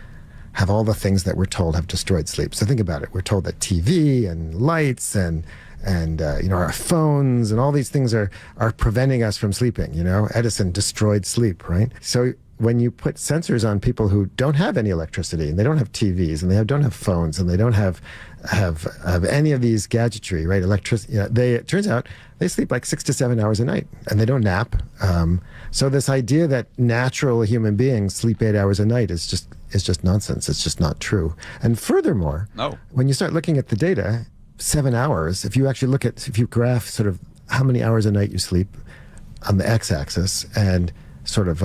all the things that we're told have destroyed sleep. So think about it. We're told that TV and lights and our phones and all these things are preventing us from sleeping. Edison destroyed sleep, right? So when you put sensors on people who don't have any electricity and they don't have TVs and they don't have phones and they don't have any of these gadgetry, right? Electricity. It turns out they sleep like 6 to 7 hours a night and they don't nap. So this idea that natural human beings sleep 8 hours a night is just nonsense. It's just not true. And furthermore, when you start looking at the data, 7 hours, if you graph sort of how many hours a night you sleep on the x-axis and sort of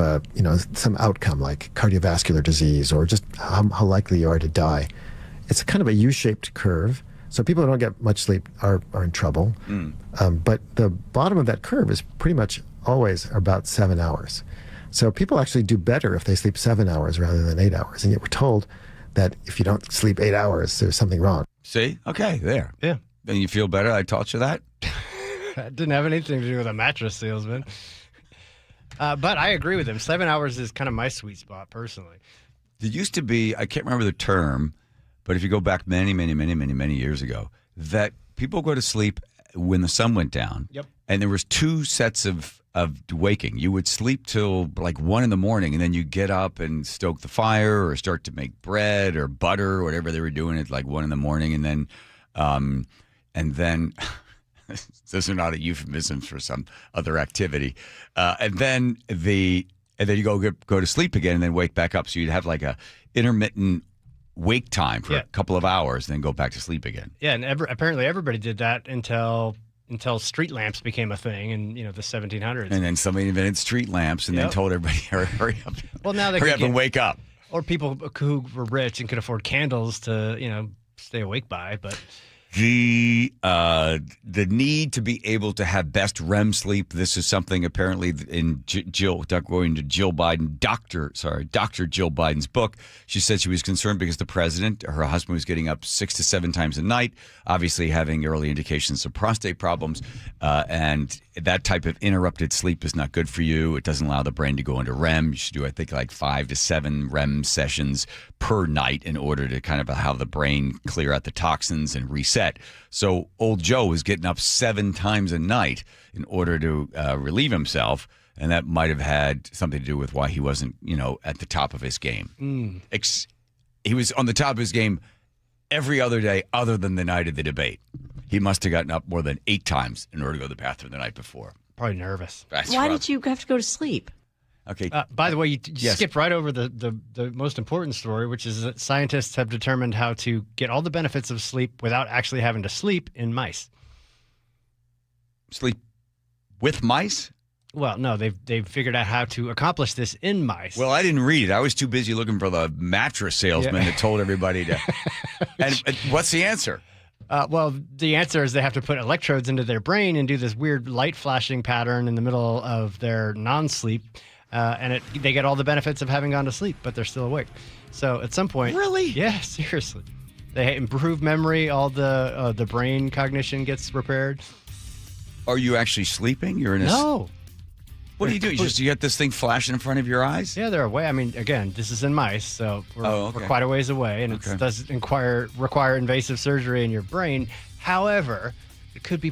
some outcome like cardiovascular disease or just how likely you are to die, it's kind of a U-shaped curve. So people who don't get much sleep are in trouble. But the bottom of that curve is pretty much always about 7 hours. So people actually do better if they sleep 7 hours rather than 8 hours. And yet we're told that if you don't sleep 8 hours, there's something wrong. See? Okay, there. Yeah. Then you feel better? I taught you that? That didn't have anything to do with a mattress salesman. But I agree with him. 7 hours is kind of my sweet spot, personally. There used to be, I can't remember the term, but if you go back many, many, many, many, many years ago, that people go to sleep when the sun went down. Yep. And there was two sets of waking. You would sleep till like 1 a.m. and then you get up and stoke the fire or start to make bread or butter or whatever they were doing at like 1 a.m. and then those are not a euphemism for some other activity. And then you go to sleep again and then wake back up. So you'd have like a intermittent wake time for a couple of hours, and then go back to sleep again. Yeah, and apparently everybody did that until street lamps became a thing in the 1700s. And then somebody invented street lamps and then told everybody, hurry up. Well, now they hurry up and wake up. Or people who were rich and could afford candles to stay awake by, but. The need to be able to have best REM sleep. This is something apparently in going to Dr. Jill Biden's book. She said she was concerned because her husband was getting up 6 to 7 times a night, obviously having early indications of prostate problems. And that type of interrupted sleep is not good for you. It doesn't allow the brain to go into REM. You should do, I think, like 5 to 7 REM sessions per night in order to kind of have the brain clear out the toxins and reset. So old Joe was getting up 7 times a night in order to relieve himself, and that might have had something to do with why he wasn't, at the top of his game. He was on the top of his game every other day other than the night of the debate. He must have gotten up more than 8 times in order to go to the bathroom the night before. Probably nervous. Why did you have to go to sleep? Okay. By the way, you skipped right over the most important story, which is that scientists have determined how to get all the benefits of sleep without actually having to sleep in mice. Sleep with mice? Well, no, they've figured out how to accomplish this in mice. Well, I didn't read it. I was too busy looking for the mattress salesman that told everybody to. And what's the answer? Well, the answer is they have to put electrodes into their brain and do this weird light flashing pattern in the middle of their non-sleep. And they get all the benefits of having gone to sleep, but they're still awake. So at some point... Really? Yeah, seriously. They improve memory, all the brain cognition gets repaired. Are you actually sleeping? You're in a... No. What do? You get this thing flashing in front of your eyes? Yeah, they're away. I mean, again, this is in mice, so we're quite a ways away, and it does require invasive surgery in your brain. However, it could be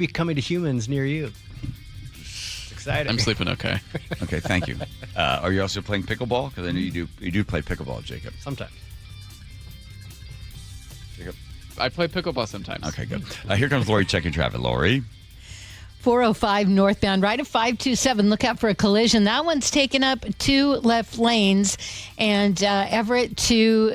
coming to humans near you. It's exciting. I'm sleeping okay. Okay, thank you. Are you also playing pickleball? Because I know you do play pickleball, Jacob. Sometimes. Jacob? I play pickleball sometimes. Okay, good. Here comes Lori checking traffic. Lori? 405 northbound, right at 527. Look out for a collision. That one's taken up 2 left lanes. And Everett to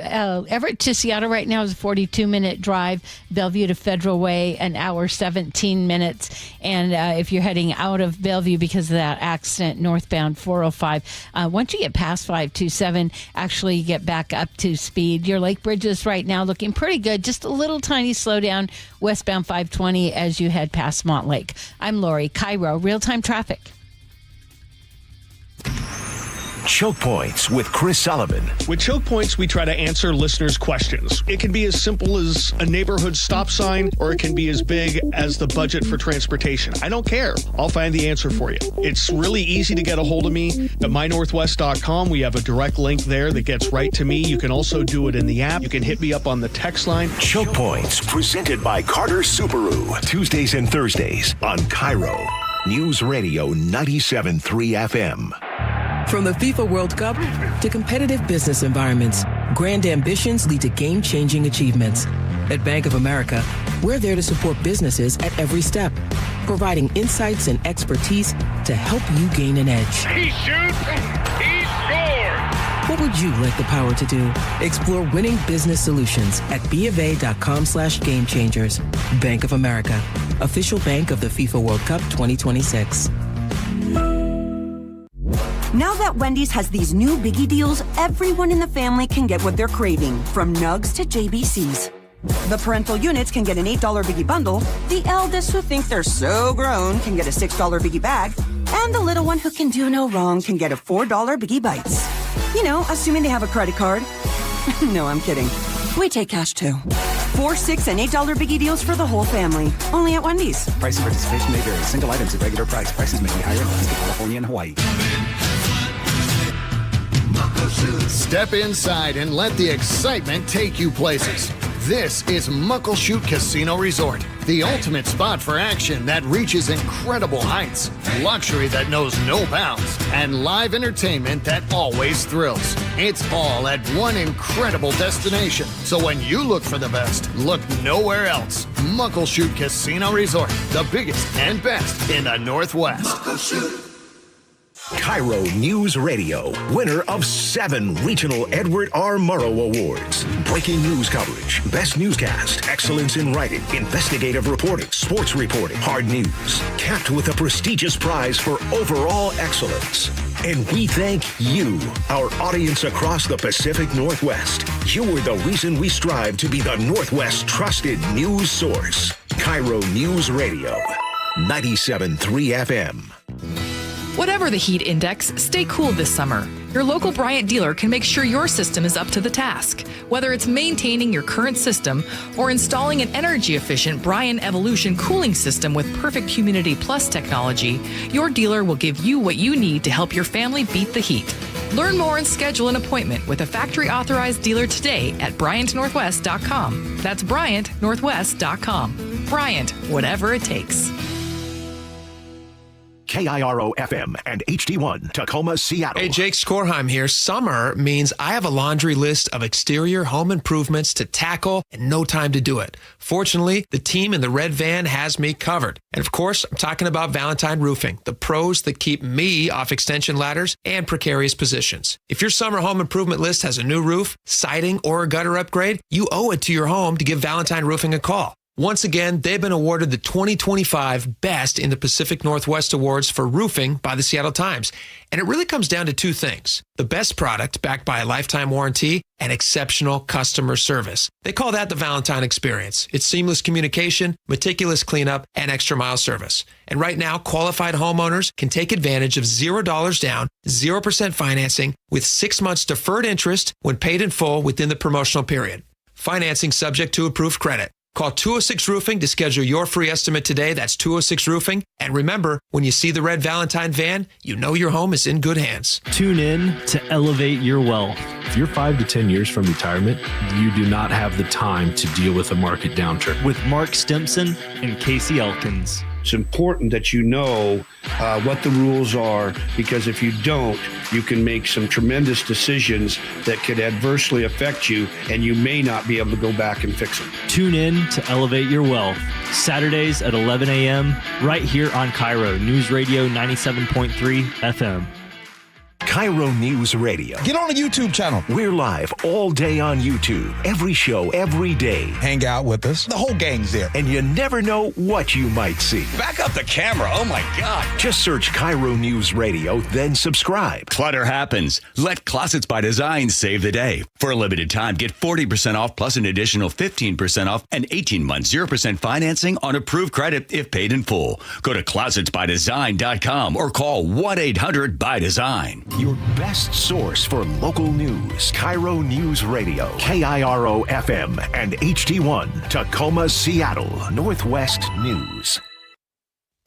Seattle right now is a 42-minute drive. Bellevue to Federal Way, an hour, 17 minutes. And if you're heading out of Bellevue because of that accident, northbound 405. Once you get past 527, actually you get back up to speed. Your Lake Bridges right now looking pretty good. Just a little tiny slowdown westbound 520 as you head past Montlake. I'm Lori, KIRO, real-time traffic. Choke Points with Chris Sullivan. With Choke Points, we try to answer listeners' questions. It can be as simple as a neighborhood stop sign, or it can be as big as the budget for transportation. I don't care. I'll find the answer for you. It's really easy to get a hold of me at mynorthwest.com. We have a direct link there that gets right to me. You can also do it in the app. You can hit me up on the text line. Choke Points, presented by Carter Subaru. Tuesdays and Thursdays on KIRO News Radio 97.3 FM. From the FIFA World Cup to competitive business environments, grand ambitions lead to game-changing achievements. At Bank of America, we're there to support businesses at every step, providing insights and expertise to help you gain an edge. He shoots, he scores! What would you like the power to do? Explore winning business solutions at BofA.com/gamechangers. Bank of America, official bank of the FIFA World Cup 2026. Now that Wendy's has these new biggie deals, everyone in the family can get what they're craving, from nugs to JBCs. The parental units can get an $8 biggie bundle, the eldest who think they're so grown can get a $6 biggie bag, and the little one who can do no wrong can get a $4 biggie bites. You know, assuming they have a credit card. No, I'm kidding. We take cash too. 4, 6, and $8 biggie deals for the whole family. Only at Wendy's. Price and participation may vary. Single items at regular price. Prices may be higher in Alaska, California, and Hawaii. Step inside and let the excitement take you places. This is Muckleshoot Casino Resort, the ultimate spot for action that reaches incredible heights, luxury that knows no bounds, and live entertainment that always thrills. It's all at one incredible destination. So when you look for the best, look nowhere else. Muckleshoot Casino Resort, the biggest and best in the Northwest. Muckleshoot. KIRO News Radio, winner of 7 regional Edward R. Murrow Awards. Breaking news coverage, best newscast, excellence in writing, investigative reporting, sports reporting, hard news. Capped with a prestigious prize for overall excellence. And we thank you, our audience across the Pacific Northwest. You are the reason we strive to be the Northwest's trusted news source. KIRO News Radio, 97.3 FM. Whatever the heat index, stay cool this summer. Your local Bryant dealer can make sure your system is up to the task. Whether it's maintaining your current system or installing an energy-efficient Bryant Evolution cooling system with perfect Humidity Plus technology, your dealer will give you what you need to help your family beat the heat. Learn more and schedule an appointment with a factory-authorized dealer today at BryantNorthwest.com. That's BryantNorthwest.com. Bryant, whatever it takes. KIRO FM and HD1 Tacoma, Seattle. Hey, Jake Skorheim here. Summer means I have a laundry list of exterior home improvements to tackle and no time to do it. Fortunately, the team in the red van has me covered. And of course, I'm talking about Valentine Roofing, the pros that keep me off extension ladders and precarious positions. If your summer home improvement list has a new roof, siding, or a gutter upgrade, you owe it to your home to give Valentine Roofing a call. Once again, they've been awarded the 2025 Best in the Pacific Northwest Awards for Roofing by the Seattle Times. And it really comes down to 2 things: the best product backed by a lifetime warranty and exceptional customer service. They call that the Valentine experience. It's seamless communication, meticulous cleanup, and extra mile service. And right now, qualified homeowners can take advantage of $0 down, 0% financing with 6 months deferred interest when paid in full within the promotional period. Financing subject to approved credit. Call 206 Roofing to schedule your free estimate today. That's 206 Roofing. And remember, when you see the red Valentine van, you know your home is in good hands. Tune in to Elevate Your Wealth. If you're 5 to 10 years from retirement, you do not have the time to deal with a market downturn. With Mark Stimson and Casey Elkins. It's important that you know what the rules are, because if you don't, you can make some tremendous decisions that could adversely affect you, and you may not be able to go back and fix them. Tune in to Elevate Your Wealth, Saturdays at 11 a.m., right here on KIRO Newsradio 97.3 FM. KIRO News Radio. Get on the YouTube channel. We're live all day on YouTube. Every show, every day. Hang out with us. The whole gang's there. And you never know what you might see. Back up the camera. Oh, my God. Just search KIRO News Radio, then subscribe. Clutter happens. Let Closets by Design save the day. For a limited time, get 40% off plus an additional 15% off and 18 months 0% financing on approved credit if paid in full. Go to closetsbydesign.com or call 1-800-BY-DESIGN. Your best source for local news. KIRO News Radio. KIRO FM and HD1. Tacoma, Seattle. Northwest News.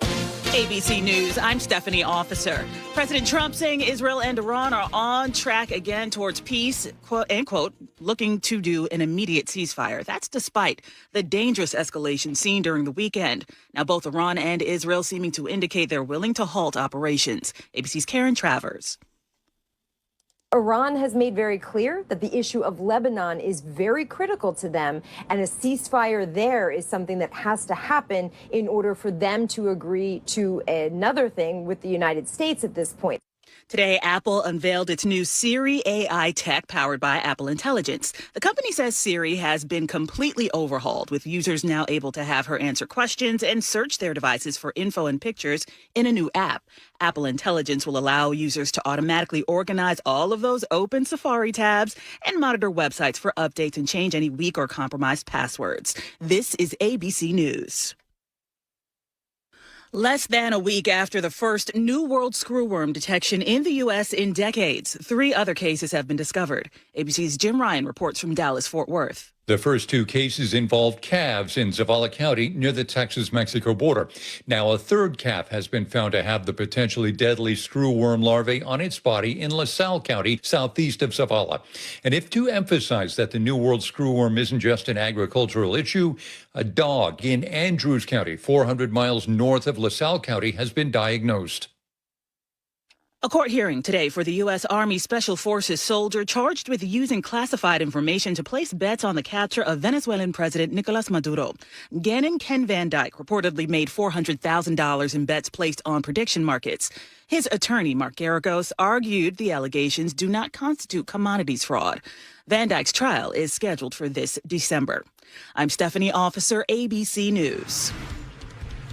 ABC News, I'm Stephanie Officer. President Trump saying Israel and Iran are on track again towards peace, quote, end quote, looking to do an immediate ceasefire. That's despite the dangerous escalation seen during the weekend. Now, both Iran and Israel seeming to indicate they're willing to halt operations. ABC's Karen Travers. Iran has made very clear that the issue of Lebanon is very critical to them, and a ceasefire there is something that has to happen in order for them to agree to another thing with the United States at this point. Today, Apple unveiled its new Siri AI tech powered by Apple Intelligence. The company says Siri has been completely overhauled, with users now able to have her answer questions and search their devices for info and pictures in a new app. Apple Intelligence will allow users to automatically organize all of those open Safari tabs and monitor websites for updates and change any weak or compromised passwords. This is ABC News. Less than a week after the first New World screwworm detection in the U.S. in decades, 3 other cases have been discovered. ABC's Jim Ryan reports from Dallas-Fort Worth. The first 2 cases involved calves in Zavala County near the Texas-Mexico border. Now a third calf has been found to have the potentially deadly screwworm larvae on its body in LaSalle County, southeast of Zavala. And if to emphasize that the New World screwworm isn't just an agricultural issue, a dog in Andrews County, 400 miles north of LaSalle County, has been diagnosed. A court hearing today for the U.S. Army Special Forces soldier charged with using classified information to place bets on the capture of Venezuelan President Nicolas Maduro. Gannon Ken Van Dyke reportedly made $400,000 in bets placed on prediction markets. His attorney, Mark Garagos, argued the allegations do not constitute commodities fraud. Van Dyke's trial is scheduled for this December. I'm Stephanie Officer, ABC News.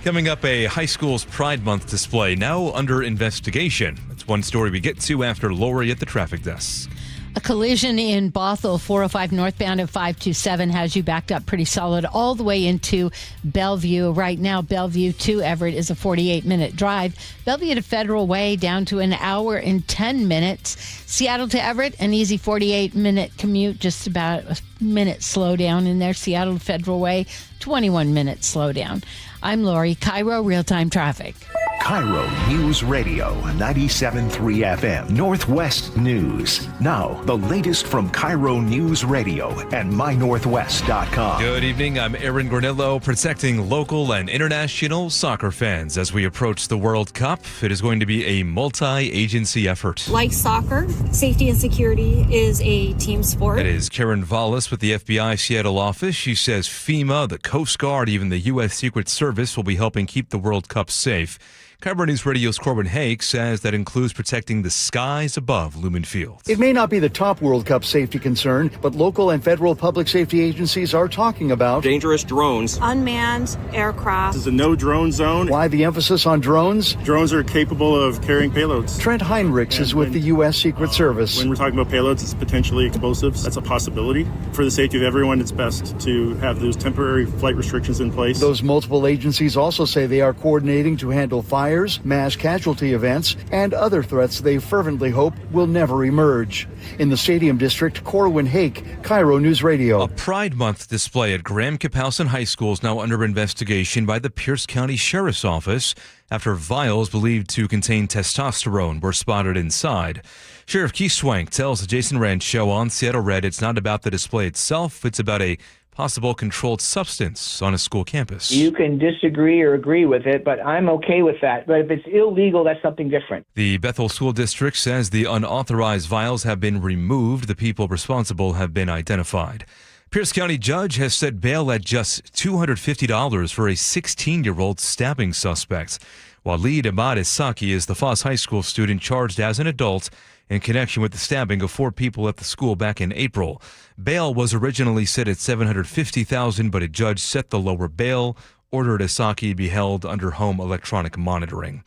Coming up, a high school's Pride Month display now under investigation. That's one story we get to after Lori at the traffic desk. A collision in Bothell, 405 northbound of 527 has you backed up pretty solid all the way into Bellevue. Right now, Bellevue to Everett is a 48-minute drive. Bellevue to Federal Way down to an hour and 10 minutes. Seattle to Everett, an easy 48-minute commute, just about a minute slowdown in there. Seattle to Federal Way, 21-minute slowdown. I'm Lori, KIRO Real-Time Traffic. KIRO News Radio, 97.3 FM, Northwest News. Now, the latest from KIRO News Radio and mynorthwest.com. Good evening, I'm Aaron Granillo, protecting local and international soccer fans as we approach the World Cup. It is going to be a multi-agency effort. Like soccer, safety and security is a team sport. That is Karen Vallis with the FBI Seattle office. She says FEMA, the Coast Guard, even the U.S. Secret Service will be helping keep the World Cup safe. KIRO News Radio's Corbin Hake says that includes protecting the skies above Lumen Field. It may not be the top World Cup safety concern, but local and federal public safety agencies are talking about dangerous drones, unmanned aircraft. This is a no-drone zone. Why the emphasis on drones? Drones are capable of carrying payloads. Trent Heinrichs is with the U.S. Secret Service. When we're talking about payloads, it's potentially explosives. That's a possibility. For the safety of everyone, it's best to have those temporary flight restrictions in place. Those multiple agencies also say they are coordinating to handle fire fires, mass casualty events, and other threats they fervently hope will never emerge. In the Stadium District, Corwin Hake, KIRO News Radio. A Pride Month display at Graham Kapowson High School is now under investigation by the Pierce County Sheriff's Office after vials believed to contain testosterone were spotted inside. Sheriff Keith Swank tells the Jason Rand Show on Seattle Red it's not about the display itself, it's about a possible controlled substance on a school campus. You can disagree or agree with it, but I'm okay with that. But if it's illegal, that's something different. The Bethel School District says the unauthorized vials have been removed. The people responsible have been identified. Pierce County judge has set bail at just $250 for a 16-year-old stabbing suspect, while Lee Amade Saki is the Foss High School student charged as an adult in connection with the stabbing of 4 people at the school back in April. Bail was originally set at $750,000, but a judge set the lower bail, ordered Asaki be held under home electronic monitoring.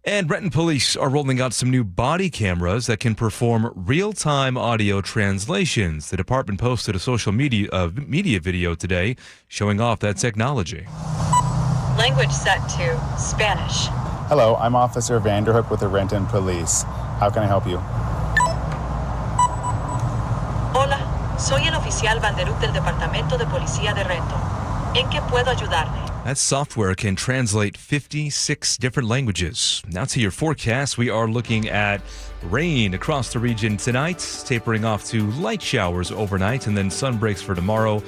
And Renton police are rolling out some new body cameras that can perform real-time audio translations. The department posted a social media video today showing off that technology. Language set to Spanish. Hello, I'm Officer Vanderhook with the Renton Police. How can I help you? Hola, soy el oficial Vanderhook del Departamento de Policía de Renton. ¿En qué puedo ayudarle? That software can translate 56 different languages. Now to your forecast, we are looking at rain across the region tonight, tapering off to light showers overnight, and then sun breaks for tomorrow,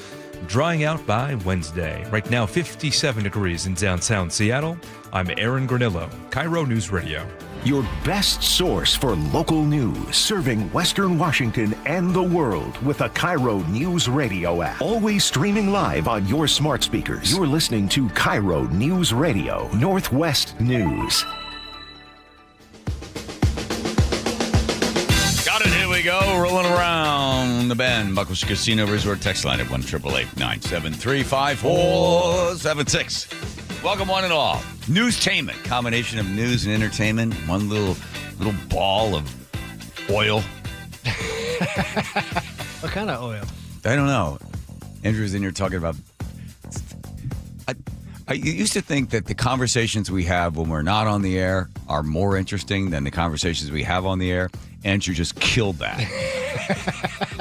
drying out by Wednesday. Right now, 57 degrees in downtown Seattle. I'm Aaron Granillo, KIRO News Radio. Your best source for local news, serving Western Washington and the world with a KIRO News Radio app. Always streaming live on your smart speakers. You're listening to KIRO News Radio, Northwest News. Got it, here we go. Rolling around the bend. Buckles Casino Resort text line at 1-888-973-5476. Welcome one and all. Newstainment, combination of news and entertainment. One little ball of oil. What kind of oil? I don't know. Andrew's in here talking about. I used to think that the conversations we have when we're not on the air are more interesting than the conversations we have on the air. Andrew just killed that.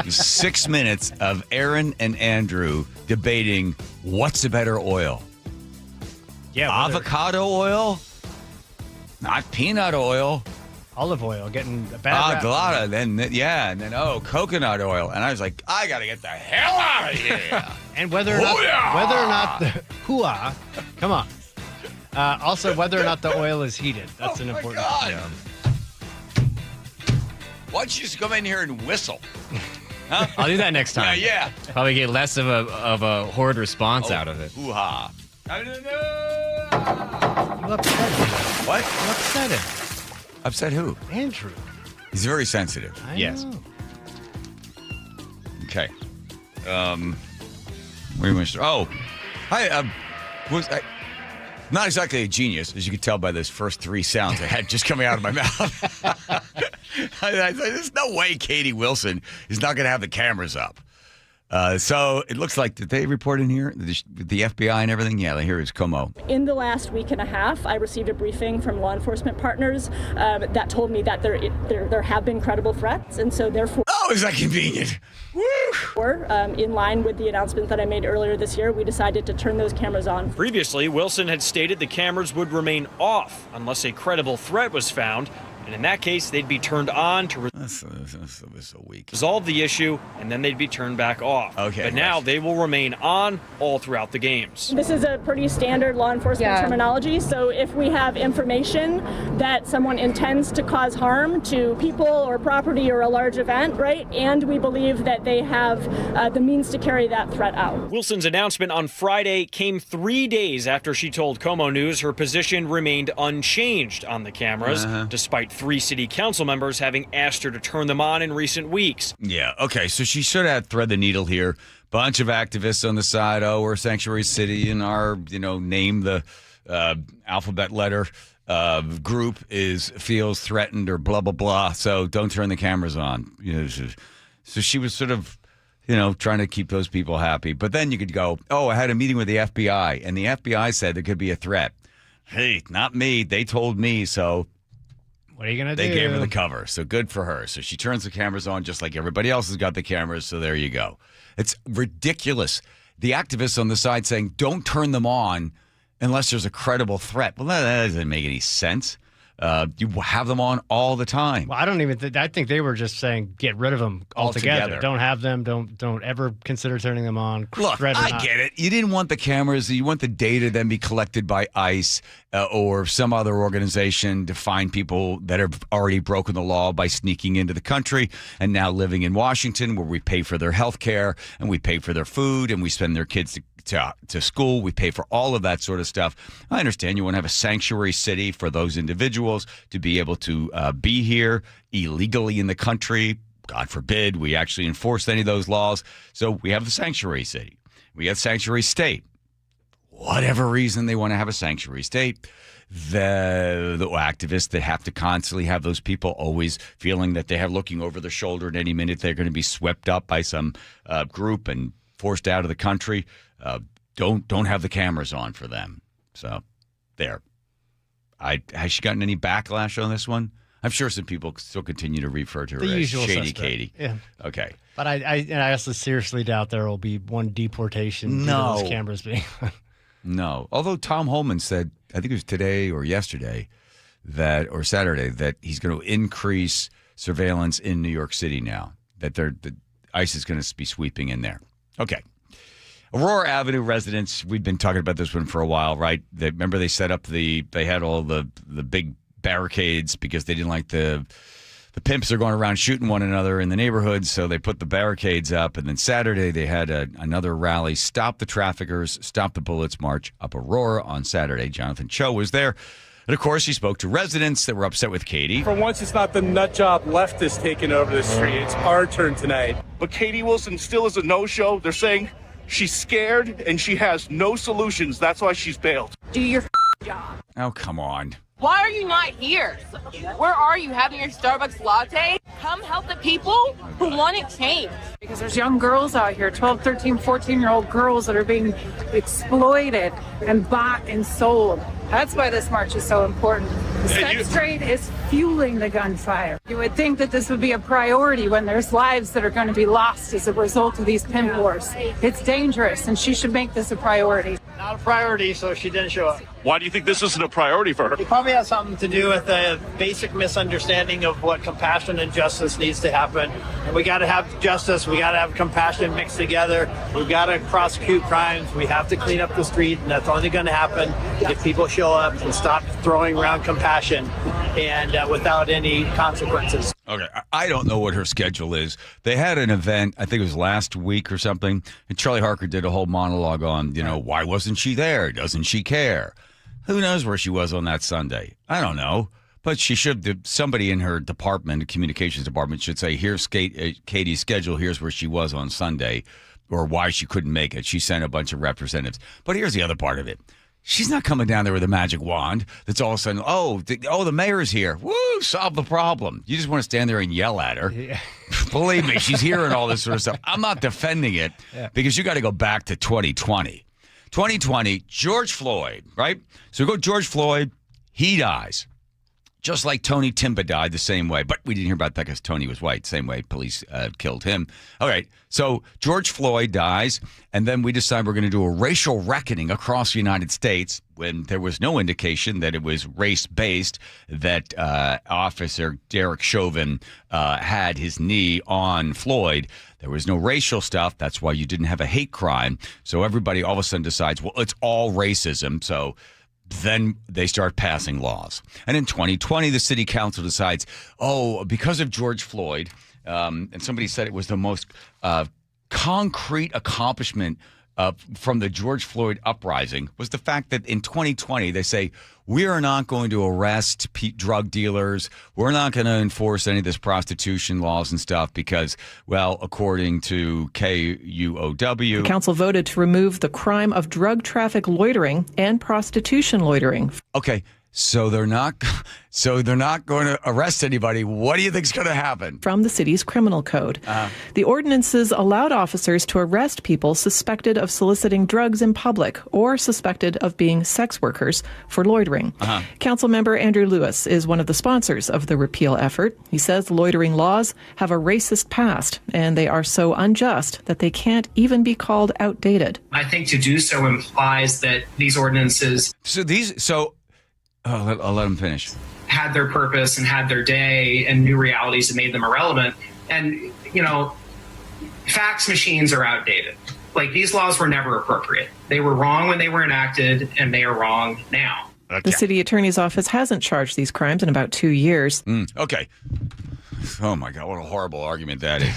6 minutes of Aaron and Andrew debating what's a better oil. Yeah, avocado oil, not peanut oil. Olive oil, getting a bad rap. And then coconut oil. And I was like, I got to get the hell out of here. And whether or not the come on. Also, whether or not the oil is heated. That's an important thing. Yeah. Why don't you just come in here and whistle? Huh? I'll do that next time. Yeah. Probably get less of a horrid response out of it. Hoo-ha. You upset him. What? You upset him. Upset who? Andrew. He's very sensitive. Yes. Okay. Where am I? Oh, I was not exactly a genius, as you could tell by those first 3 sounds I had just coming out of my mouth. There's no way Katie Wilson is not going to have the cameras up. So it looks like, did they report in here? The FBI and everything? Yeah, here is Como. In the last week and a half, I received a briefing from law enforcement partners that told me that there have been credible threats, and so therefore... Oh, is that convenient? Woo! In line with the announcement that I made earlier this year, we decided to turn those cameras on. Previously, Wilson had stated the cameras would remain off unless a credible threat was found. And in that case, they'd be turned on to resolve the issue, and then they'd be turned back off. Okay. But now they will remain on all throughout the games. This is a pretty standard law enforcement terminology. So if we have information that someone intends to cause harm to people or property or a large event, right, and we believe that they have the means to carry that threat out. Wilson's announcement on Friday came 3 days after she told Como News her position remained unchanged on the cameras, despite 3 city council members having asked her to turn them on in recent weeks. Yeah, okay, so she should have thread the needle here. Bunch of activists on the side, we're a sanctuary city, and our, name the alphabet letter group feels threatened or blah, blah, blah, so don't turn the cameras on. So she was sort of, trying to keep those people happy. But then you could go, I had a meeting with the FBI, and the FBI said there could be a threat. Hey, not me. They told me, so what are you going to do? They gave her the cover, so good for her. So she turns the cameras on just like everybody else has got the cameras, so there you go. It's ridiculous. The activists on the side saying, don't turn them on unless there's a credible threat. Well, that doesn't make any sense. You have them on all the time. Well, I don't even. I think they were just saying get rid of them altogether. Don't have them. Don't ever consider turning them on. Look, I get it. You didn't want the cameras. You want the data to then be collected by ICE or some other organization to find people that have already broken the law by sneaking into the country and now living in Washington, where we pay for their health care and we pay for their food and we send their kids to school. We pay for all of that sort of stuff. I understand you want to have a sanctuary city for those individuals to be able to be here illegally in the country. God forbid we actually enforce any of those laws. So we have the sanctuary city. We have sanctuary state. Whatever reason they want to have a sanctuary state, the activists that have to constantly have those people always feeling that they have looking over their shoulder at any minute they're going to be swept up by some group and forced out of the country. Don't have the cameras on for them. So there. Has she gotten any backlash on this one? I'm sure some people still continue to refer to her as Shady suspect. Katie. Yeah. Okay. But I also seriously doubt there will be one deportation due to those cameras being No. Although Tom Holman said, I think it was today or yesterday, or Saturday, that he's going to increase surveillance in New York City now, that ICE is going to be sweeping in there. Okay. Aurora Avenue residents, we've been talking about this one for a while, right? Remember they set up they had all the big barricades because they didn't like the pimps are going around shooting one another in the neighborhood, so they put the barricades up. And then Saturday they had another rally, Stop the Traffickers, Stop the Bullets March up Aurora on Saturday. Jonathan Cho was there. And, of course, he spoke to residents that were upset with Katie. For once, it's not the nutjob leftists taking over the street. It's our turn tonight. But Katie Wilson still is a no-show. They're saying she's scared and she has no solutions. That's why she's bailed. Do your job. Oh, come on. Why are you not here? Where are you having your Starbucks latte? Come help the people who want it changed. Because there's young girls out here, 12, 13, 14-year-old girls that are being exploited and bought and sold. That's why this march is so important. The sex trade is fueling the gunfire. You would think that this would be a priority when there's lives that are going to be lost as a result of these pimp wars. It's dangerous, and she should make this a priority. Not a priority, so she didn't show up. Why do you think this isn't a priority for her? It probably has something to do with a basic misunderstanding of what compassion and justice needs to happen. And we got to have justice, we got to have compassion mixed together. We've got to prosecute crimes. We have to clean up the street, and that's only going to happen if people show up and stop throwing around compassion and without any consequences. Okay, I don't know what her schedule is. They had an event, I think it was last week or something, and Charlie Harker did a whole monologue on, why wasn't she there? Doesn't she care? Who knows where she was on that Sunday? I don't know. But she should, somebody in her department, communications department, should say, here's Katie's schedule, here's where she was on Sunday, or why she couldn't make it. She sent a bunch of representatives. But here's the other part of it. She's not coming down there with a magic wand that's all of a sudden, the mayor's here. Woo, solve the problem. You just want to stand there and yell at her. Yeah. Believe me, she's hearing all this sort of stuff. I'm not defending it because you got to go back to 2020. 2020, George Floyd, right? So we go George Floyd, he dies. Just like Tony Timba died the same way. But we didn't hear about that because Tony was white. Same way police killed him. All right. So George Floyd dies, and then we decide we're going to do a racial reckoning across the United States when there was no indication that it was race-based, that Officer Derek Chauvin had his knee on Floyd. There was no racial stuff. That's why you didn't have a hate crime. So everybody all of a sudden decides, well, it's all racism. So then they start passing laws. And in 2020, the city council decides, because of George Floyd, and somebody said it was the most concrete accomplishment from the George Floyd uprising, was the fact that in 2020, they say, we are not going to arrest drug dealers. We're not going to enforce any of this prostitution laws and stuff because, well, according to KUOW. The council voted to remove the crime of drug traffic loitering and prostitution loitering. Okay. So they're not going to arrest anybody. What do you think's going to happen? From the city's criminal code. The ordinances allowed officers to arrest people suspected of soliciting drugs in public or suspected of being sex workers for loitering. Councilmember Andrew Lewis is one of the sponsors of the repeal effort. He says loitering laws have a racist past, and they are so unjust that they can't even be called outdated. I think to do so implies that these ordinances... I'll let him finish. ...had their purpose and had their day, and new realities that made them irrelevant. And, fax machines are outdated. Like, these laws were never appropriate. They were wrong when they were enacted, and they are wrong now. The city attorney's office hasn't charged these crimes in about 2 years. Okay. Oh, my God, what a horrible argument that is.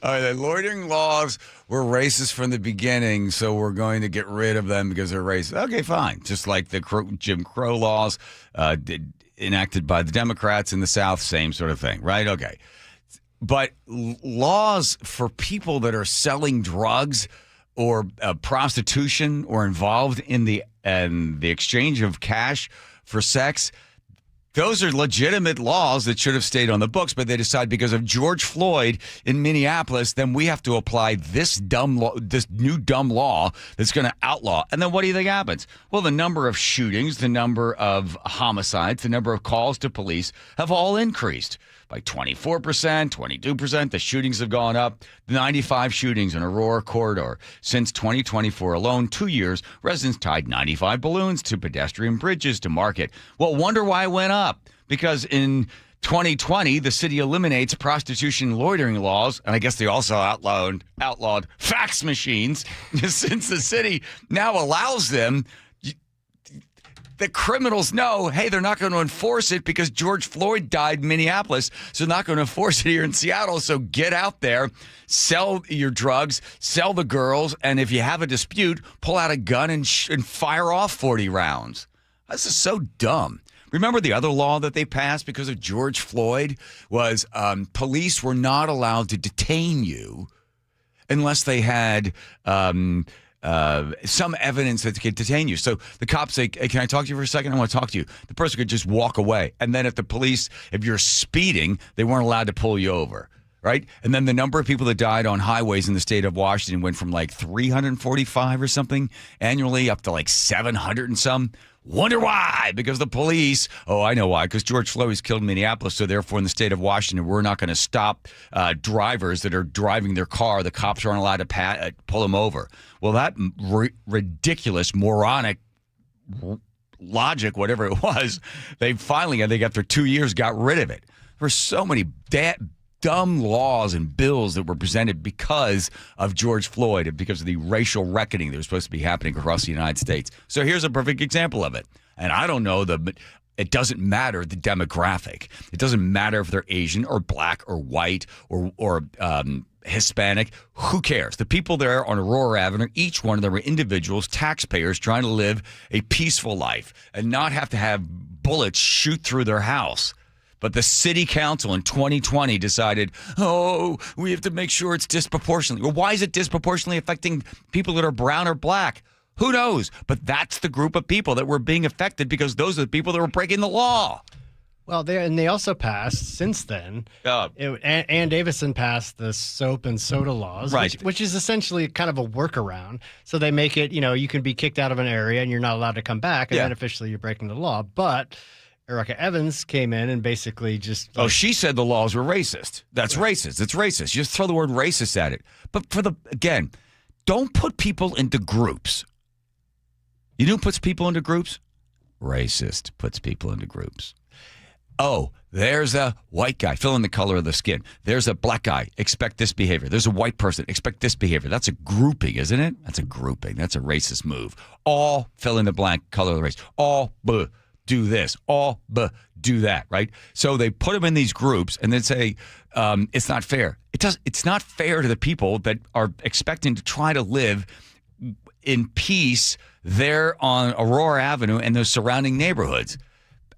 The loitering laws were racist from the beginning, so we're going to get rid of them because they're racist. Okay, fine. Just like the Jim Crow laws enacted by the Democrats in the South, same sort of thing, right? Okay. But laws for people that are selling drugs or prostitution or involved in the exchange of cash for sex, those are legitimate laws that should have stayed on the books, but they decide because of George Floyd in Minneapolis, then we have to apply this new dumb law that's going to outlaw. And then what do you think happens? Well, the number of shootings, the number of homicides, the number of calls to police have all increased by 24%, 22%. The shootings have gone up. 95 shootings in Aurora corridor. Since 2024 alone, 2 years, residents tied 95 balloons to pedestrian bridges to market. Well, wonder why it went up. Because in 2020, the city eliminates prostitution loitering laws, and I guess they also outlawed fax machines. Since the city now allows them, the criminals know, hey, they're not going to enforce it because George Floyd died in Minneapolis, so they're not going to enforce it here in Seattle. So get out there, sell your drugs, sell the girls, and if you have a dispute, pull out a gun and fire off 40 rounds. This is so dumb. Remember the other law that they passed because of George Floyd was police were not allowed to detain you unless they had some evidence that could detain you. So the cops say, hey, can I talk to you for a second? I want to talk to you. The person could just walk away. And then if you're speeding, they weren't allowed to pull you over, right? And then the number of people that died on highways in the state of Washington went from like 345 or something annually up to like 700 and some. Wonder why? Because the police, I know why, because George Floyd was killed in Minneapolis, so therefore in the state of Washington, we're not going to stop drivers that are driving their car. The cops aren't allowed to pull them over. Well, that ridiculous, moronic logic, whatever it was, they finally, I think after 2 years, got rid of it. There were so many dumb laws and bills that were presented because of George Floyd and because of the racial reckoning that was supposed to be happening across the United States. So here's a perfect example of it. And I don't know, it doesn't matter the demographic. It doesn't matter if they're Asian or black or white or Hispanic. Who cares? The people there on Aurora Avenue, each one of them are individuals, taxpayers trying to live a peaceful life and not have to have bullets shoot through their house. But the city council in 2020 decided, we have to make sure it's disproportionately. Well, why is it disproportionately affecting people that are brown or black? Who knows? But that's the group of people that were being affected because those are the people that were breaking the law. Well, they also passed since then. Ann Davison passed the soap and soda laws, right? Which is essentially kind of a workaround. So they make it, you can be kicked out of an area and you're not allowed to come back, and then officially you're breaking the law. But Erica Evans came in and basically just... she said the laws were racist. That's racist. It's racist. You just throw the word racist at it. But again, don't put people into groups. You know who puts people into groups? Racist puts people into groups. There's a white guy, fill in the color of the skin. There's a black guy, expect this behavior. There's a white person, expect this behavior. That's a grouping, isn't it? That's a grouping. That's a racist move. All fill in the blank, color of the race. All do this, all do that, right? So they put them in these groups and then say it's not fair. It's not fair to the people that are expecting to try to live in peace there on Aurora Avenue and those surrounding neighborhoods.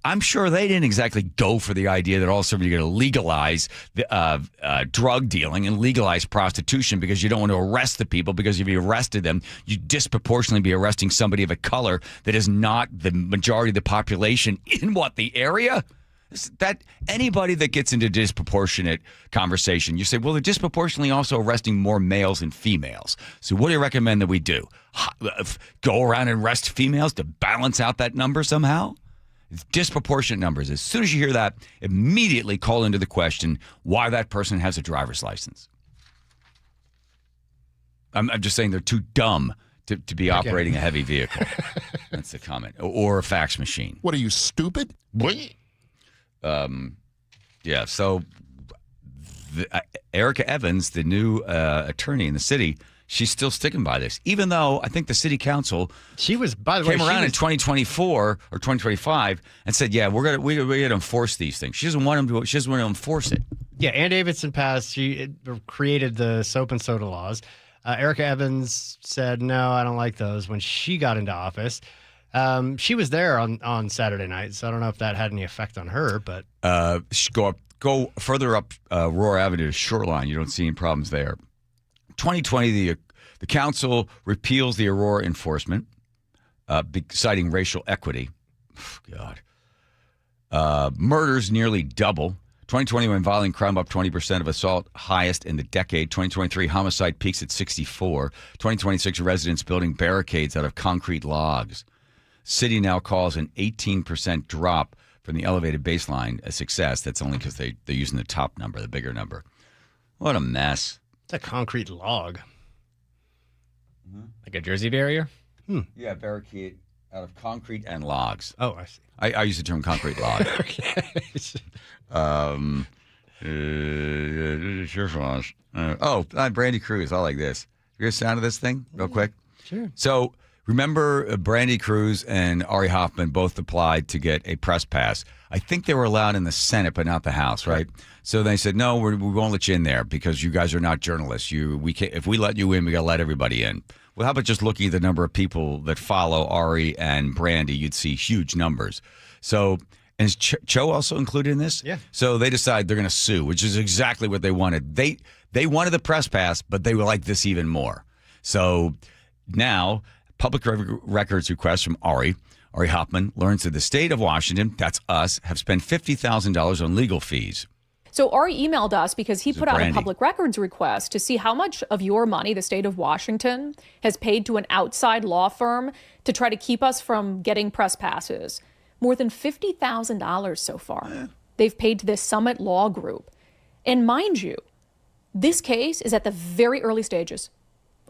I'm sure they didn't exactly go for the idea that all of a sudden you're going to legalize the, drug dealing and legalize prostitution because you don't want to arrest the people, because if you arrested them, you disproportionately be arresting somebody of a color that is not the majority of the population in the area? That anybody that gets into disproportionate conversation, you say, well, they're disproportionately also arresting more males than females. So what do you recommend that we do? Go around and arrest females to balance out that number somehow? It's disproportionate numbers. As soon as you hear that, immediately call into the question why that person has a driver's license. I'm just saying they're too dumb to be operating a heavy vehicle. That's the comment. Or a fax machine. What are you, stupid? What? Yeah, so Erica Evans, the new attorney in the city, she's still sticking by this, even though I think the city council came around in 2024 or 2025 and said, "Yeah, we're gonna enforce these things." She doesn't want them to. She doesn't want to enforce it. Yeah, Ann Davidson passed. She created the soap and soda laws. Erica Evans said, "No, I don't like those." When she got into office. She was there on Saturday night, so I don't know if that had any effect on her. But go further up Aurora Avenue to Shoreline. You don't see any problems there. 2020, the council repeals the Aurora enforcement, citing racial equity. God, murders nearly double. 2021 violent crime up 20% of assault, highest in the decade. 2023 homicide peaks at 64. 2026 residents building barricades out of concrete logs. City now calls an 18% drop from the elevated baseline a success. That's only because they're using the top number, the bigger number. What a mess. It's a concrete log. Like a Jersey barrier? Yeah, barricade out of concrete and logs. Oh, I see. I use the term concrete log. Brandy Cruz. I like this. You hear the sound of this thing real quick? Sure. So remember Brandy Cruz and Ari Hoffman both applied to get a press pass. I think they were allowed in the Senate, but not the House, right? So they said, no, we won't let you in there because you guys are not journalists. If we let you in, we got to let everybody in. Well, how about just looking at the number of people that follow Ari and Brandy? You'd see huge numbers. So, and is Cho also included in this? Yeah. So they decide they're going to sue, which is exactly what they wanted. They wanted the press pass, but they would like this even more. So now, public records request from Ari Hoffman learns that the state of Washington, that's us, have spent $50,000 on legal fees. So Ari emailed us because he put out a public records request to see how much of your money the state of Washington has paid to an outside law firm to try to keep us from getting press passes. More than $50,000 so far. They've paid to this Summit Law Group. And mind you, this case is at the very early stages.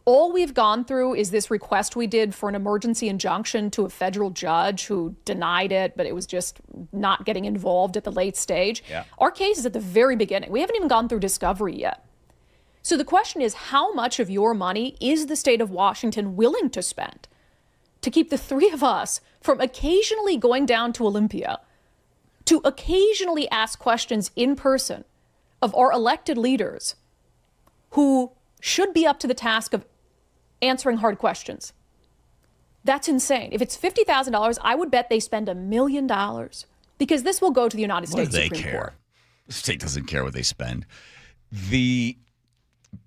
All we've gone through is this request we did for an emergency injunction to a federal judge who denied it, but it was just not getting involved at the late stage. Yeah. Our case is at the very beginning. We haven't even gone through discovery yet. So the question is, how much of your money is the state of Washington willing to spend to keep the three of us from occasionally going down to Olympia, to occasionally ask questions in person of our elected leaders who should be up to the task of answering hard questions? That's insane. If it's $50,000, I would bet they spend $1 million because this will go to the United States Supreme Court. The state doesn't care what they spend.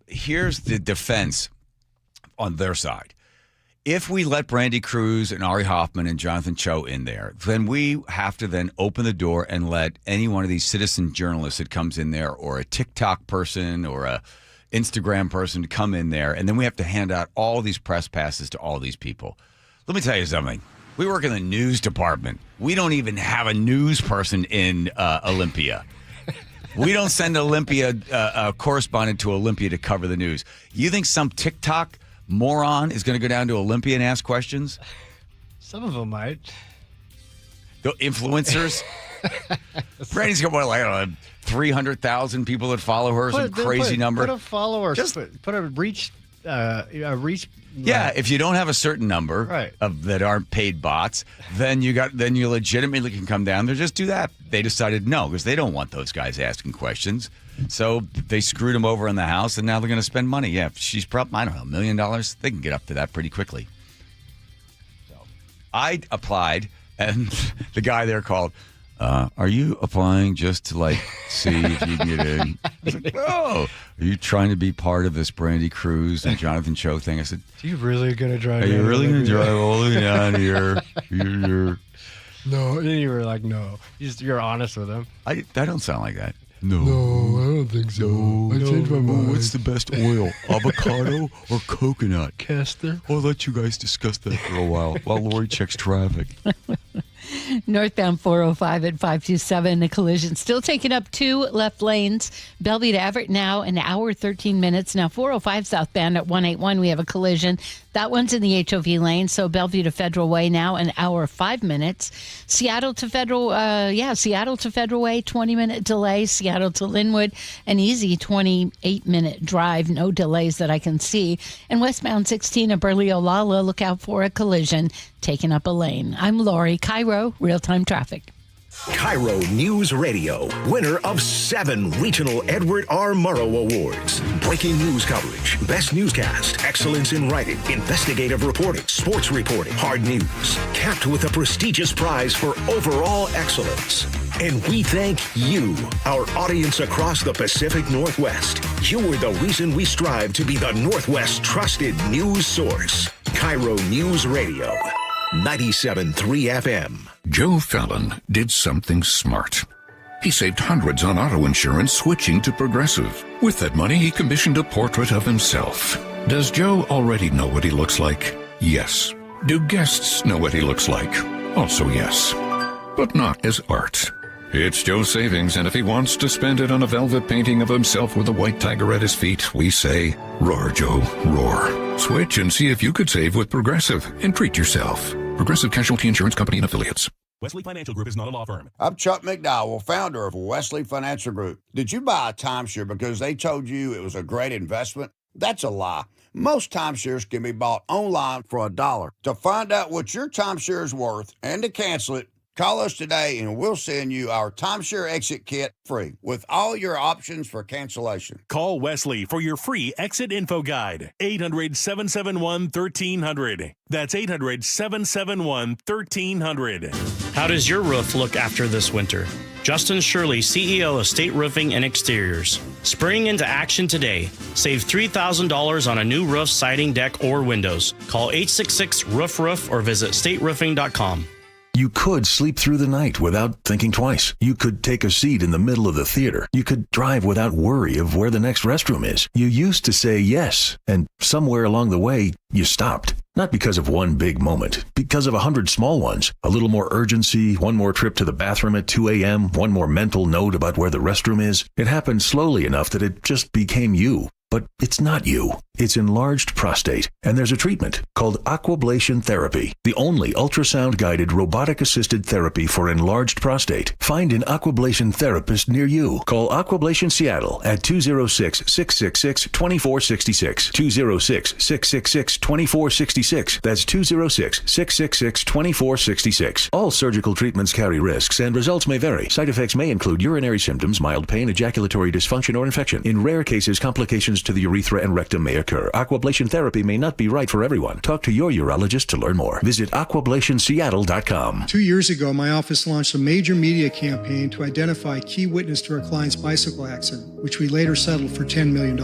Here's the defense on their side. If we let Brandy Cruz and Ari Hoffman and Jonathan Cho in there, then we have to then open the door and let any one of these citizen journalists that comes in there, or a TikTok person or a Instagram person to come in there, and then we have to hand out all these press passes to all these people. Let me tell you something. We work in the news department. We don't even have a news person in Olympia. We don't send a correspondent to Olympia to cover the news. You think some TikTok moron is going to go down to Olympia and ask questions? Some of them might. The influencers? Brandy's got, I don't know, 300,000 people that follow her, some crazy number. Put a follower, put a reach. Yeah, if you don't have a certain number that aren't paid bots, then you legitimately can come down there. Just do that. They decided no, because they don't want those guys asking questions. So they screwed him over in the House, and now they're going to spend money. Yeah, she's probably, I don't know, $1 million. They can get up to that pretty quickly. So I applied, and the guy there called. Are you applying just to like see if you can get in? I was like, no. Are you trying to be part of this Brandy Cruz and Jonathan Cho thing? I said, Are you really going to drive? Are you really going to drive all the way down here? No. And you were like, no. You're honest with him. I don't sound like that. No, I don't think so. I changed my mind. What's the best oil? Avocado or coconut? Castor. I'll let you guys discuss that for a while Lori checks traffic. Northbound 405 at 527, a collision still taking up 2 left lanes. Bellevue to Everett now, an hour, 13 minutes. Now 405 southbound at 181, we have a collision. That one's in the HOV lane, so Bellevue to Federal Way now, an hour, 5 minutes. Seattle to Federal Way, 20-minute delay. Seattle to Linwood, an easy 28-minute drive, no delays that I can see. And westbound 16 at Burley-Olala, look out for a collision, taking up a lane. I'm Lori, KIRO, real-time traffic. KIRO News Radio, winner of 7 regional Edward R. Murrow Awards. Breaking news coverage, best newscast, excellence in writing, investigative reporting, sports reporting, hard news. Capped with a prestigious prize for overall excellence. And we thank you, our audience across the Pacific Northwest. You are the reason we strive to be the Northwest's trusted news source. KIRO News Radio, 97.3 FM. Joe Fallon did something smart. He saved hundreds on auto insurance switching to Progressive. With that money, he commissioned a portrait of himself. Does Joe already know what he looks like? Yes. Do guests know what he looks like? Also yes. But not as art. It's Joe's savings, and if he wants to spend it on a velvet painting of himself with a white tiger at his feet, we say, roar, Joe, roar. Switch and see if you could save with Progressive and treat yourself. Progressive Casualty Insurance Company and Affiliates. Wesley Financial Group is not a law firm. I'm Chuck McDowell, founder of Wesley Financial Group. Did you buy a timeshare because they told you it was a great investment? That's a lie. Most timeshares can be bought online for $1. To find out what your timeshare is worth and to cancel it, call us today and we'll send you our timeshare exit kit free with all your options for cancellation. Call Wesley for your free exit info guide. 800-771-1300. That's 800-771-1300. How does your roof look after this winter? Justin Shirley, CEO of State Roofing and Exteriors. Spring into action today. Save $3,000 on a new roof, siding, deck, or windows. Call 866-ROOF-ROOF or visit stateroofing.com. You could sleep through the night without thinking twice. You could take a seat in the middle of the theater. You could drive without worry of where the next restroom is. You used to say yes, and somewhere along the way, you stopped. Not because of one big moment, because of 100 small ones. A little more urgency, one more trip to the bathroom at 2 a.m., one more mental note about where the restroom is. It happened slowly enough that it just became you. But it's not you. It's enlarged prostate, and there's a treatment called aquablation therapy, the only ultrasound-guided robotic-assisted therapy for enlarged prostate. Find an aquablation therapist near you. Call Aquablation Seattle at 206-666-2466, 206-666-2466. That's 206-666-2466. All surgical treatments carry risks, and results may vary. Side effects may include urinary symptoms, mild pain, ejaculatory dysfunction, or infection. In rare cases, complications to the urethra and rectum may occur. Aquablation therapy may not be right for everyone. Talk to your urologist to learn more. Visit aquablationseattle.com. 2 years ago, my office launched a major media campaign to identify a key witness to our client's bicycle accident, which we later settled for $10 million.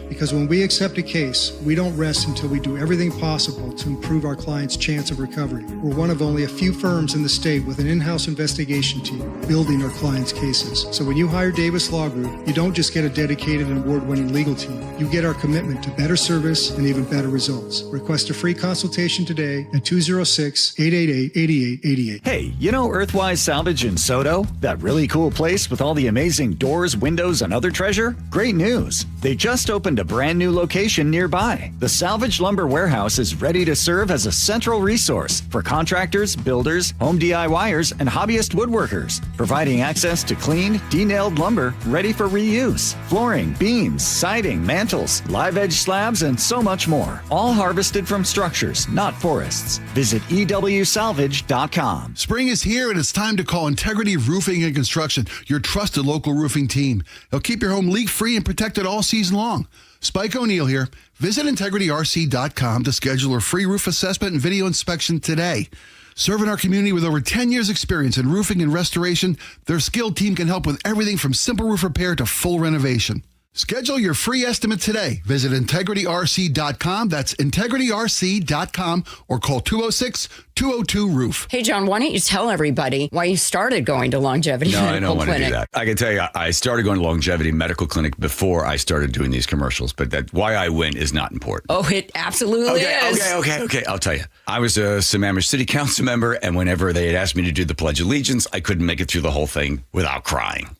Because when we accept a case, we don't rest until we do everything possible to improve our client's chance of recovery. We're one of only a few firms in the state with an in-house investigation team building our clients' cases. So when you hire Davis Law Group, you don't just get a dedicated and award-winning legal team. You get our commitment to better service and even better results. Request a free consultation today at 206-888-8888. Hey, you know Earthwise Salvage in Soto? That really cool place with all the amazing doors, windows, and other treasure? Great news! They just opened a brand new location nearby. The Salvage Lumber Warehouse is ready to serve as a central resource for contractors, builders, home DIYers, and hobbyist woodworkers, providing access to clean, de-nailed lumber ready for reuse, flooring, beams, siding, mantles, live edge slabs, and so much more. All harvested from structures, not forests. Visit EWSalvage.com. Spring is here and it's time to call Integrity Roofing and Construction, your trusted local roofing team. They'll keep your home leak-free and protected all season long. Spike O'Neill here. Visit IntegrityRC.com to schedule a free roof assessment and video inspection today. Serving our community with over 10 years experience in roofing and restoration, their skilled team can help with everything from simple roof repair to full renovation. Schedule your free estimate today. Visit integrityrc.com. That's integrityrc.com or call 206-202-ROOF. Hey, John, why don't you tell everybody why you started going to Longevity Medical Clinic? No, I don't want to do that. I can tell you, I started going to Longevity Medical Clinic before I started doing these commercials, but that why I went is not important. Oh, it absolutely is. Okay. I'll tell you. I was a Sammamish City Council member, and whenever they had asked me to do the Pledge of Allegiance, I couldn't make it through the whole thing without crying.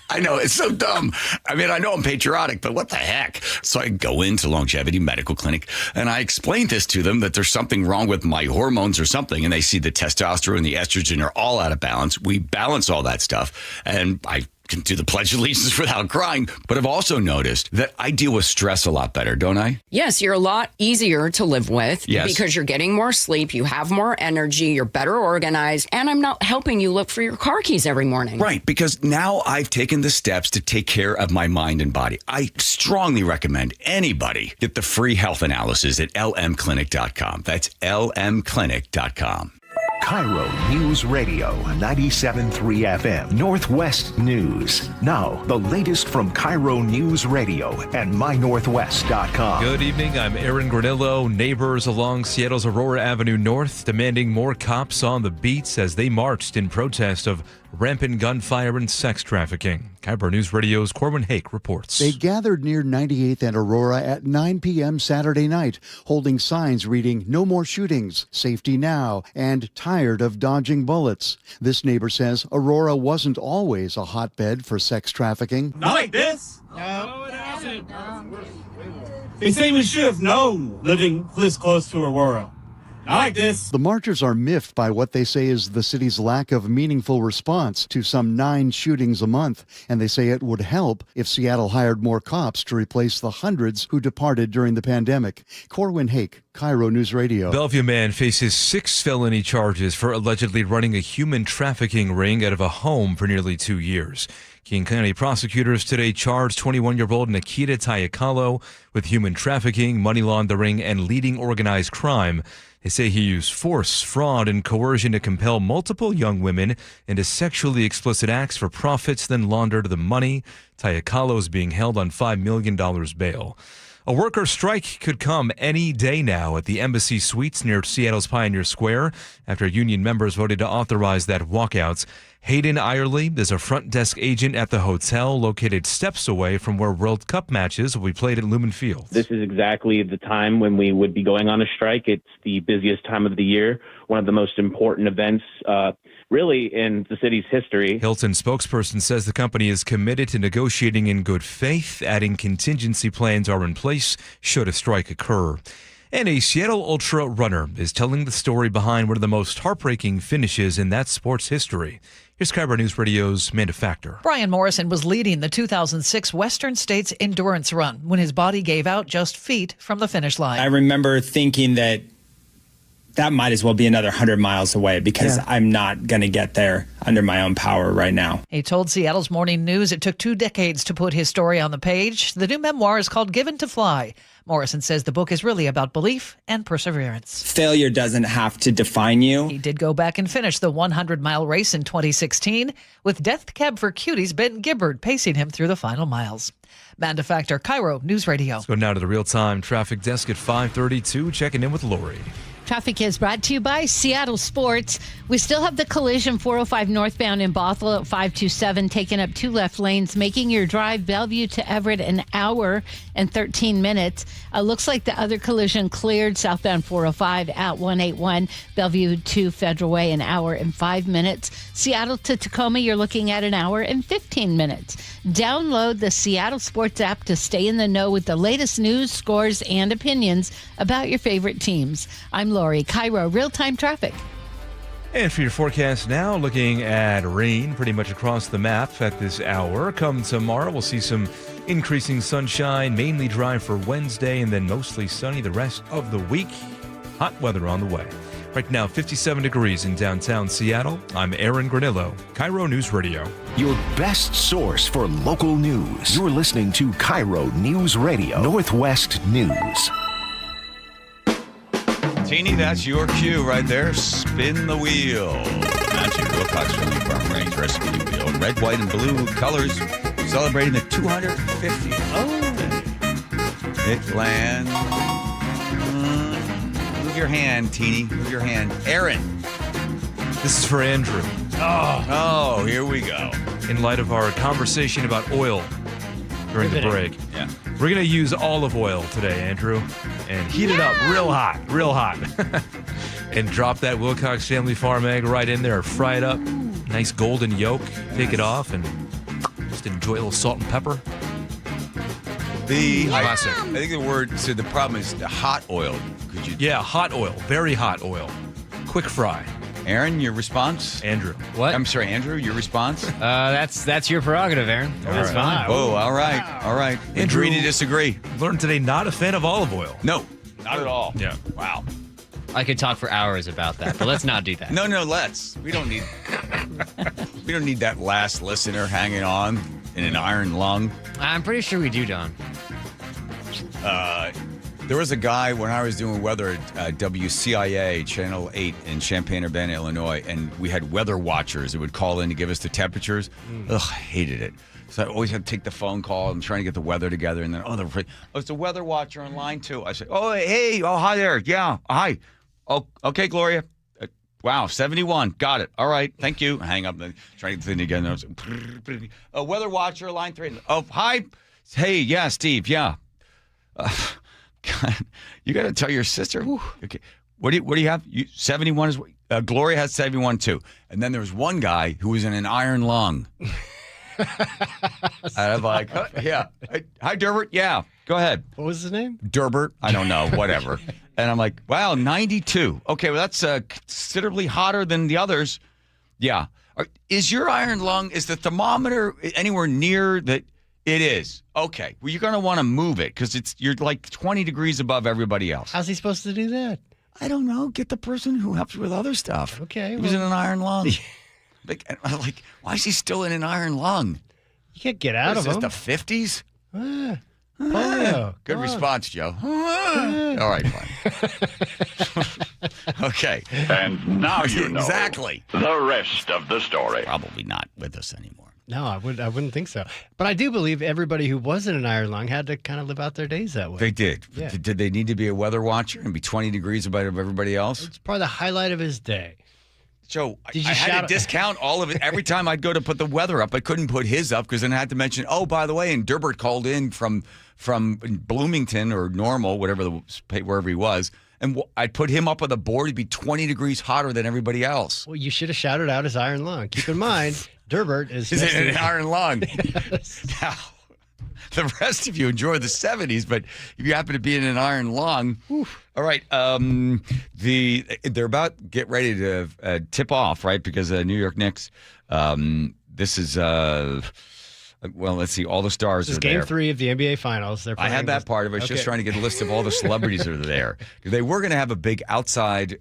I know, it's so dumb. I mean, I know I'm patriotic, but what the heck? So I go into Longevity Medical Clinic, and I explain this to them, that there's something wrong with my hormones or something, and they see the testosterone and the estrogen are all out of balance. We balance all that stuff, and I can do the Pledge of Allegiance without crying. But I've also noticed that I deal with stress a lot better, don't I? Yes, you're a lot easier to live with because you're getting more sleep, you have more energy, you're better organized, and I'm not helping you look for your car keys every morning. Right, because now I've taken the steps to take care of my mind and body. I strongly recommend anybody get the free health analysis at lmclinic.com. That's lmclinic.com. KIRO News Radio 97.3 FM Northwest News. Now, the latest from KIRO News Radio and mynorthwest.com. Good evening. I'm Aaron Granillo. Neighbors along Seattle's Aurora Avenue North demanding more cops on the beats as they marched in protest of rampant gunfire and sex trafficking. KIRO News Radio's Corwin Hake reports. They gathered near 98th and Aurora at 9 p.m. Saturday night, holding signs reading, "No more shootings, safety now," and "Tired of dodging bullets." This neighbor says Aurora wasn't always a hotbed for sex trafficking. Not like this. No, it hasn't. They say we should have known living this close to Aurora. Not like this. The marchers are miffed by what they say is the city's lack of meaningful response to some 9 shootings a month, and they say it would help if Seattle hired more cops to replace the hundreds who departed during the pandemic. Corwin Hake, KIRO News Radio. Bellevue man faces 6 felony charges for allegedly running a human trafficking ring out of a home for nearly 2 years. King County prosecutors today charged 21-year-old Nikita Tayakalo with human trafficking, money laundering, and leading organized crime. They say he used force, fraud, and coercion to compel multiple young women into sexually explicit acts for profits, then laundered the money. Tayakalo is being held on $5 million bail. A worker strike could come any day now at the Embassy Suites near Seattle's Pioneer Square after union members voted to authorize that walkouts. Hayden Irely is a front desk agent at the hotel located steps away from where World Cup matches will be played at Lumen Field. This is exactly the time when we would be going on a strike. It's the busiest time of the year, one of the most important events really in the city's history. Hilton spokesperson says the company is committed to negotiating in good faith, adding contingency plans are in place should a strike occur. And a Seattle Ultra runner is telling the story behind one of the most heartbreaking finishes in that sport's history. Here's KIRO News Radio's Amanda Factor. Brian Morrison was leading the 2006 Western States Endurance Run when his body gave out just feet from the finish line. I remember thinking that might as well be another 100 miles away because I'm not going to get there under my own power right now. He told Seattle's Morning News it took 2 decades to put his story on the page. The new memoir is called Given to Fly. Morrison says the book is really about belief and perseverance. Failure doesn't have to define you. He did go back and finish the 100-mile race in 2016 with Death Cab for Cuties Ben Gibbard pacing him through the final miles. Amanda Factor, KIRO News Radio. Let's go now to the real-time traffic desk at 5:32, checking in with Lori. Traffic is brought to you by Seattle Sports. We still have the collision 405 northbound in Bothell at 527, taking up 2 left lanes, making your drive Bellevue to Everett an hour and 13 minutes. Looks like the other collision cleared southbound 405 at 181, Bellevue to Federal Way an hour and 5 minutes. Seattle to Tacoma, you're looking at an hour and 15 minutes. Download the Seattle Sports app to stay in the know with the latest news, scores, and opinions about your favorite teams. I'm Lori, KIRO Real-Time Traffic. And for your forecast now, looking at rain pretty much across the map at this hour. Come tomorrow, we'll see some increasing sunshine, mainly dry for Wednesday, and then mostly sunny the rest of the week. Hot weather on the way. Right now, 57 degrees in downtown Seattle. I'm Aaron Granillo, KIRO News Radio. Your best source for local news. You're listening to KIRO News Radio, Northwest News. Teeny, that's your cue right there. Spin the wheel. Magic Wilcox Family Farm Range Recipe Wheel. Red, white, and blue colors celebrating the 250th. It lands. Move your hand, Teeny. Move your hand. Aaron. This is for Andrew. Oh, here we go. In light of our conversation about oil during the break. Yeah. We're going to use olive oil today, Andrew, and heat it up real hot, and drop that Wilcox Family Farm egg right in there, fry it up, nice golden yolk, take it off, and just enjoy a little salt and pepper. Classic. I think the word, so the problem is the hot oil. Could you? Yeah, hot oil, very hot oil. Quick fry. Aaron, your response? Andrew. What? I'm sorry, Andrew, your response? That's your prerogative, Aaron. That's fine. Oh, all right. All right. Andrew, Agree to disagree. Learned today, not a fan of olive oil. No, not at all. Yeah. Wow. I could talk for hours about that, but let's not do that. No, let's. We don't need that last listener hanging on in an iron lung. I'm pretty sure we do, Don. There was a guy when I was doing weather at WCIA Channel 8 in Champaign-Urbana, Illinois, and we had weather watchers that would call in to give us the temperatures. Ugh, I hated it. So I always had to take the phone call and trying to get the weather together. And then, it's a weather watcher on line 2. I said, hi there. Yeah, hi. Oh, okay, Gloria. Wow, 71. Got it. All right, thank you. Hang up and try to get the thing again. A weather watcher, line 3. Oh, hi. Hey, yeah, Steve, yeah. God, you got to tell your sister. Whew. Okay, what do you have? 71 is Gloria has 71 too. And then there was one guy who was in an iron lung. And I'm like, yeah. Hi, Durbert. Yeah, go ahead. What was his name? Durbert. I don't know. Whatever. And I'm like, wow, 92. Okay, well that's considerably hotter than the others. Yeah. Is your iron lung? Is the thermometer anywhere near that? It is. Okay. Well, you're going to want to move it because you're like 20 degrees above everybody else. How's he supposed to do that? I don't know. Get the person who helps you with other stuff. Okay. He was in an iron lung. like, why is he still in an iron lung? You can't get out of him. Is this the 50s? Polio. Good response, Joe. All right, fine. Okay. And now you know exactly the rest of the story. Probably not with us anymore. No, I wouldn't think so. But I do believe everybody who was in an iron lung had to kind of live out their days that way. They did. Yeah. Did they need to be a weather watcher and be 20 degrees above everybody else? It's probably the highlight of his day. So I had to discount all of it. Every time I'd go to put the weather up, I couldn't put his up because then I had to mention, oh, by the way, and Durbert called in from Bloomington or Normal, wherever he was, and I'd put him up on the board. He'd be 20 degrees hotter than everybody else. Well, you should have shouted out his iron lung. Keep in mind, Durbert is in an iron lung. Yes. Now, the rest of you enjoy the 70s, but if you happen to be in an iron lung, all right. They're about to get ready to tip off, right? Because New York Knicks. This is let's see. All the stars this is are game there. 3 of the NBA Finals. I had that part of it. I was just trying to get a list of all the celebrities that are there. They were going to have a big outside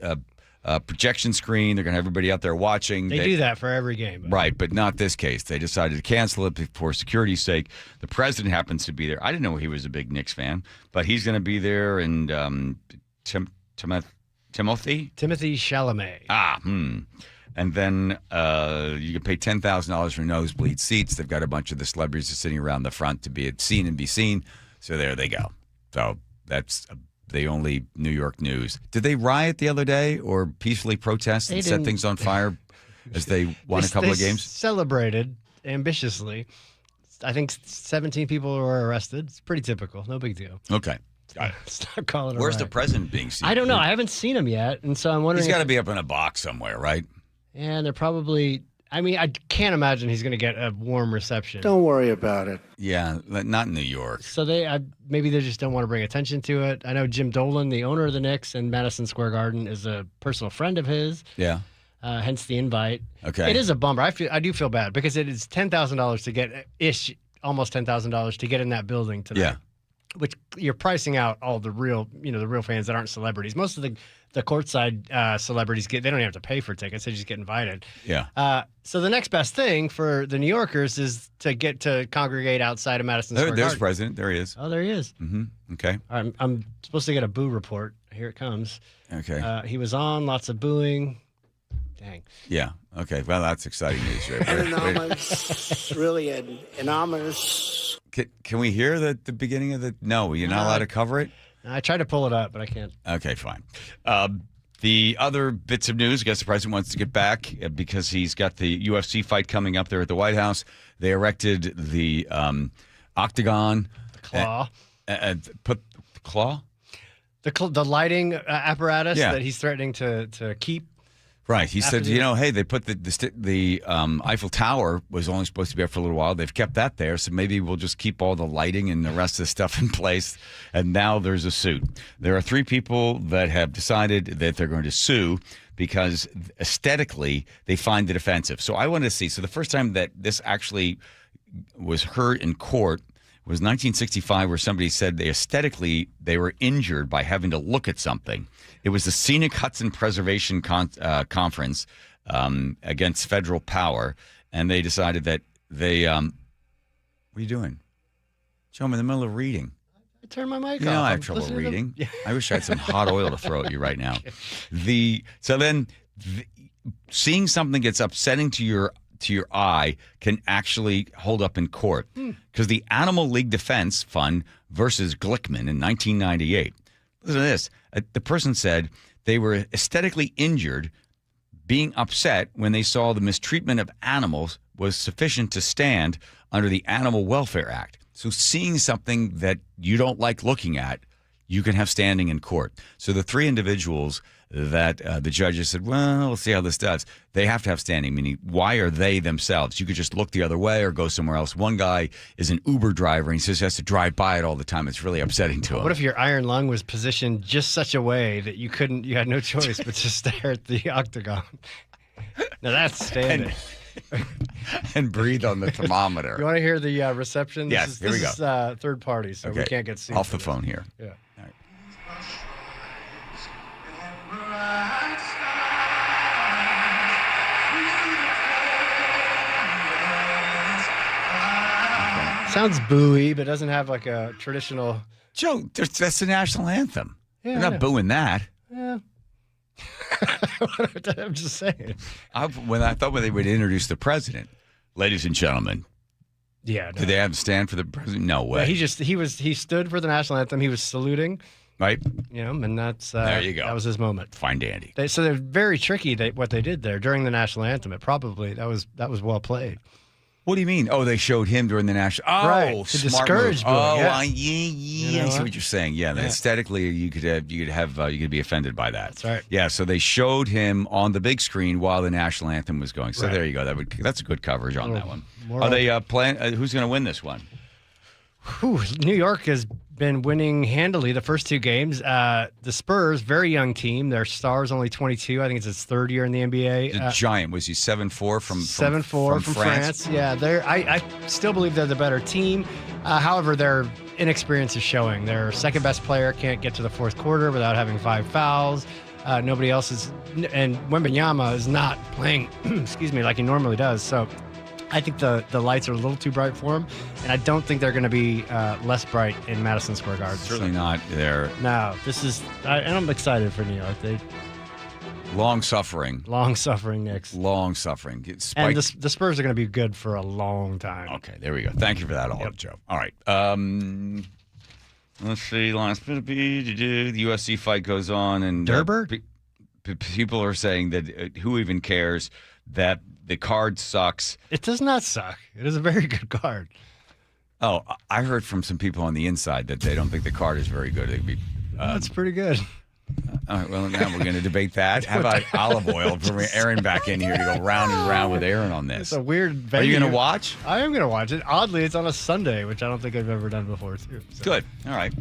projection screen. They're going to have everybody out there watching. They do that for every game. Right, but not this case. They decided to cancel it for security's sake. The president happens to be there. I didn't know he was a big Knicks fan, but he's going to be there. And Timothy Chalamet. And then you can pay $10,000 for nosebleed seats. They've got a bunch of the celebrities sitting around the front to be seen and be seen. So there they go. So that's the only New York news. Did they riot the other day or peacefully protest and set things on fire as they won a couple of games? Celebrated ambitiously. I think 17 people were arrested. It's pretty typical. No big deal. Okay. Got it. Start calling. Where's the president being seen? I don't know. I haven't seen him yet, and so I'm wondering. He's got to be up in a box somewhere, right? And they're probably. I mean, I can't imagine he's going to get a warm reception. Don't worry about it. Yeah, not in New York. So maybe they just don't want to bring attention to it. I know Jim Dolan, the owner of the Knicks in Madison Square Garden, is a personal friend of his. Yeah. Hence the invite. Okay. It is a bummer. I do feel bad because it is $10,000 to get almost $10,000 to get in that building tonight. Yeah. Which you're pricing out all the real fans that aren't celebrities. Most of the courtside celebrities they don't even have to pay for tickets; they just get invited. Yeah. So the next best thing for the New Yorkers is to get to congregate outside of Madison Square Garden. There's President. There he is. Oh, there he is. Mm-hmm. Okay. I'm supposed to get a boo report Here it comes. Okay. He was on, lots of booing. Dang. Yeah. Okay. Well, that's exciting news. Right? Anonymous, really an ominous. Can we hear the beginning of the? No, you're not allowed to cover it. I tried to pull it up, but I can't. Okay, fine. The other bits of news, I guess the president wants to get back because he's got the UFC fight coming up there at the White House. They erected the octagon. The claw. Put the claw? The lighting apparatus that he's threatening to keep. Right. He said, hey, they put the Eiffel Tower was only supposed to be up for a little while. They've kept that there, so maybe we'll just keep all the lighting and the rest of the stuff in place. And now there's a suit. There are 3 people that have decided that they're going to sue because aesthetically they find it offensive. So I wanted to see. So the first time that this actually was heard in court was 1965, where somebody said they were injured by having to look at something. It was the Scenic Hudson Preservation Conference against federal power, and they decided that they. What are you doing? Joe, I'm in the middle of reading. I turned my mic off. You know I have trouble reading. I wish I had some hot oil to throw at you right now. Seeing something gets upsetting to your eye can actually hold up in court. Because the Animal League Defense Fund versus Glickman in 1998. Listen to this. The person said they were aesthetically injured, being upset when they saw the mistreatment of animals was sufficient to stand under the Animal Welfare Act. So seeing something that you don't like looking at, you can have standing in court. So the 3 individuals that the judges said, well, we'll see how this does. They have to have standing, meaning why are they themselves? You could just look the other way or go somewhere else. One guy is an Uber driver, and he says he has to drive by it all the time. It's really upsetting to him. What if your iron lung was positioned just such a way that you had no choice but to stare at the octagon? Now that's standing. And breathe on the thermometer. You want to hear the reception? Yes, here we go. This is third party, so we can't get seen. Off the phone here. Yeah. All right. Sounds booey, but doesn't have like a traditional. Joe, that's the national anthem. Yeah, They're not booing that. Yeah. I'm just saying. I thought when they would introduce the president, ladies and gentlemen. Yeah. Did they have to stand for the president? No way. Yeah, he stood for the national anthem. He was saluting. Right. And that's there you go. That was his moment. Fine dandy. So they're very tricky. What they did there during the national anthem. It probably that was well played. What do you mean? Oh, they showed him during the national. Oh, right. To discourage move. booing. Oh, yeah. I see what you're saying. Yeah, aesthetically, you could be offended by that. That's right. Yeah, so they showed him on the big screen while the national anthem was going. So there you go. That's a good coverage on that one. Are they playing? Who's going to win this one? New York has been winning handily the first 2 games. The Spurs, very young team. Their star's only 22. I think it's his 3rd year in the NBA. The Giant, was he 7-4 from 7-4 from France? Yeah, I still believe they're the better team. However, their inexperience is showing. Their second best player can't get to the 4th quarter without having 5 fouls. Nobody else is, and Wembanyama is not playing, like he normally does. So I think the lights are a little too bright for him, and I don't think they're going to be less bright in Madison Square Garden. Certainly not there. No, and I'm excited for New York. Long-suffering Knicks. Long-suffering. And the Spurs are going to be good for a long time. Okay, there we go. Thank you for that, Joe. All right. Let's see. Last bit of the UFC fight goes on, and Derber? People are saying that who even cares that the card sucks. It does not suck. It is a very good card. Oh, I heard from some people on the inside that they don't think the card is very good. That's pretty good. All right, well, now we're going to debate that. How about olive oil? Bring Aaron back in here to go round and round with Aaron on this. It's a weird venue. Are you going to watch? I am going to watch it. Oddly, it's on a Sunday, which I don't think I've ever done before, too. So. Good. All right.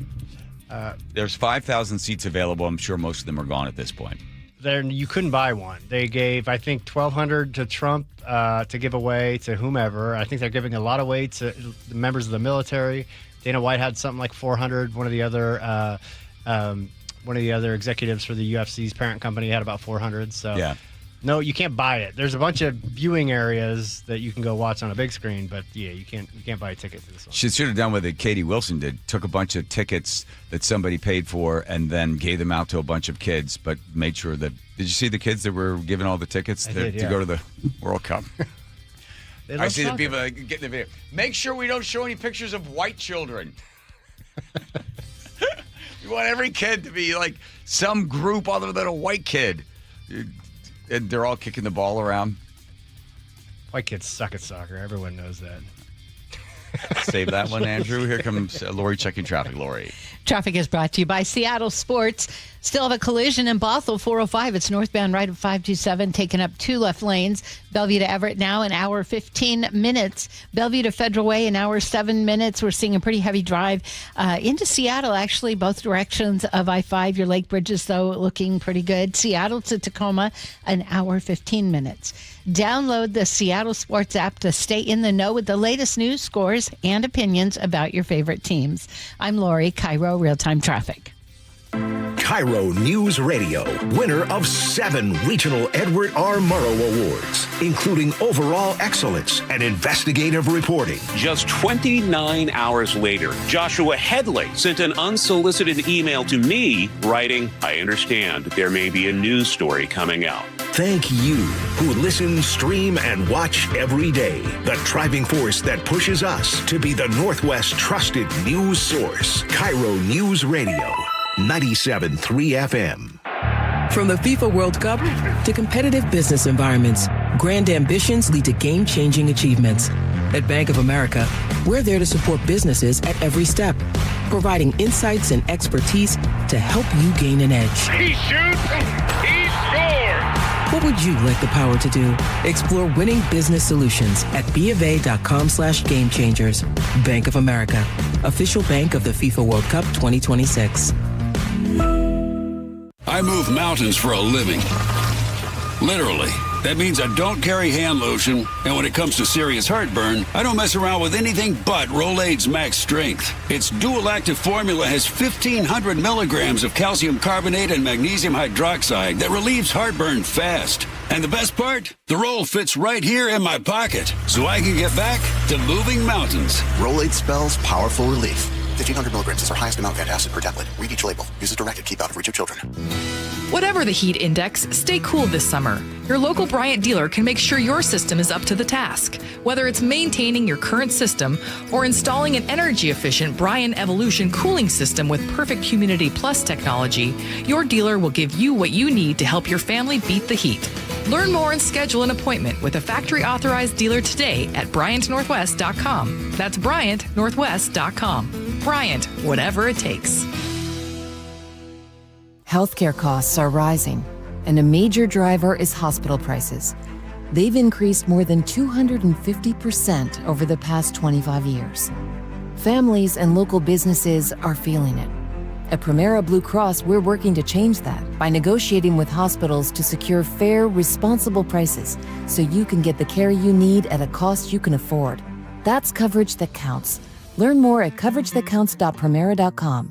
There's 5,000 seats available. I'm sure most of them are gone at this point. You couldn't buy one. They gave, I think, $1,200 to Trump to give away to whomever. I think they're giving a lot away to the members of the military. Dana White had something like $400. One of the other executives for the UFC's parent company had about $400. So yeah, No, you can't buy it. There's a bunch of viewing areas that you can go watch on a big screen, but yeah, you can't buy a ticket to this one. She should have done what Katie Wilson did. Took a bunch of tickets that somebody paid for and then gave them out to a bunch of kids, but made sure that... Did you see the kids that were given all the tickets to go to the World Cup? I see the people getting the video. Make sure we don't show any pictures of white children. You want every kid to be like some group other than a white kid. And they're all kicking the ball around. White kids suck at soccer. Everyone knows that. Save that one, Andrew. Here comes Lori checking traffic. Lori. Traffic is brought to you by Seattle Sports. Still have a collision in Bothell, 405. It's northbound right of 527, taking up 2 left lanes. Bellevue to Everett now, an hour 15 minutes. Bellevue to Federal Way, an hour 7 minutes. We're seeing a pretty heavy drive into Seattle, actually, both directions of I-5. Your Lake Bridges, though, looking pretty good. Seattle to Tacoma, an hour 15 minutes. Download the Seattle Sports app to stay in the know with the latest news, scores, and opinions about your favorite teams. I'm Lori, KIRO Real-Time Traffic. KIRO News Radio, winner of 7 regional Edward R. Murrow Awards, including overall excellence and investigative reporting. Just 29 hours later, Joshua Headley sent an unsolicited email to me writing, "I understand there may be a news story coming out." Thank you who listen, stream, and watch every day. The driving force that pushes us to be the Northwest trusted news source. KIRO News Radio, 97.3 FM. From the FIFA World Cup to competitive business environments, grand ambitions lead to game-changing achievements. At Bank of America, we're there to support businesses at every step, providing insights and expertise to help you gain an edge. He shoots, he scores! What would you like the power to do? Explore winning business solutions at BofA.com/gamechangers. Bank of America, official bank of the FIFA World Cup 2026. I move mountains for a living. Literally. That means I don't carry hand lotion, and when it comes to serious heartburn, I don't mess around with anything but Rolaids Max Strength. Its dual-active formula has 1,500 milligrams of calcium carbonate and magnesium hydroxide that relieves heartburn fast. And the best part? The roll fits right here in my pocket, so I can get back to moving mountains. Rolaids spells powerful relief. 1,500 milligrams is our highest amount of antacid per tablet. Read each label. Use as directed. Keep out of reach of children. Whatever the heat index, stay cool this summer. Your local Bryant dealer can make sure your system is up to the task. Whether it's maintaining your current system or installing an energy-efficient Bryant Evolution cooling system with perfect Humidity Plus technology, your dealer will give you what you need to help your family beat the heat. Learn more and schedule an appointment with a factory-authorized dealer today at BryantNorthwest.com. That's BryantNorthwest.com. Bryant, whatever it takes. Healthcare costs are rising, and a major driver is hospital prices. They've increased more than 250% over the past 25 years. Families and local businesses are feeling it. At Primera Blue Cross, we're working to change that by negotiating with hospitals to secure fair, responsible prices so you can get the care you need at a cost you can afford. That's coverage that counts. Learn more at coveragethatcounts.primera.com.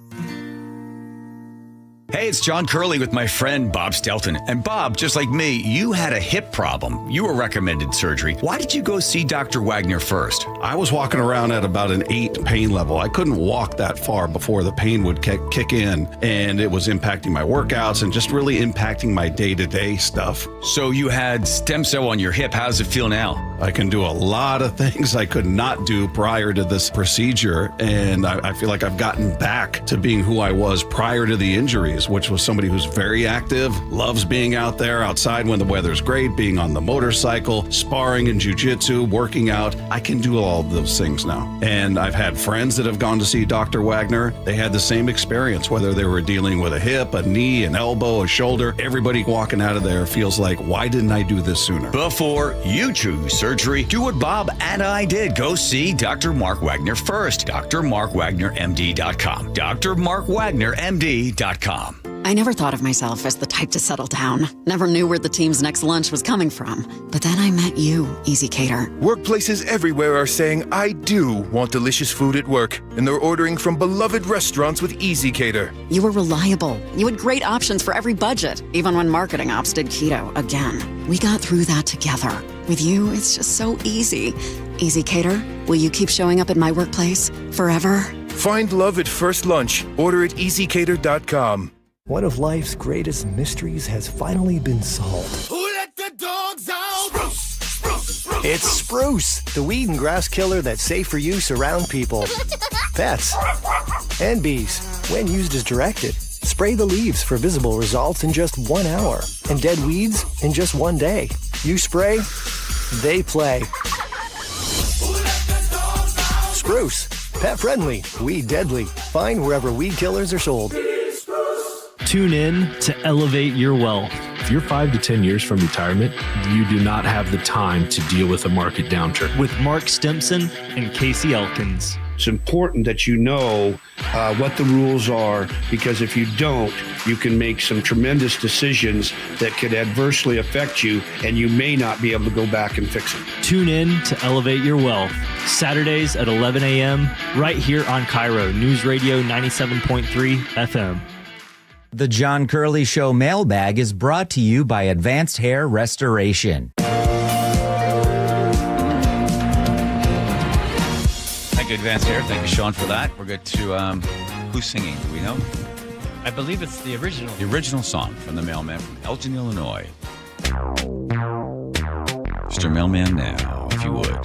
Hey, it's John Curley with my friend Bob Stelton. And Bob, just like me, you had a hip problem. You were recommended surgery. Why did you go see Dr. Wagner first? I was walking around at about an 8 pain level. I couldn't walk that far before the pain would kick in, and it was impacting my workouts and just really impacting my day-to-day stuff. So you had stem cell on your hip. How does it feel now? I can do a lot of things I could not do prior to this procedure, and I feel like I've gotten back to being who I was prior to the injuries, which was somebody who's very active, loves being out there outside when the weather's great, being on the motorcycle, sparring in jiu-jitsu, working out. I can do all of those things now. And I've had friends that have gone to see Dr. Wagner. They had the same experience, whether they were dealing with a hip, a knee, an elbow, a shoulder. Everybody walking out of there feels like, why didn't I do this sooner? Before you choose surgery, do what Bob and I did. Go see Dr. Mark Wagner first. DrMarkWagnerMD.com. DrMarkWagnerMD.com. I never thought of myself as the type to settle down. Never knew where the team's next lunch was coming from. But then I met you, Easy Cater. Workplaces everywhere are saying, I do want delicious food at work. And they're ordering from beloved restaurants with Easy Cater. You were reliable. You had great options for every budget, even when marketing ops did keto again. We got through that together. With you, it's just so easy. Easy Cater, will you keep showing up at my workplace forever? Find love at first lunch. Order at easycater.com. One of life's greatest mysteries has finally been solved. Who let the dogs out? Spruce. It's Spruce, the weed and grass killer that's safe for use around people, pets, and bees. When used as directed, spray the leaves for visible results in just 1 hour, and dead weeds in just 1 day. You spray, they play. Spruce, pet friendly, weed deadly. Find wherever weed killers are sold. Tune in to elevate your wealth. If you're 5 to 10 years from retirement, you do not have the time to deal with a market downturn. With Mark Stimson and Casey Elkins. It's important that you know what the rules are, because if you don't, you can make some tremendous decisions that could adversely affect you, and you may not be able to go back and fix it. Tune in to Elevate Your Wealth, Saturdays at 11 a.m., right here on KIRO Newsradio 97.3 FM. The John Curley Show mailbag is brought to you by Advanced Hair Restoration. Thank you, Advanced Hair. Thank you, Sean, for that. We're good to, who's singing? Do we know? I believe it's the original. The original song from the mailman from Elgin, Illinois. Mr. Mailman now, if you would.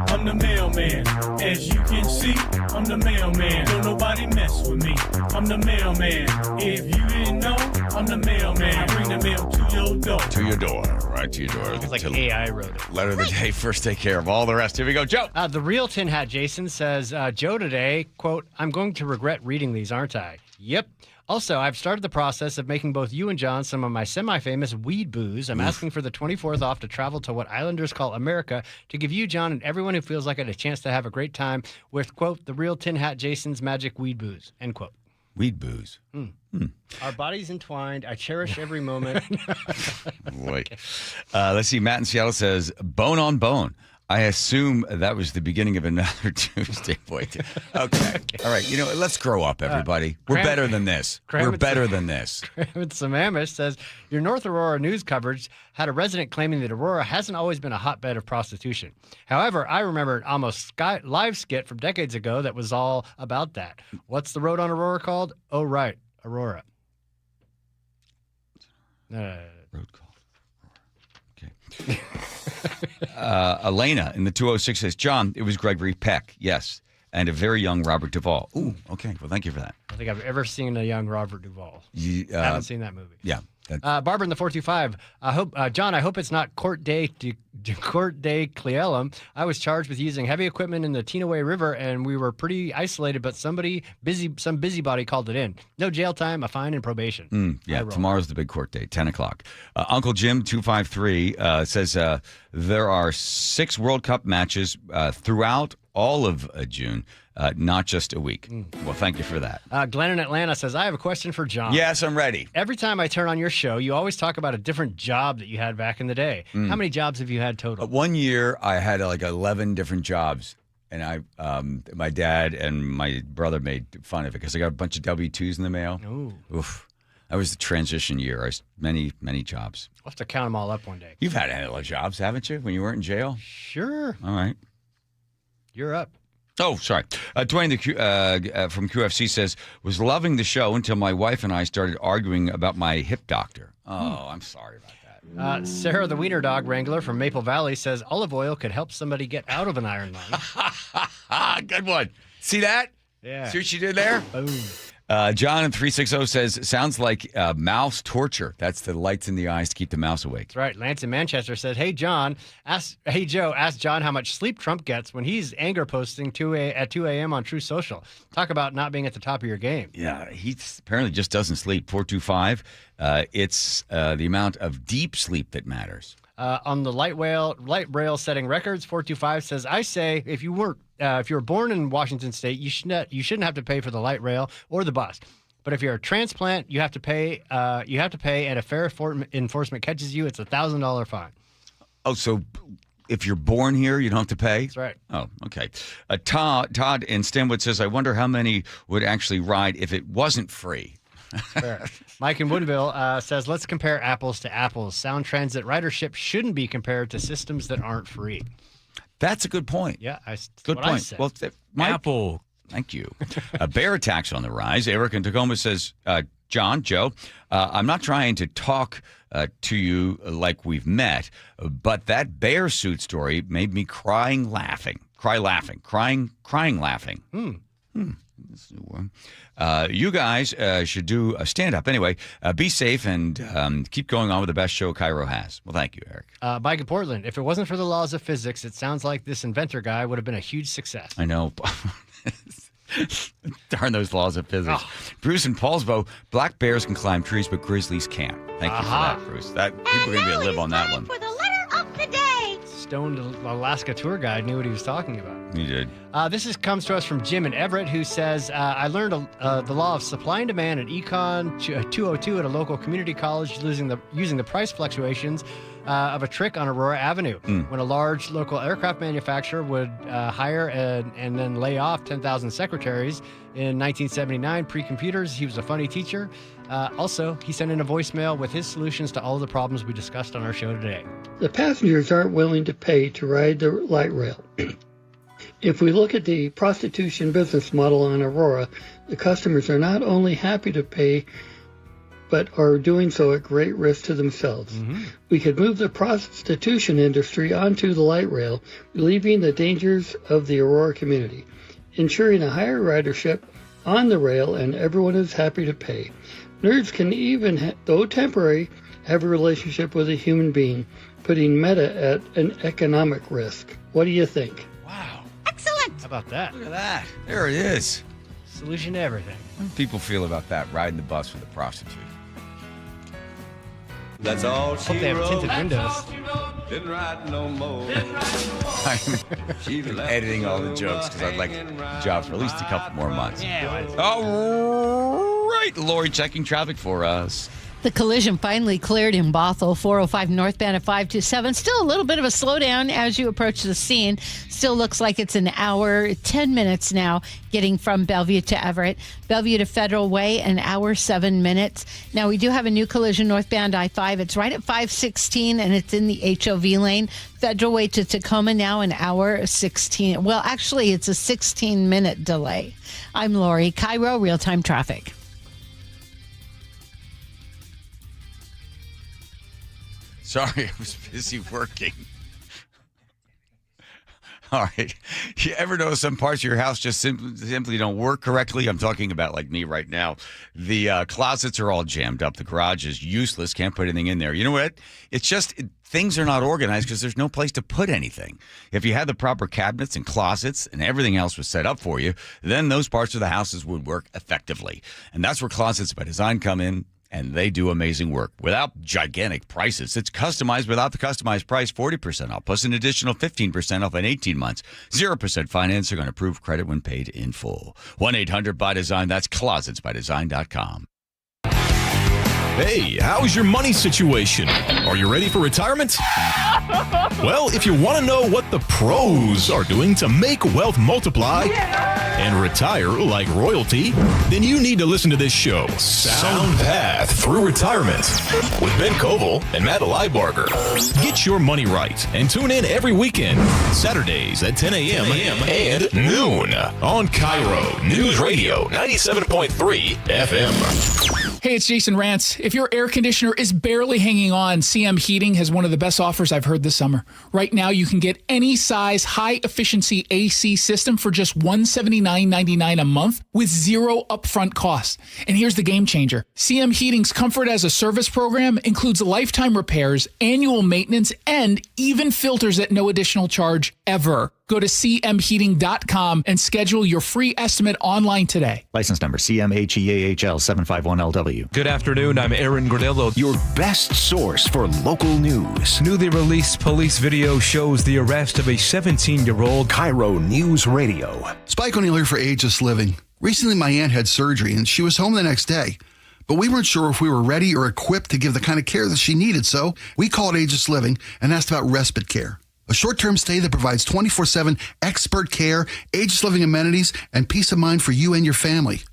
I'm the mailman, as you can see, I'm the mailman. Don't nobody mess with me. I'm the mailman. If you didn't know, I'm the mailman. I bring the mail to your door. To your door, right to your door. It's like AI wrote it. Letter of the day, first take care of all the rest. Here we go, Joe. The real Tin Hat Jason says, Joe today, quote, I'm going to regret reading these, aren't I? Yep. Also, I've started the process of making both you and John some of my semi-famous weed booze. I'm asking for the 24th off to travel to what Islanders call America to give you, John, and everyone who feels like it a chance to have a great time with, quote, the real Tin Hat Jason's magic weed booze, end quote. Weed booze. Our bodies entwined. I cherish every moment. Boy. Let's see. Matt in Seattle says, bone on bone. I assume that was the beginning of another Tuesday. Boy. Okay. All right. You know, let's grow up, everybody. We're better than this. We're better than this. Samamish says, your North Aurora news coverage had a resident claiming that Aurora hasn't always been a hotbed of prostitution. However, I remember an almost live skit from decades ago that was all about that. What's the road on Aurora called? Oh, right. Aurora. Road called Aurora. Okay. Elena in the 206 says, John, it was Gregory Peck. Yes. And a very young Robert Duvall. Ooh, okay. Well, thank you for that. I don't think I've ever seen a young Robert Duvall. Haven't seen that movie. Yeah. Barbara in the 425. John, I hope it's not Court de Cleellum. I was charged with using heavy equipment in the Tenaway River, and we were pretty isolated, but some busybody called it in. No jail time, a fine, and probation. Yeah, tomorrow's the big court date, 10 o'clock. Uncle Jim 253 says there are 6 World Cup matches throughout all of June, not just a week. Well, thank you for that. Glenn in Atlanta says, I have a question for John. Yes, I'm ready. Every time I turn on your show, you always talk about a different job that you had back in the day. How many jobs have you had total? 1 year, I had like 11 different jobs. And my dad and my brother made fun of it because I got a bunch of W-2s in the mail. Ooh. Oof. That was the transition year. I was many jobs. I'll have to count them all up one day. You've had a lot of jobs, haven't you, when you weren't in jail? Sure. All right. You're up. Oh, sorry. Dwayne from QFC says, was loving the show until my wife and I started arguing about my hip doctor. Oh, I'm sorry about that. Sarah, the wiener dog wrangler from Maple Valley, says olive oil could help somebody get out of an iron lung. Good one. See that? Yeah. See what you did there? Boom. John in 360 says, sounds like mouse torture. That's the lights in the eyes to keep the mouse awake. That's right. Lance in Manchester says, hey, Joe, ask John how much sleep Trump gets when he's anger posting at 2 a.m. on True Social. Talk about not being at the top of your game. Yeah, he apparently just doesn't sleep. 425, it's the amount of deep sleep that matters. On the light rail setting records, 425 says, I say if you were born in Washington State, you shouldn't have to pay for the light rail or the bus. But if you're a transplant, you have to pay. And if fair enforcement catches you, it's a $1,000 fine. Oh, so if you're born here, you don't have to pay? That's right. Oh, okay. Todd in Stanwood says, I wonder how many would actually ride if it wasn't free. Fair. Mike in Woodinville says, let's compare apples to apples. Sound transit ridership shouldn't be compared to systems that aren't free. That's a good point. Yeah, good point. Well, Apple. Thank you. Bear attacks on the rise. Eric in Tacoma says, Joe, I'm not trying to talk to you like we've met, but that bear suit story made me crying laughing. You guys should do a stand-up. Anyway, be safe and keep going on with the best show KIRO has. Well, thank you, Eric. Mike in Portland, if it wasn't for the laws of physics, it sounds like this inventor guy would have been a huge success. I know. Darn those laws of physics. Oh. Bruce in Paulsbo, black bears can climb trees, but grizzlies can't. Thank you for that, Bruce. People are going to be able to live on that one. For the letter of the day. Stoned Alaska tour guide knew what he was talking about. He did. Comes to us from Jim in Everett, who says, I learned the law of supply and demand at Econ 202 at a local community college using the price fluctuations of a trick on Aurora Avenue. When a large local aircraft manufacturer would hire and then lay off 10,000 secretaries in 1979, pre-computers, he was a funny teacher. Also, he sent in a voicemail with his solutions to all of the problems we discussed on our show today. The passengers aren't willing to pay to ride the light rail. If we look at the prostitution business model on Aurora, the customers are not only happy to pay, but are doing so at great risk to themselves. We could move the prostitution industry onto the light rail, relieving the dangers of the Aurora community, ensuring a higher ridership on the rail, and everyone is happy to pay. Nerds can even, though temporary, have a relationship with a human being, putting Meta at an economic risk. What do you think? Wow. Excellent. How about that? Look at that. There it is. Solution to everything. How do people feel about that, riding the bus with a prostitute? That's all she Hope they have tinted windows. Didn't ride no more. I'm editing all the jokes because I'd like a job for at least a couple more months. Yeah. All right, Lori checking traffic for us. The collision finally cleared in Bothell, 405 northbound at 527. Still a little bit of a slowdown as you approach the scene. Still looks like it's an hour, 10 minutes now, getting from Bellevue to Everett. Bellevue to Federal Way, an hour, 7 minutes. Now, we do have a new collision northbound I-5. It's right at 516, and it's in the HOV lane. Federal Way to Tacoma now, an hour, 16. Well, actually, it's a 16-minute delay. I'm Lori, KIRO Real-Time Traffic. Sorry, I was busy working. All right. You ever notice some parts of your house just simply don't work correctly? I'm talking about like me right now. The closets are all jammed up. The garage is useless. Can't put anything in there. You know what? It's just things are not organized because there's no place to put anything. If you had the proper cabinets and closets and everything else was set up for you, then those parts of the houses would work effectively. And that's where Closets by Design come in. And they do amazing work without gigantic prices. It's customized without the customized price, 40% off, plus an additional 15% off in 18 months. 0% finance are going to approve credit when paid in full. 1-800-BY-DESIGN. That's closetsbydesign.com. Hey, how's your money situation? Are you ready for retirement? Well, if you want to know what the pros are doing to make wealth multiply and retire like royalty, then you need to listen to this show, Sound Path Through Retirement, with Ben Koval and Matt Leibarger. Get your money right and tune in every weekend, Saturdays at 10 a.m. and noon on KIRO Newsradio 97.3 FM. Hey, it's Jason Rantz. If your air conditioner is barely hanging on, CM Heating has one of the best offers I've heard this summer. Right now, you can get any size high-efficiency AC system for just $179.99 a month with zero upfront cost. And here's the game changer. CM Heating's Comfort as a Service program includes lifetime repairs, annual maintenance, and even filters at no additional charge ever. Go to cmheating.com and schedule your free estimate online today. License number CMHEAHL 751LW. Good afternoon. I'm Aaron Granillo. Your best source for local news. Newly released police video shows the arrest of a 17-year-old. KIRO News Radio. Spike O'Neill here for Ageless Living. Recently, my aunt had surgery and she was home the next day, but we weren't sure if we were ready or equipped to give the kind of care that she needed, so we called Aegis Living and asked about respite care, a short-term stay that provides 24/7 expert care, Aegis Living amenities, and peace of mind for you and your family.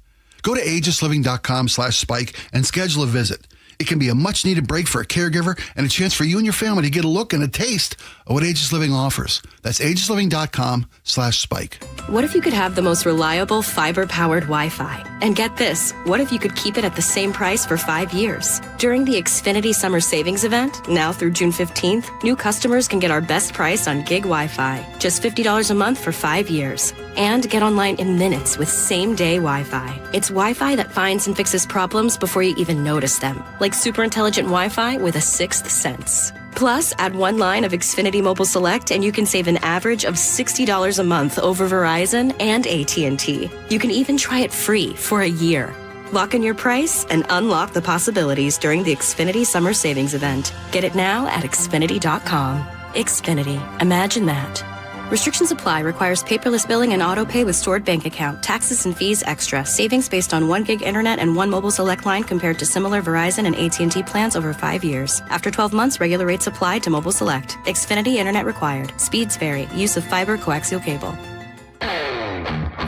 Go to aegisliving.com/spike and schedule a visit. It can be a much-needed break for a caregiver and a chance for you and your family to get a look and a taste of what Aegis Living offers. That's aegisliving.com/spike. What if you could have the most reliable fiber-powered Wi-Fi? And get this, what if you could keep it at the same price for 5 years? During the Xfinity Summer Savings Event, now through June 15th, new customers can get our best price on gig Wi-Fi, just $50 a month for 5 years. And get online in minutes with same-day Wi-Fi. It's Wi-Fi that finds and fixes problems before you even notice them, like super intelligent Wi-Fi with a sixth sense. Plus, add one line of Xfinity Mobile Select and you can save an average of $60 a month over Verizon and AT&T. You can even try it free for a year. Lock in your price and unlock the possibilities during the Xfinity Summer Savings Event. Get it now at Xfinity.com. Xfinity. Imagine that. Restrictions apply. Requires paperless billing and auto pay with stored bank account. Taxes and fees extra. Savings based on 1 gig internet and 1 mobile select line compared to similar Verizon and AT&T plans over 5 years. After 12 months, regular rates apply to mobile select. Xfinity internet required. Speeds vary. Use of fiber coaxial cable.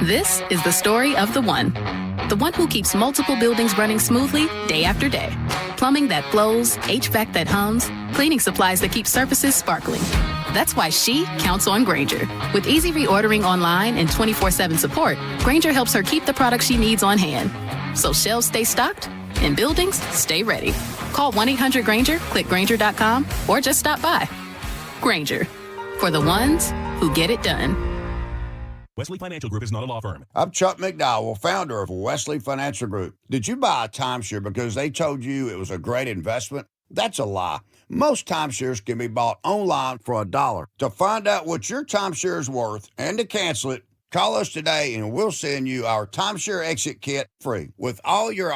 This is the story of the one. The one who keeps multiple buildings running smoothly day after day. Plumbing that flows, HVAC that hums, cleaning supplies that keep surfaces sparkling. That's why she counts on Grainger. With easy reordering online and 24/7 support, Grainger helps her keep the products she needs on hand. So shelves stay stocked and buildings stay ready. Call 1-800-GRAINGER, click Grainger.com, or just stop by. Grainger, for the ones who get it done. Wesley Financial Group is not a law firm. I'm Chuck McDowell, founder of Wesley Financial Group. Did you buy a timeshare because they told you it was a great investment? That's a lie. Most timeshares can be bought online for $1. To find out what your timeshare is worth and to cancel it, call us today and we'll send you our timeshare exit kit free with all your